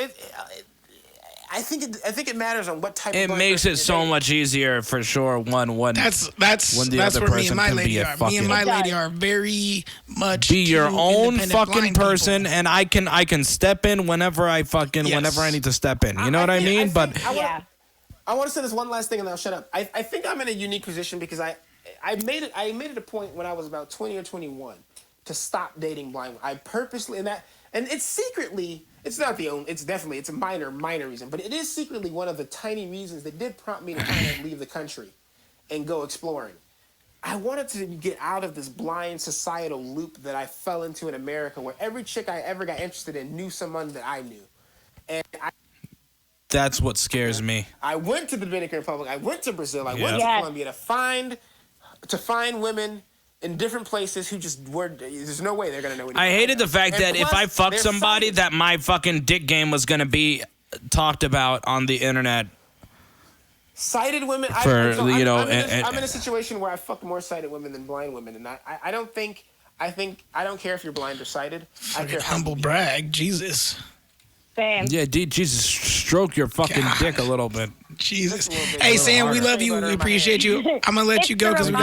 I think it matters on what type. It of makes it so much easier for sure. That's where me and my lady are. Me and my lady are very much be your own fucking person, people. And I can step in whenever I need to step in. You know what I mean? I want to say this one last thing and then I'll shut up. I think I'm in a unique position because I made it a point when I was about 20 or 21 to stop dating blind. I purposely and it's secretly. It's not the only. It's a minor reason, but it is secretly one of the tiny reasons that did prompt me to kind of leave the country and go exploring. I wanted to get out of this blind societal loop that I fell into in America, where every chick I ever got interested in knew someone that I knew, and that's what scares me. I went to the Dominican Republic. I went to Brazil. I went to Colombia to find women in different places who just were. There's no way they're gonna know what. I hated the fact that if I fucked somebody, that my fucking dick game was gonna be talked about on the internet. Sighted women. I'm in a situation where I fuck more sighted women than blind women, and I don't think. I don't care if you're blind or sighted. Fucking humble brag, Jesus. Same. Yeah, Jesus, stroke your fucking dick a little bit. Jesus. Hey, Sam, we love you. We appreciate you. I'm gonna let you go because we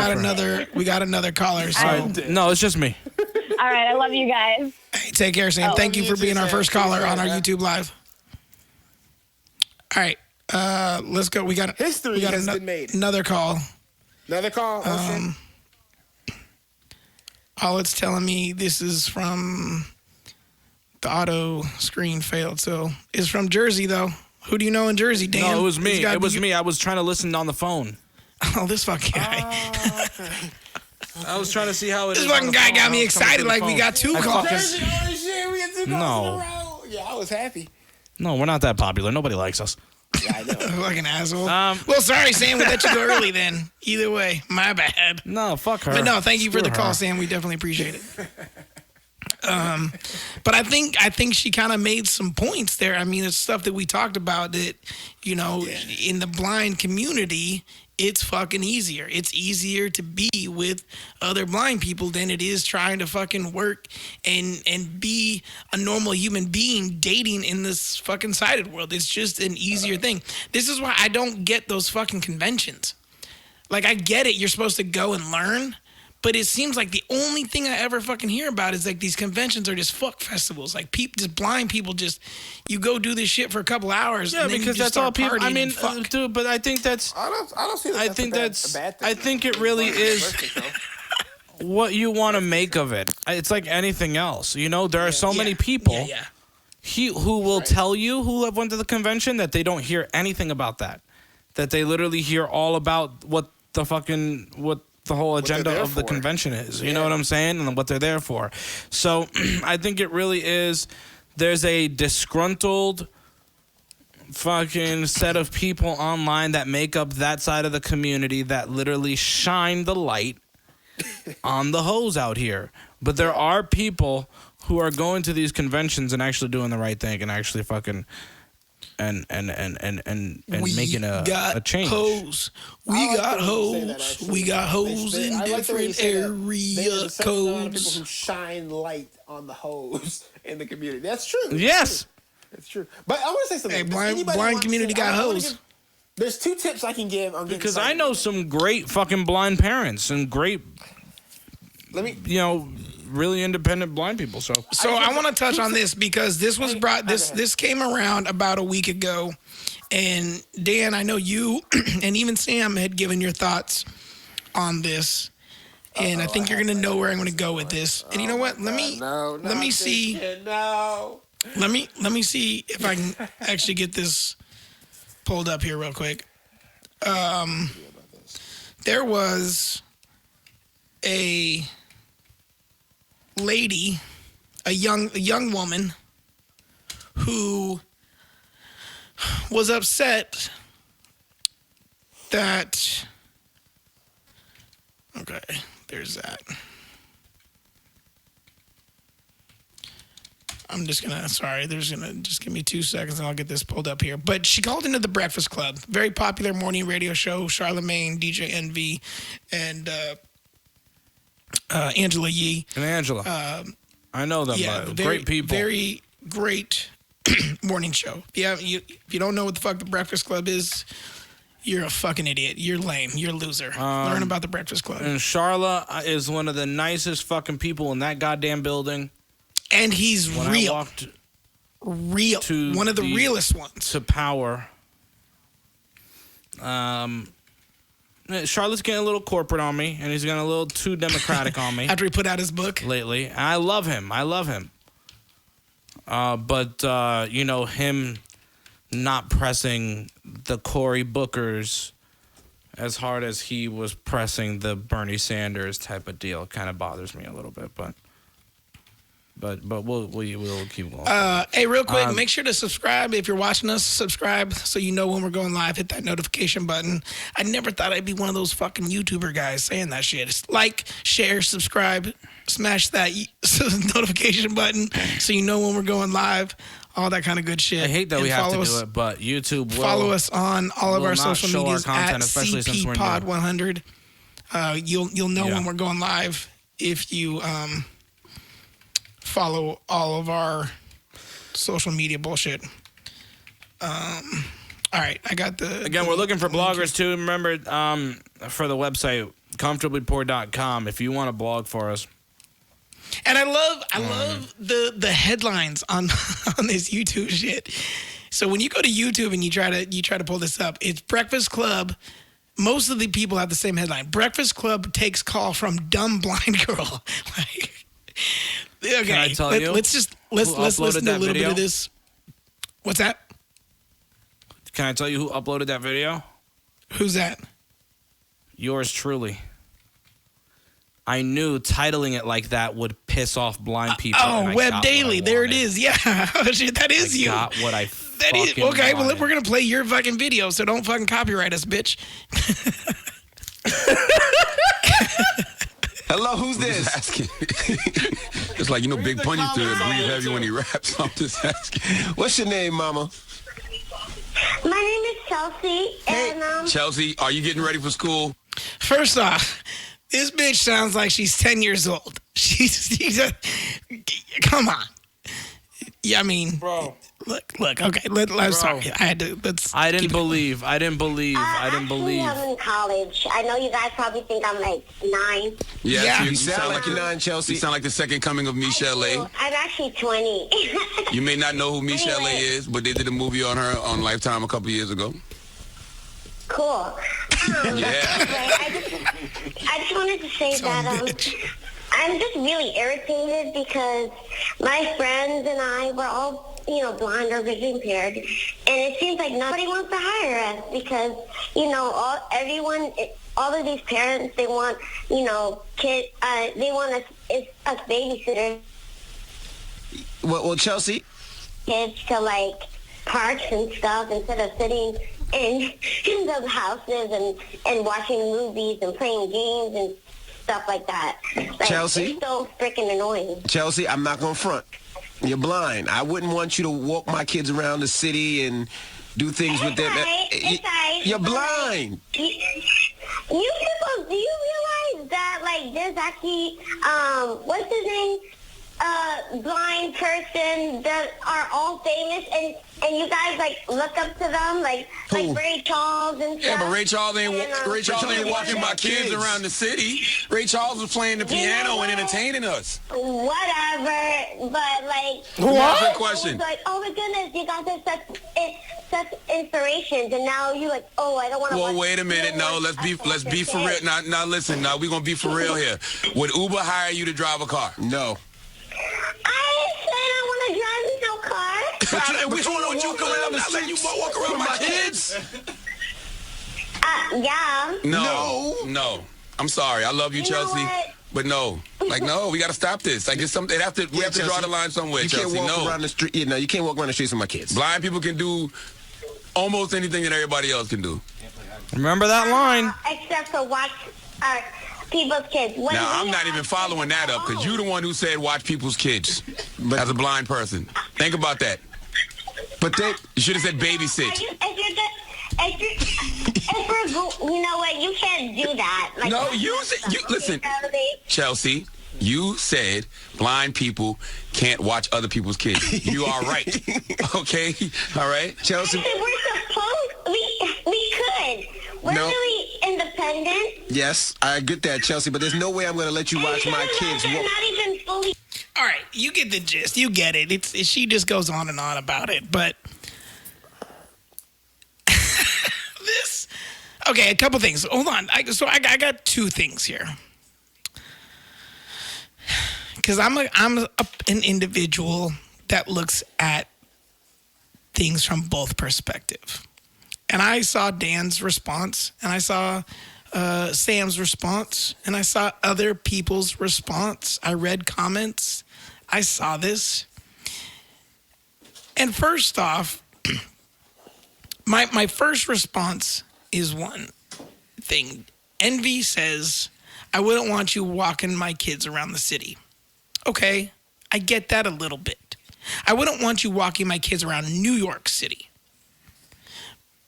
got another caller. So. No, it's just me. All right, I love you guys. Hey, take care, Sam. Thank you for being our first caller on our YouTube Live. All right, let's go. We got been made. Another call. Another call? Oh, shit. All it's telling me, this is from the auto screen failed. So it's from Jersey, though. Who do you know in Jersey, Dan? No, it was me. It was me. I was trying to listen on the phone. Oh, this fucking guy. Oh, okay. I was trying to see how it is. This fucking guy got me excited like we got 2 calls. Jersey, oh, shit, we got 2 calls in a No. row. Yeah, I was happy. No, we're not that popular. Nobody likes us. Yeah, I know. Fucking asshole. Well, sorry, Sam. We let you go early then. Either way, my bad. No, fuck her. But no, thank you for the call, Sam. We definitely appreciate it. But I think she kind of made some points there. I mean, it's stuff that we talked about that, you know, in the blind community, it's fucking easier. It's easier to be with other blind people than it is trying to fucking work and be a normal human being dating in this fucking sighted world. It's just an easier thing. This is why I don't get those fucking conventions. Like, I get it. You're supposed to go and learn. But it seems like the only thing I ever fucking hear about is like these conventions are just fuck festivals. Like just blind people you go do this shit for a couple hours. Yeah, and then because you just that's all start people. I mean, fuck. Dude, but I think that's. I don't see that. I think that's. A bad thing, I think it really is what you want to make of it. It's like anything else. You know, there are so many people who will tell you who have went to the convention that they don't hear anything about that. That they literally hear all about what the whole agenda of the convention is. You know what I'm saying? And what they're there for. So I think it really is. There's a disgruntled fucking set of people online that make up that side of the community that literally shine the light on the hoes out here. But there are people who are going to these conventions and actually doing the right thing and actually fucking and making a change. Hoes. We got hoes. We got hoes in different area codes. A lot of people who shine light on the hoes in the community. That's true. Yes. It's true. But I want to say something. Hey, blind community got hoes. There's 2 tips I can give on because I know some great fucking blind parents and great, really independent blind people. So I want to touch on this because this was brought. This came around about a week ago, and Dan, I know you and even Sam had given your thoughts on this, and I think you're gonna know where I'm gonna go with this. And you know what? Let me see. Let me see if I can actually get this pulled up here real quick. There was a lady, a young woman who was upset that there's that. Just give me 2 seconds and I'll get this pulled up here. But she called into the Breakfast Club, very popular morning radio show, Charlemagne, DJ Envy, and Angela Yee. And Angela. I know them. Great people. Very great morning show. Yeah, if you don't know what the fuck the Breakfast Club is, you're a fucking idiot. You're lame. You're a loser. Learn about the Breakfast Club. And Charla is one of the nicest fucking people in that goddamn building. And he's real. Real. One of the realest ones. To power. Charlotte's getting a little corporate on me, and he's getting a little too democratic on me. After he put out his book? Lately. I love him. But him not pressing the Cory Bookers as hard as he was pressing the Bernie Sanders type of deal kind of bothers me a little bit, but we'll keep going. Hey, real quick, make sure to subscribe. If you're watching us, subscribe so you know when we're going live. Hit that notification button. I never thought I'd be one of those fucking YouTuber guys saying that shit. It's like, share, subscribe, smash that notification button so you know when we're going live. All that kind of good shit. I hate that we have to do it, but YouTube will follow us on all of our social medias content, at especially since we're CPPod100. You'll know when we're going live if you follow all of our social media bullshit. All right, I got Again, we're looking for bloggers too. Remember, for the website, comfortablypoor.com, if you want to blog for us. And I love the headlines on this YouTube shit. So when you go to YouTube and you try to pull this up, it's Breakfast Club. Most of the people have the same headline. Breakfast Club takes call from dumb blind girl. Like, okay, can I tell you? Let's listen to a little bit of this. What's that? Can I tell you who uploaded that video? Who's that? Yours truly. I knew titling it like that would piss off blind people. Web Daily. There it is. Yeah. That is you. Got what I that is okay. Wanted. Well, we're going to play your fucking video, so don't fucking copyright us, bitch. Hello, who's this? Asking. It's like, Big Pun used to breathe heavy when he raps. I'm just asking. What's your name, mama? My name is Chelsea. Hey, and, Chelsea, are you getting ready for school? First off, this bitch sounds like she's 10 years old. She's come on. Yeah, I mean, bro. Look. Okay, I'm sorry. I didn't believe. I'm in college. I know you guys probably think I'm like 9. Yeah, you sound like you're 9, Chelsea. You sound like the second coming of Michelle A. I'm actually 20. You may not know who Michelle A is, but they did a movie on her on Lifetime a couple years ago. Cool. I just wanted to say that I'm just really irritated because my friends and I were all, blind or vision impaired, and it seems like nobody wants to hire us because, all of these parents, they want, kids, they want us babysitters. Well, Chelsea? Kids to, like, parks and stuff instead of sitting in those houses and watching movies and playing games and stuff like that. Like, Chelsea? It's so freaking annoying. Chelsea, I'm not going to front. You're blind. I wouldn't want you to walk my kids around the city and do things with them. You're blind. Do you realize that, like, there's actually, what's his name? Blind person that are all famous, and you guys like look up to them, like Ray Charles and stuff. Yeah, but Ray Charles ain't walking my kids around the city. Ray Charles was playing the piano and entertaining us. Whatever, but like what? Question. Like, oh my goodness, you guys are such inspirations, and now you like, oh, I don't want to. Well, wait a minute. No, let's be for real. Now listen. Now we're gonna be for real here. Would Uber hire you to drive a car? No. I said I want to drive no car. Which one would you come around and let you walk around my kids? Yeah. No. I'm sorry. I love you, Chelsea. But no. Like, no, we got to stop this. Like, it's something. We have to draw the line somewhere, Chelsea. You can't walk around the street. You can't walk around the streets with my kids. Blind people can do almost anything that everybody else can do. Remember that line. Except for watch people's kids. Now, I'm not even following that up because you're the one who said watch people's kids as a blind person. Think about that. But you should have said babysit. You know what? You can't do that. Like, no, listen, Chelsea. You said blind people can't watch other people's kids. You are right. Okay? All right? Chelsea? We're supposed... We could. We're really independent. Yes, I get that, Chelsea, but there's no way I'm going to let you watch my kids walk. Not even fully... All right, you get the gist. You get it. She just goes on and on about it, but... Okay, a couple things. Hold on. I got 2 things here. Because I'm an individual that looks at things from both perspectives. And I saw Dan's response, and I saw Sam's response, and I saw other people's response. I read comments. I saw this. And first off, my first response is one thing. Envy says, I wouldn't want you walking my kids around the city. Okay, I get that a little bit. I wouldn't want you walking my kids around New York City.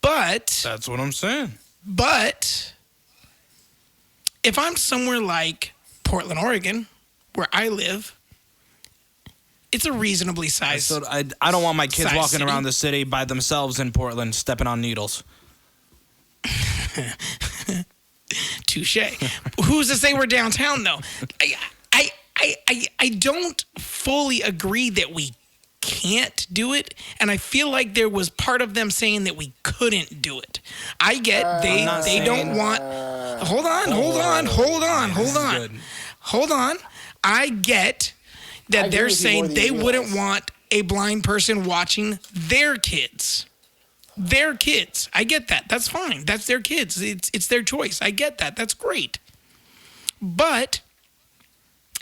But... That's what I'm saying. But if I'm somewhere like Portland, Oregon, where I live, it's a reasonably sized... So I don't want my kids walking around the city by themselves in Portland, stepping on needles. Touche. Who's to say we're downtown, though? I don't fully agree that we can't do it, and I feel like there was part of them saying that we couldn't do it. I get they don't want. Hold on. I get that they're saying they wouldn't want a blind person watching their kids. Their kids. I get that. That's fine. That's their kids. It's their choice. I get that. That's great. But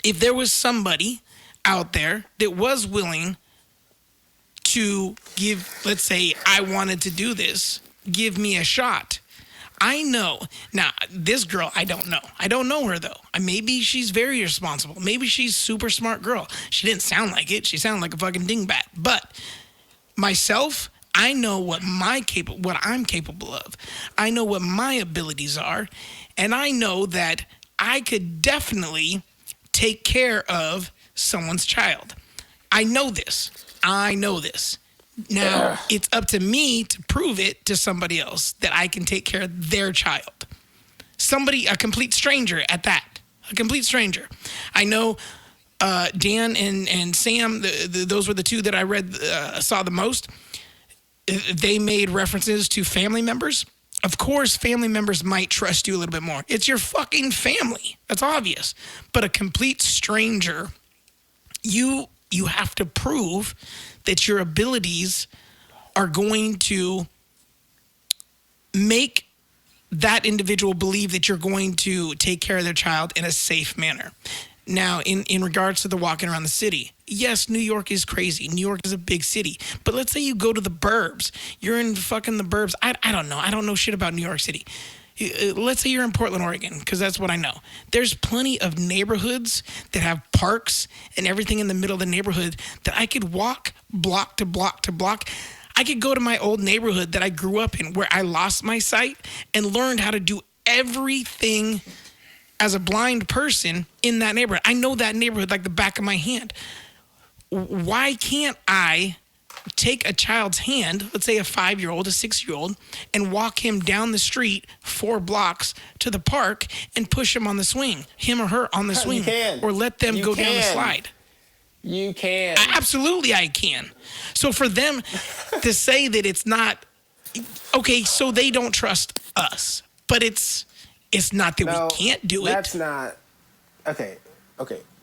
if there was somebody out there that was willing to give, let's say I wanted to do this, give me a shot. I know. Now, this girl, I don't know. I don't know her, though. Maybe she's very responsible. Maybe she's a super smart girl. She didn't sound like it. She sounded like a fucking dingbat. But myself, I know what I'm capable of. I know what my abilities are. And I know that I could definitely take care of someone's child. I know this. Now, it's up to me to prove it to somebody else that I can take care of their child. Somebody, a complete stranger at that. A complete stranger. I know Dan and Sam, those were the two that I saw the most. They made references to family members. Of course, family members might trust you a little bit more. It's your fucking family. That's obvious. But a complete stranger, you have to prove that your abilities are going to make that individual believe that you're going to take care of their child in a safe manner. Now, in regards to the walking around the city, yes, New York is crazy. New York is a big city. But let's say you go to the burbs. You're in fucking the burbs. I don't know. I don't know shit about New York City. Let's say you're in Portland, Oregon, because that's what I know. There's plenty of neighborhoods that have parks and everything in the middle of the neighborhood that I could walk block to block to block. I could go to my old neighborhood that I grew up in where I lost my sight and learned how to do everything as a blind person in that neighborhood. I know that neighborhood like the back of my hand. Why can't I take a child's hand, let's say a 5-year-old, a 6-year-old, and walk him down the street 4 blocks to the park and push him on the swing, him or her on the swing, or let them go down the slide? You can. Absolutely, I can. So for them to say that it's not, okay, so they don't trust us, but it's not that we can't do it. That's not, okay.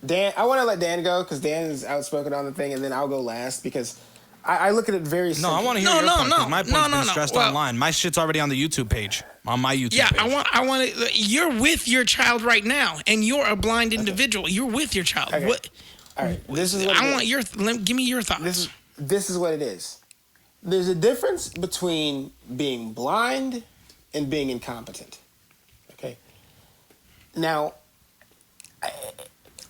Dan, I want to let Dan go because Dan is outspoken on the thing, and then I'll go last because I look at it very simply. No, I want to hear your point, because my point's been stressed online. My shit's already on the YouTube page, on my YouTube page. Yeah, I want to, you're with your child right now, and you're a blind individual. You're with your child. Okay. What? All right, this is what give me your thoughts. This is what it is. There's a difference between being blind and being incompetent. Okay? Now,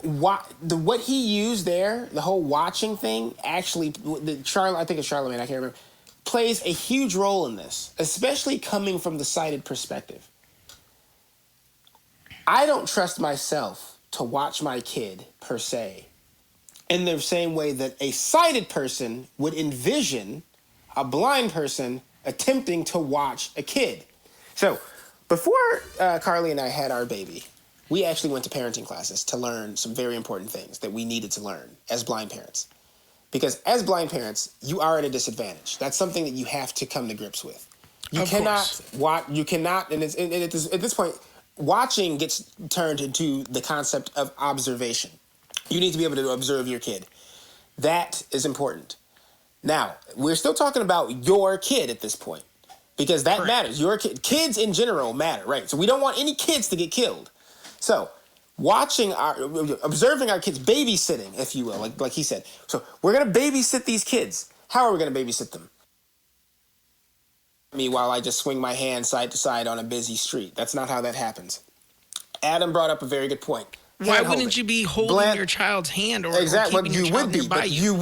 what he used there, the whole watching thing, actually, I think it's Charlemagne, I can't remember, plays a huge role in this, especially coming from the sighted perspective. I don't trust myself to watch my kid, per se, in the same way that a sighted person would envision a blind person attempting to watch a kid. So, before Carly and I had our baby, we actually went to parenting classes to learn some very important things that we needed to learn as blind parents. Because as blind parents, you are at a disadvantage. That's something that you have to come to grips with. You cannot watch. You cannot, and at this point, watching gets turned into the concept of observation. You need to be able to observe your kid. That is important. Now, we're still talking about your kid at this point, because that matters. Your kids in general matter, right? So we don't want any kids to get killed. So, observing our kids, babysitting, if you will, like he said. So, we're going to babysit these kids. How are we going to babysit them? While I just swing my hand side to side on a busy street. That's not how that happens. Adam brought up a very good point. Why wouldn't you be holding your child's hand or exactly? Or keeping your child nearby you?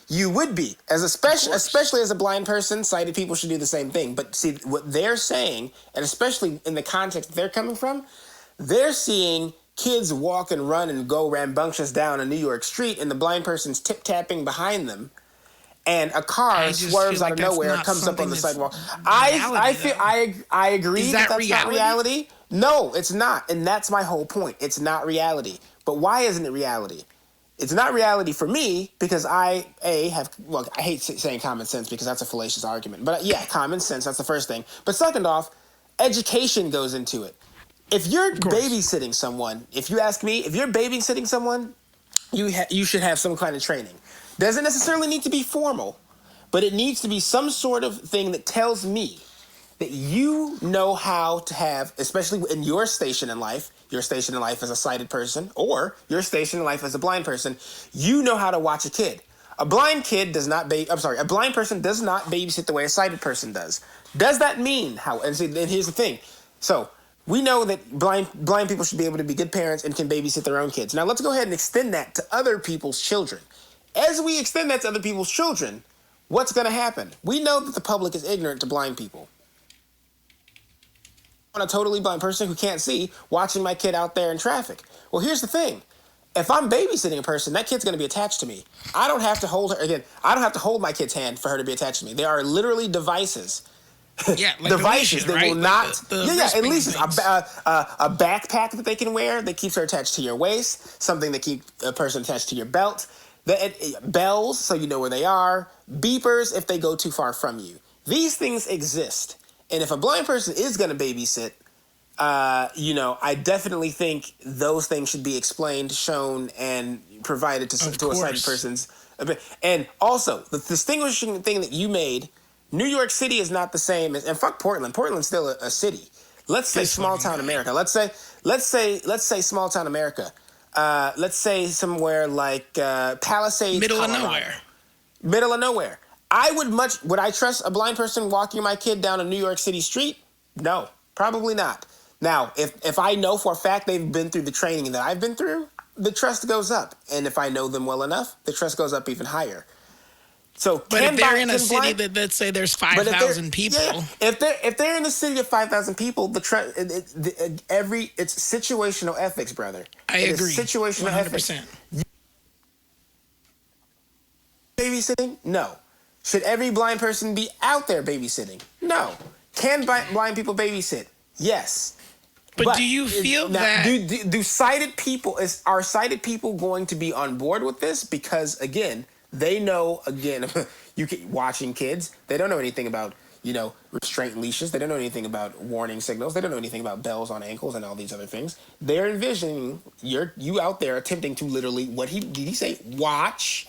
You would be. Especially as a blind person, sighted people should do the same thing. But see, what they're saying, and especially in the context they're coming from, they're seeing kids walk and run and go rambunctious down a New York street, and the blind person's tip-tapping behind them, and a car swerves out of nowhere, comes up on the sidewalk. I agree that that's not reality. No, it's not, and that's my whole point. It's not reality. But why isn't it reality? It's not reality for me because I hate saying common sense because that's a fallacious argument. But yeah, common sense, that's the first thing. But second off, education goes into it. If you're babysitting someone, if you ask me, if you're babysitting someone, you should have some kind of training. Doesn't necessarily need to be formal, but it needs to be some sort of thing that tells me that you know how to have, especially in your station in life as a sighted person or your station in life as a blind person, you know how to watch a kid. A blind person does not babysit the way a sighted person does. Does that mean and here's the thing. So we know that blind people should be able to be good parents and can babysit their own kids. Now let's go ahead and extend that to other people's children. As we extend that to other people's children, what's going to happen? We know that the public is ignorant to blind people. I'm a totally blind person who can't see watching my kid out there in traffic. Well, here's the thing. If I'm babysitting a person, that kid's going to be attached to me. I don't have to hold her. Again, I don't have to hold my kid's hand for her to be attached to me. There are literally devices. Yeah, like devices that will not. At least things. a backpack that they can wear that keeps her attached to your waist, something that keeps a person attached to your belt, bells so you know where they are, beepers if they go too far from you. These things exist. And if a blind person is going to babysit, I definitely think those things should be explained, shown, and provided to a sighted person's. And also, the distinguishing thing that you made, New York City is not the same as, and fuck Portland. Portland's still a city. Let's say small town America. Let's say small town America. Let's say somewhere like Palisades, middle Colorado. of nowhere. Would I trust a blind person walking my kid down a New York City street? No, probably not. Now, if I know for a fact they've been through the training that I've been through, the trust goes up. And if I know them well enough, the trust goes up even higher. So, but if they're in a city that, let's say there's 5,000 people. Yeah, if they're in a city of 5,000 people, it's situational ethics, brother. I agree. Situational 100%. ethics. Babysitting? No. Should every blind person be out there babysitting? No. Can blind people babysit? Yes. But do you feel that? Do sighted people, are sighted people going to be on board with this? Because, again, they know, watching kids, they don't know anything about, restraint leashes. They don't know anything about warning signals. They don't know anything about bells on ankles and all these other things. They're envisioning you out there attempting to literally, did he say? Watch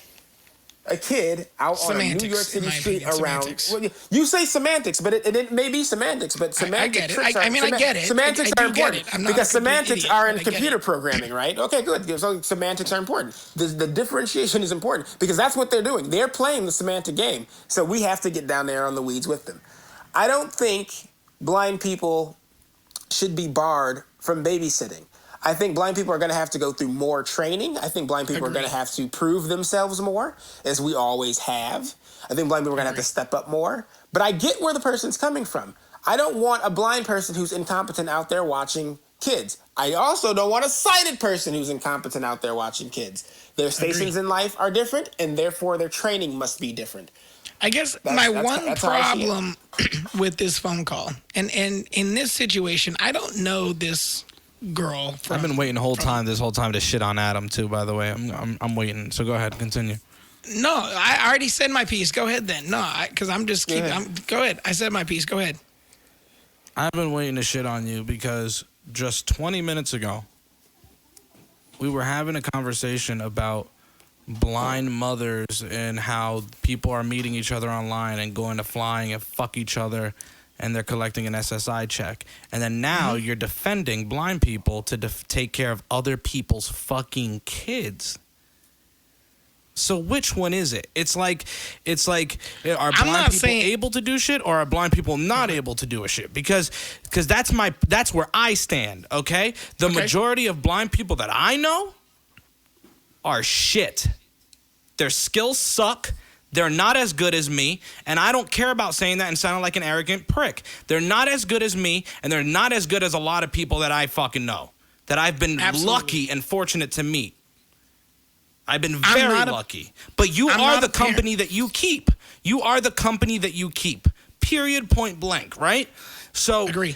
a kid out on a New York City street around. Well, you say semantics, but it may be semantics, but semantic tricks I get it. Semantics are important because semantics are in computer programming, right? Okay, good. So semantics are important. The differentiation is important because that's what they're doing. They're playing the semantic game. So we have to get down there on the weeds with them. I don't think blind people should be barred from babysitting. I think blind people are going to have to go through more training. I think blind people are going to have to prove themselves more, as we always have. I think blind people are going to have to step up more. But I get where the person's coming from. I don't want a blind person who's incompetent out there watching kids. I also don't want a sighted person who's incompetent out there watching kids. Their stations in life are different, and therefore their training must be different. I guess my one problem with this phone call, and in this situation, I don't know this girl. I've been waiting this whole time to shit on Adam too. By the way, I'm waiting. So go ahead, continue. No, I already said my piece. Go ahead then. No, because I'm just keep. Go ahead. I said my piece. Go ahead. I've been waiting to shit on you because just 20 minutes ago, we were having a conversation about blind mothers and how people are meeting each other online and going to flying and fuck each other. And they're collecting an SSI check. And then now you're defending blind people to take care of other people's fucking kids. So which one is it? It's like, are blind people able to do shit or are blind people not able to do a shit? Because that's where I stand, okay? The majority of blind people that I know are shit. Their skills suck. They're not as good as me, and I don't care about saying that and sounding like an arrogant prick. They're not as good as me, and they're not as good as a lot of people that I fucking know, that I've been lucky and fortunate to meet. I've been very lucky. But you are the company that you keep. You are the company that you keep. Period, point blank, right? So agree.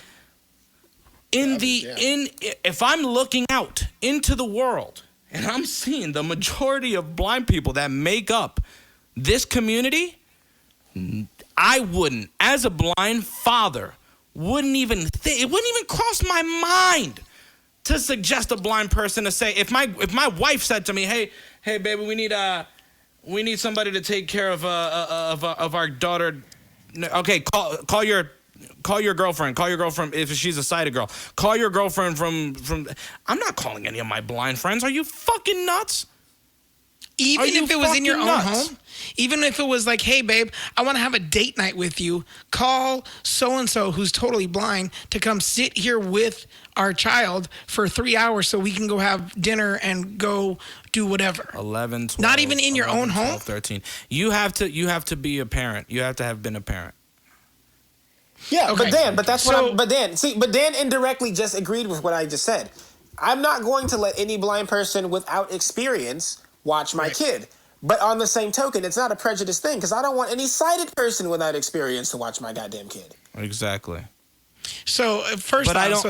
If I'm looking out into the world and I'm seeing the majority of blind people that make up this community, I wouldn't, as a blind father, it wouldn't even cross my mind to suggest a blind person to say, if my wife said to me, hey baby, we need somebody to take care of our daughter. Okay, call your girlfriend. Call your girlfriend if she's a sighted girl. Call your girlfriend from. I'm not calling any of my blind friends. Are you fucking nuts? Even if it was in your own home, even if it was like, hey, babe, I want to have a date night with you. Call so-and-so who's totally blind to come sit here with our child for 3 hours so we can go have dinner and go do whatever. 11, 12. Not even in your 11, own 12, home? 13. You have to be a parent. You have to have been a parent. Yeah, okay. But Dan indirectly just agreed with what I just said. I'm not going to let any blind person without experience watch my kid. But on the same token, it's not a prejudice thing because I don't want any sighted person without experience to watch my goddamn kid. Exactly. So first, but that's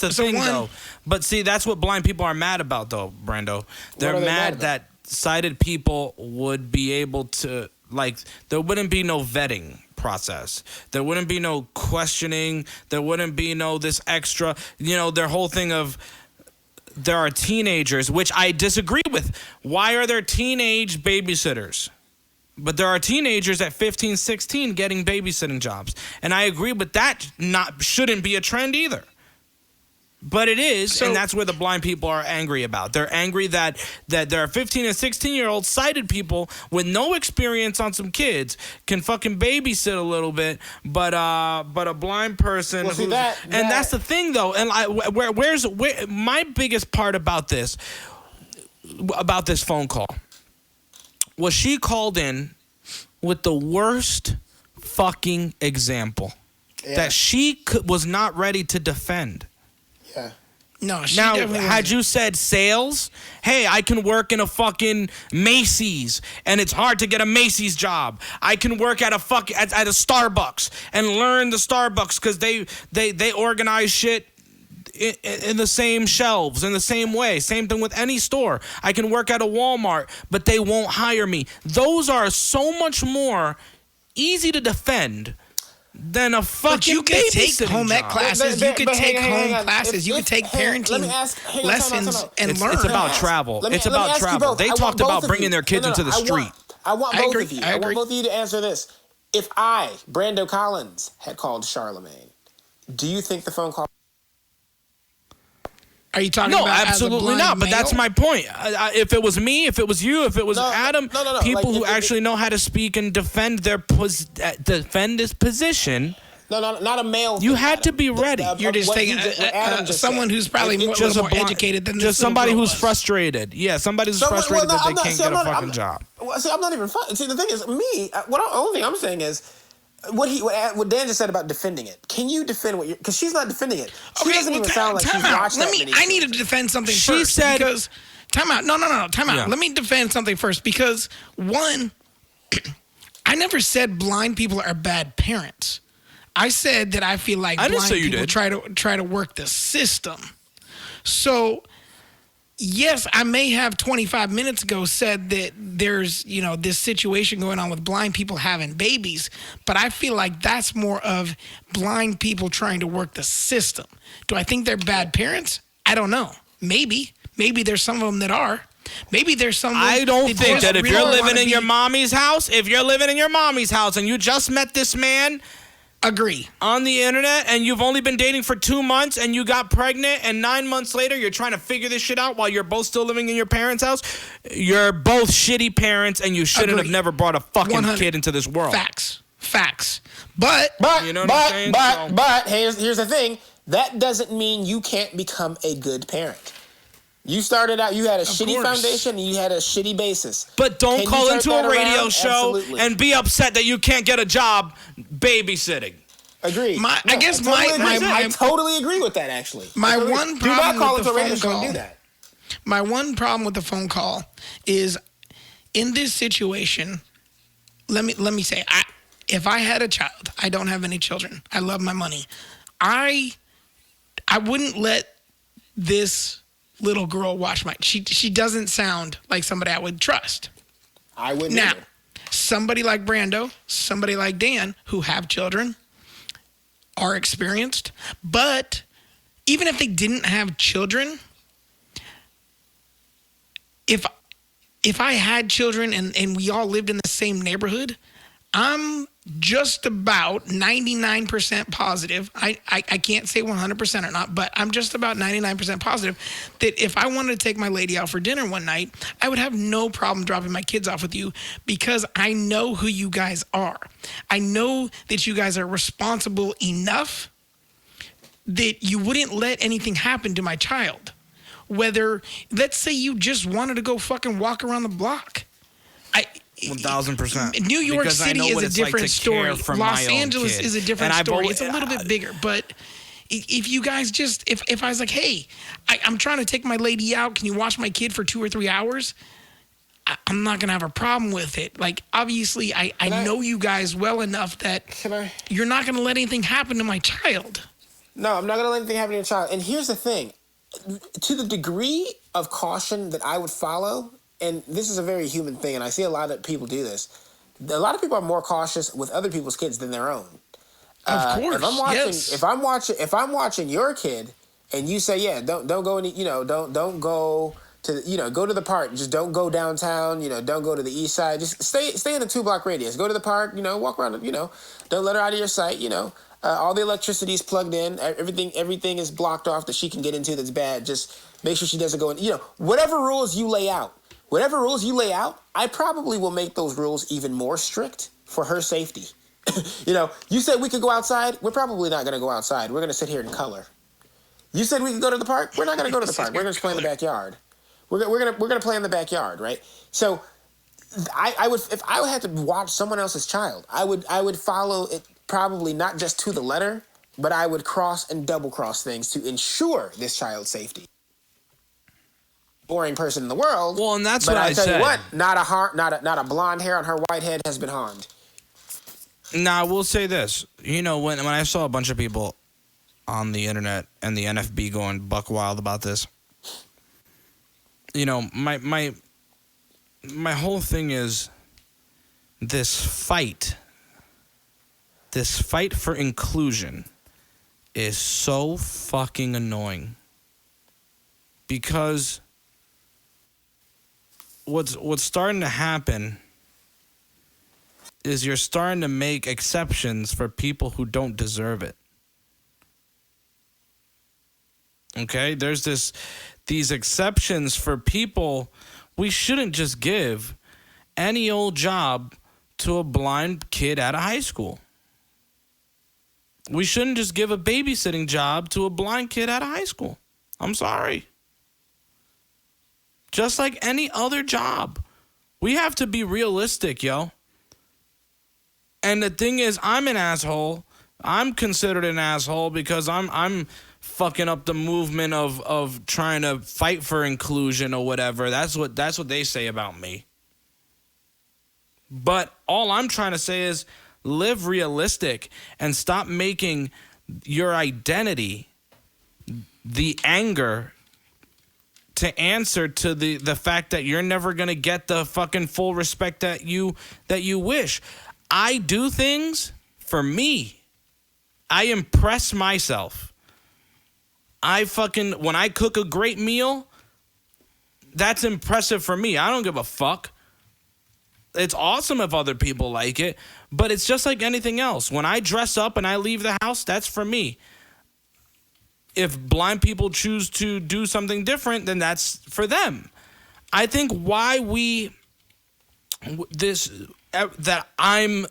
the thing, though. But see, that's what blind people are mad about, though, Brando. They're mad that sighted people would be able to, like, there wouldn't be no vetting process. There wouldn't be no questioning. There wouldn't be no this extra, their whole thing of there are teenagers, which I disagree with. Why are there teenage babysitters? But there are teenagers at 15, 16 getting babysitting jobs. And I agree with that shouldn't be a trend either. But it is, and that's where the blind people are angry about. They're angry that there are 15 and 16-year-old sighted people with no experience on some kids can fucking babysit a little bit, but a blind person. Well, that's the thing, though. And where's my biggest part about this phone call was she called in with the worst fucking example that she was not ready to defend. Yeah. No, now, had you said sales, hey, I can work in a fucking Macy's, and it's hard to get a Macy's job. I can work at a Starbucks and learn the Starbucks because they organize shit in the same shelves, in the same way. Same thing with any store. I can work at a Walmart, but they won't hire me. Those are so much more easy to defend than a fucking But you can take home ec classes. You can take home classes. You can take parenting lessons and learn. It's about travel. It's about travel. They talked about bringing their kids into the street. I want both of you. I want both of you to answer this. If I, Brando Collins, had called Charlemagne, do you think the phone call... Are you talking about absolutely not. But that's my point. If it was me, if it was you, if it was Adam, people who actually know how to speak and defend this position. No, not a male. You had to be ready. You're just taking someone who's probably more educated than just somebody who's frudated. Yeah, somebody who's frustrated that they can't get a fucking job. See, I'm not even. See, the thing is, me. The only thing I'm saying is. What Dan just said about defending it. Can you defend what you're... Because she's not defending it. She doesn't even sound like she's watched that many. I need to defend something first. She said... Because... Time out. No. Time out. Yeah. Let me defend something first. Because, one, I never said blind people are bad parents. I said that I feel like blind people try to work the system. So... Yes, I may have 25 minutes ago said that there's, this situation going on with blind people having babies, but I feel like that's more of blind people trying to work the system. Do I think they're bad parents? I don't know. Maybe there's some of them that are. Maybe there's some. I don't think that if you're living in your mommy's house, and you just met this man. Agree. On the internet, and you've only been dating for 2 months, and you got pregnant, and 9 months later, you're trying to figure this shit out while you're both still living in your parents' house. You're both shitty parents, and you shouldn't have never brought a fucking kid into this world. Facts. But you know what I'm saying? But here's the thing. That doesn't mean you can't become a good parent. You started out, you had a shitty foundation, and you had a shitty basis. But don't call into a radio show and be upset that you can't get a job babysitting. Agreed. I totally agree with that, actually. My one problem with the phone call. Do that. My one problem with the phone call is, in this situation, let me say, if I had a child, I don't have any children. I love my money. I wouldn't let this little girl watch my. She doesn't sound like somebody I would trust. I wouldn't. Now, either. Somebody like Brando, somebody like Dan, who have children, are experienced. But even if they didn't have children, if I had children and we all lived in the same neighborhood, I'm just about 99% positive. I can't say 100% or not, but I'm just about 99% positive that if I wanted to take my lady out for dinner one night, I would have no problem dropping my kids off with you because I know who you guys are. I know that you guys are responsible enough that you wouldn't let anything happen to my child. Whether, let's say you just wanted to go fucking walk around the block. 1,000%. New York City is a different story. Los Angeles is a different story. It's a little bit bigger. But if you guys just, if I was like, hey, I'm trying to take my lady out, can you watch my kid for 2 or 3 hours? I'm not going to have a problem with it. Like, obviously, I know you guys well enough that you're not going to let anything happen to my child. No, I'm not going to let anything happen to your child. And here's the thing. To the degree of caution that I would follow, and this is a very human thing, and I see a lot of people do this. A lot of people are more cautious with other people's kids than their own. Of course, if I'm watching your kid, and you say, yeah, don't go any, don't go to, go to the park. Just don't go downtown. Don't go to the east side. Just stay in a 2-block radius. Go to the park. Walk around. Don't let her out of your sight. All the electricity is plugged in. Everything is blocked off that she can get into that's bad. Just make sure she doesn't go in. Whatever rules you lay out, I probably will make those rules even more strict for her safety. You said we could go outside. We're probably not going to go outside. We're going to sit here and color. You said we could go to the park. We're not going to go to the park. We're going to play in the backyard. We're going to play in the backyard, right? So, I would, if I had to watch someone else's child, I would follow it probably not just to the letter, but I would cross and double cross things to ensure this child's safety. Boring person in the world. Well, and that's what I said. But I tell you what, not a blonde hair on her white head has been harmed. Now, I will say this. When I saw a bunch of people on the internet and the NFB going buck wild about this, my whole thing is this fight for inclusion is so fucking annoying because what's starting to happen is you're starting to make exceptions for people who don't deserve it. Okay? There's these exceptions for people. We shouldn't just give any old job to a blind kid out of high school. We shouldn't just give a babysitting job to a blind kid out of high school. I'm sorry. Just like any other job. We have to be realistic, yo. And the thing is, I'm an asshole. I'm considered an asshole because I'm fucking up the movement of trying to fight for inclusion or whatever. That's what they say about me. But all I'm trying to say is live realistic and stop making your identity the anger to answer to the fact that you're never going to get the fucking full respect that you wish. I do things for me. I impress myself. When I cook a great meal, that's impressive for me. I don't give a fuck. It's awesome if other people like it, but it's just like anything else. When I dress up and I leave the house, that's for me. If blind people choose to do something different, then that's for them. I think that I'm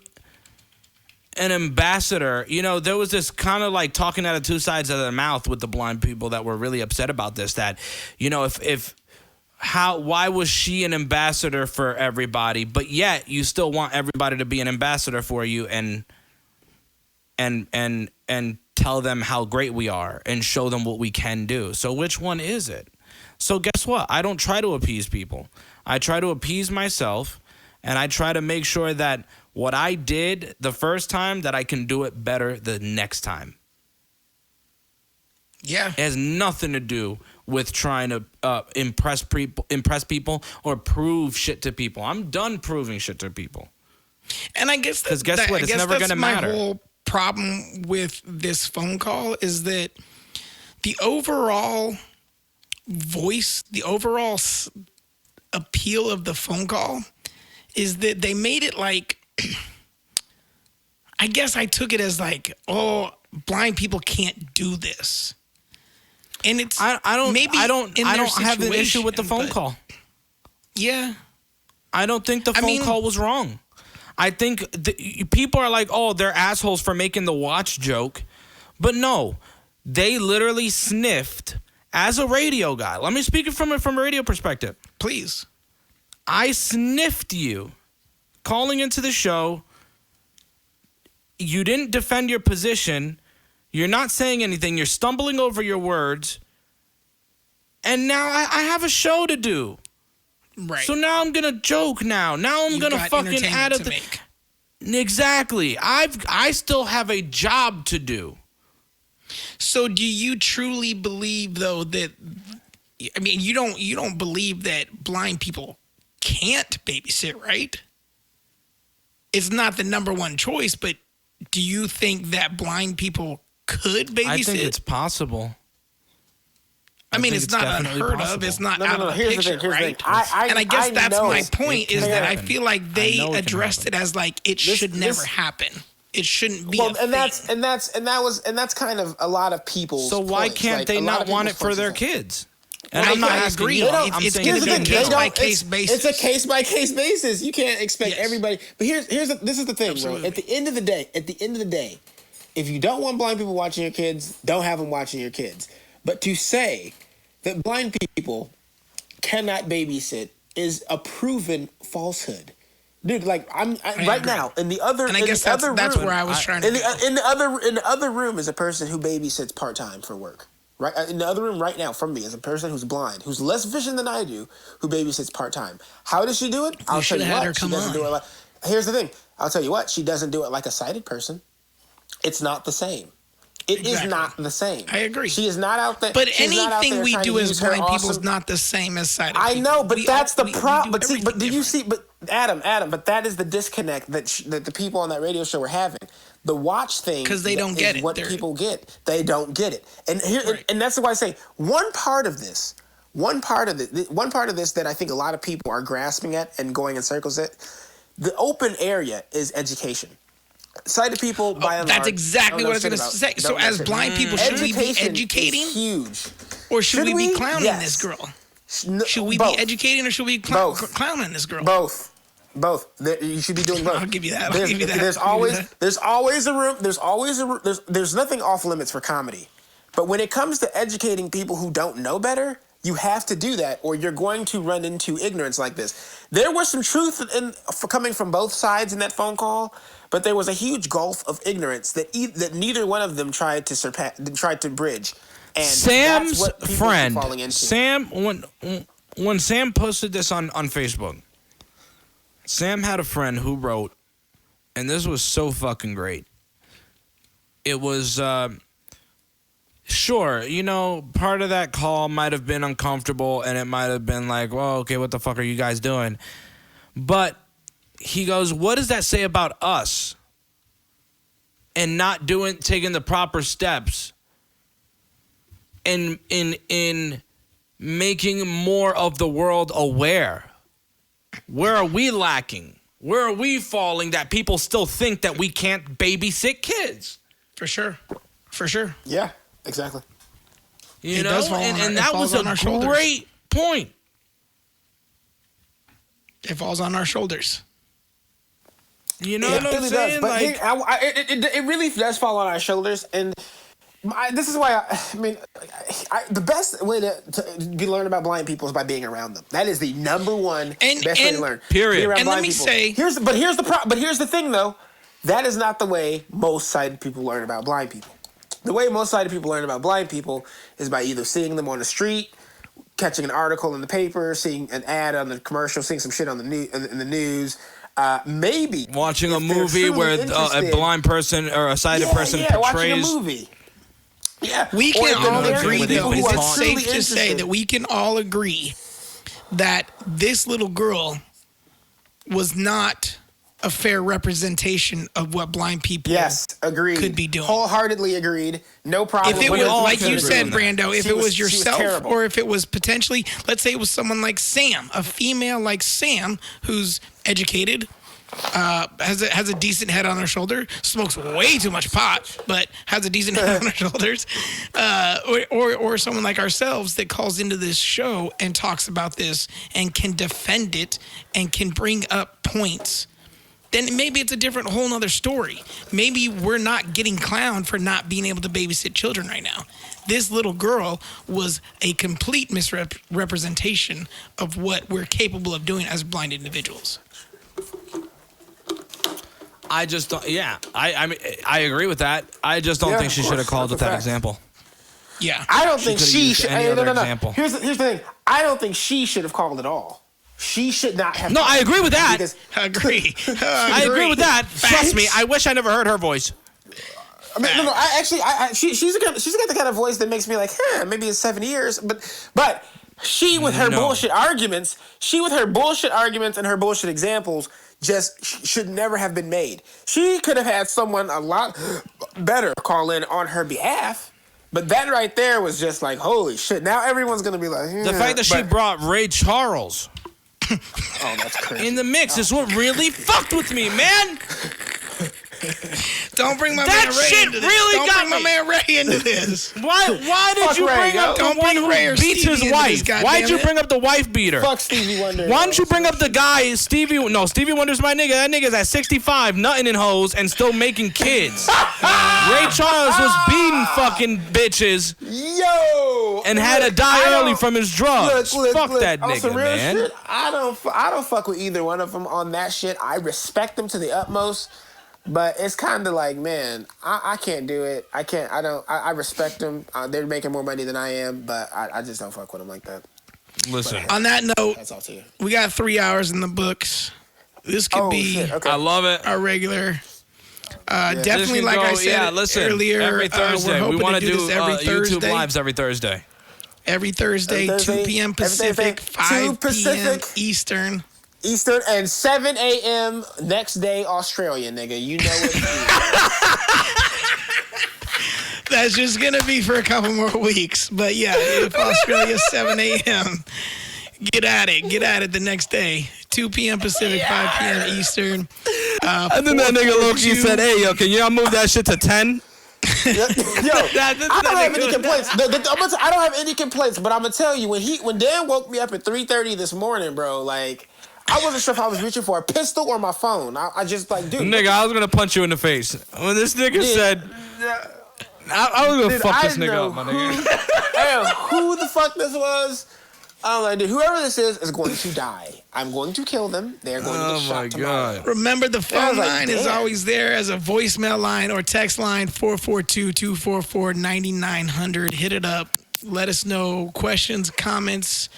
an ambassador. There was this kind of like talking out of two sides of their mouth with the blind people that were really upset about this. That, why was she an ambassador for everybody, but yet you still want everybody to be an ambassador for you and tell them how great we are and show them what we can do. So which one is it? So guess what? I don't try to appease people. I try to appease myself, and I try to make sure that what I did the first time, that I can do it better the next time. Yeah. It has nothing to do with trying to impress people or prove shit to people. I'm done proving shit to people. And I guess because guess what? It's never going to matter. My whole problem with this phone call is that the overall voice, the overall appeal of the phone call is that they made it like, I guess I took it as like, oh, blind people can't do this. And it's I don't have an issue with the phone call. Yeah. I don't think the phone call was wrong. I think people are like, oh, they're assholes for making the watch joke. But no, they literally sniffed as a radio guy. Let me speak it from a radio perspective. Please. I sniffed you calling into the show. You didn't defend your position. You're not saying anything. You're stumbling over your words. And now I have a show to do. Right. So now I'm going to joke now. Now I'm going to fucking add it. Exactly. I still have a job to do. So do you truly believe, though, that, I mean, you don't believe that blind people can't babysit, right? It's not the number one choice, but do you think that blind people could babysit? I think it's possible. I mean, it's not unheard of. It's not out of the picture, right? And I guess that's my point, is that I feel like they addressed it as like it should never happen. It shouldn't be. Well, and that's kind of a lot of people's. So why can't they not want it for their kids? And I'm not asking you. It's going to be a case-by-case basis. It's a case-by-case basis. You can't expect everybody. But this is the thing, bro. At the end of the day, if you don't want blind people watching your kids, don't have them watching your kids. But to say that blind people cannot babysit is a proven falsehood. Dude, like right now in the other, and I guess that's where I was trying to. In the other room is a person who babysits part time for work. Right in the other room right now from me is a person who's blind, who's less vision than I do, who babysits part time. How does she do it? I'll tell you what. She doesn't do it. Here's the thing. I'll tell you what. She doesn't do it like a sighted person. It's not the same. It is not the same. I agree. She is not out there. But anything we do as blind people is not the same as sighted people. I know, but that's the problem. But see, do you see? But Adam, but that is the disconnect that the people on that radio show were having. The watch thing, because they don't get it. What people get, they don't get it, and here, and that's why I say one part of this that I think a lot of people are grasping at and going in circles at. The open area is education. Sighted people, by and large, that's exactly what I was going to say. So, as blind people, should we be educating? Huge. Or should we be clowning this girl? Should we be educating, or should we be clowning this girl? Both. You should be doing both. I'll give you that. There's always a room. There's nothing off limits for comedy, but when it comes to educating people who don't know better, you have to do that, or you're going to run into ignorance like this. There was some truth coming from both sides in that phone call, but there was a huge gulf of ignorance that neither one of them tried to bridge. And Sam's that's what friend, falling into. Sam, when Sam posted this on Facebook, Sam had a friend who wrote, and this was so fucking great. It was, sure, part of that call might have been uncomfortable, and it might have been like, well, okay, what the fuck are you guys doing? But he goes, what does that say about us? And not taking the proper steps in making more of the world aware. Where are we lacking? Where are we falling that people still think that we can't babysit kids? For sure. Yeah, exactly. And that was a great point. It falls on our shoulders. You know what I'm saying? But it really does fall on our shoulders, and this is why the best way to learn about blind people is by being around them. That is the number one best way to learn. Period. And let me say, here's the thing though, that is not the way most sighted people learn about blind people. The way most sighted people learn about blind people is by either seeing them on the street, catching an article in the paper, seeing an ad on the commercial, seeing some shit on in the news. Maybe watching a movie where a blind person or a sighted person portrays. Watching a movie. Yeah. We can all agree, though, is it safe to interested. say that we can all agree that this little girl was not a fair representation of what blind people agreed. could be doing? Wholeheartedly agreed. No problem. If it was, like you said, Brando, if it was yourself or if it was potentially, let's say it was someone like Sam, a female like Sam who's educated, has a decent head on her shoulder, smokes way too much pot, but has a decent head on her shoulders, or someone like ourselves that calls into this show and talks about this and can defend it and can bring up points, then maybe it's a different whole nother story. Maybe we're not getting clowned for not being able to babysit children right now. This little girl was a complete misrepresentation of what we're capable of doing as blind individuals. I just don't. Yeah, I mean, I agree with that. I just don't think she should have called with that example. Yeah, I don't think she should. No. Example. Here's the thing. I don't think she should have called at all. She should not have. No, I agree with that. I agree. I agree with that. Trust me. I wish I never heard her voice. I mean, no. She's got the kind of voice that makes me like, maybe in 7 years. But she with her bullshit arguments, and her bullshit examples just should never have been made. She could have had someone a lot better call in on her behalf. But that right there was just like, holy shit. Now everyone's going to be like, the fact that she brought Ray Charles that's crazy. in the mix is what really fucked with me, man. Don't bring my man Ray into this. Really Don't bring my man Ray into this. Why did you bring up the one who beats his wife? Why'd you bring up the wife beater? Fuck Stevie Wonder. Why don't you bring up the guy, Stevie Wonder's my nigga. That nigga's at 65, nutting in hoes, and still making kids. Ray Charles was beating fucking bitches. Yo! And had to die early from his drugs. Fuck that nigga, man. Shit, I don't fuck with either one of them on that shit. I respect them to the utmost. But it's kind of like, man, I can't do it. I respect them. They're making more money than I am, but I just don't fuck with them like that. Listen. On that note, that's all to you. We got 3 hours in the books. This could be I love it. Our regular. Definitely, like I said earlier, every Thursday. We want to do YouTube Thursday. Lives every Thursday. Every Thursday, 2 p.m. Pacific, 5 p.m. Eastern, and 7 a.m. next day Australia, nigga. You know what it is. That's just going to be for a couple more weeks. But yeah, if Australia, 7 a.m., get at it the next day. 2 p.m. Pacific, 5 p.m. Eastern. And then that nigga Loki said, hey, yo, can y'all move that shit to 10? Yo, I don't have any complaints. I don't have any complaints, but I'm going to tell you, when Dan woke me up at 3:30 this morning, bro, like, I wasn't sure if I was reaching for a pistol or my phone. I just like, dude. Nigga, I was going to punch you in the face. When this nigga said, I was going to fuck this nigga up, my nigga. Hey, who the fuck this was? I'm like, dude, whoever this is going to die. I'm going to kill them. They're going to get shot tomorrow. God. Remember, the phone line is always there as a voicemail line or text line, 442-244-9900. Hit it up. Let us know questions, comments.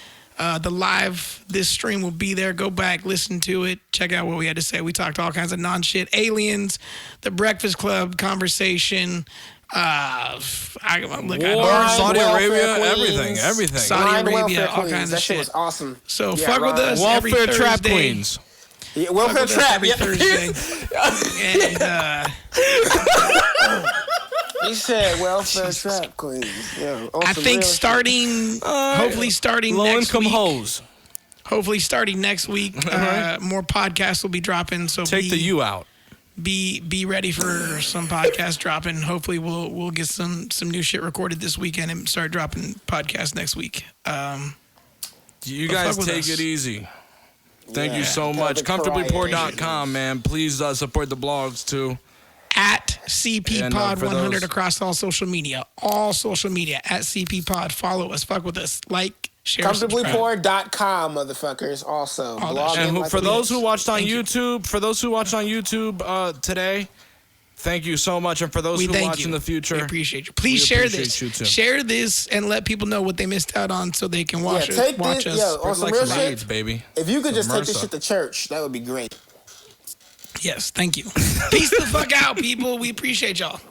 This stream will be there. Go back, listen to it. Check out what we had to say. We talked all kinds of non-shit. Aliens, the Breakfast Club conversation. Saudi Arabia, everything. Saudi Arabia, all kinds of that shit. Was awesome. So fuck with us every Welfare Thursday. trap queens. Yeah, welfare trap every Thursday. And he said welfare trap queens. Yeah, I think hopefully starting low next income week. hoes. Hopefully starting next week, more podcasts will be dropping. So take the U out. Be ready for some podcasts dropping. Hopefully we'll get some new shit recorded this weekend and start dropping podcasts next week. You guys take it easy. Thank you so much. Comfortablypoor.com, man. Please support the blogs too. At CPPod100 across all social media. All social media at CPPod. Follow us. Fuck with us. Like, share, Comfortablypoor.com, motherfuckers. Also, and for those who watched on YouTube, today, thank you so much. And for those who watch in the future, we appreciate you. Please share this. Share this and let people know what they missed out on so they can watch us. On some real shit, baby. If you could just take this shit to church, that would be great. Yes, thank you. Peace the fuck out, people. We appreciate y'all.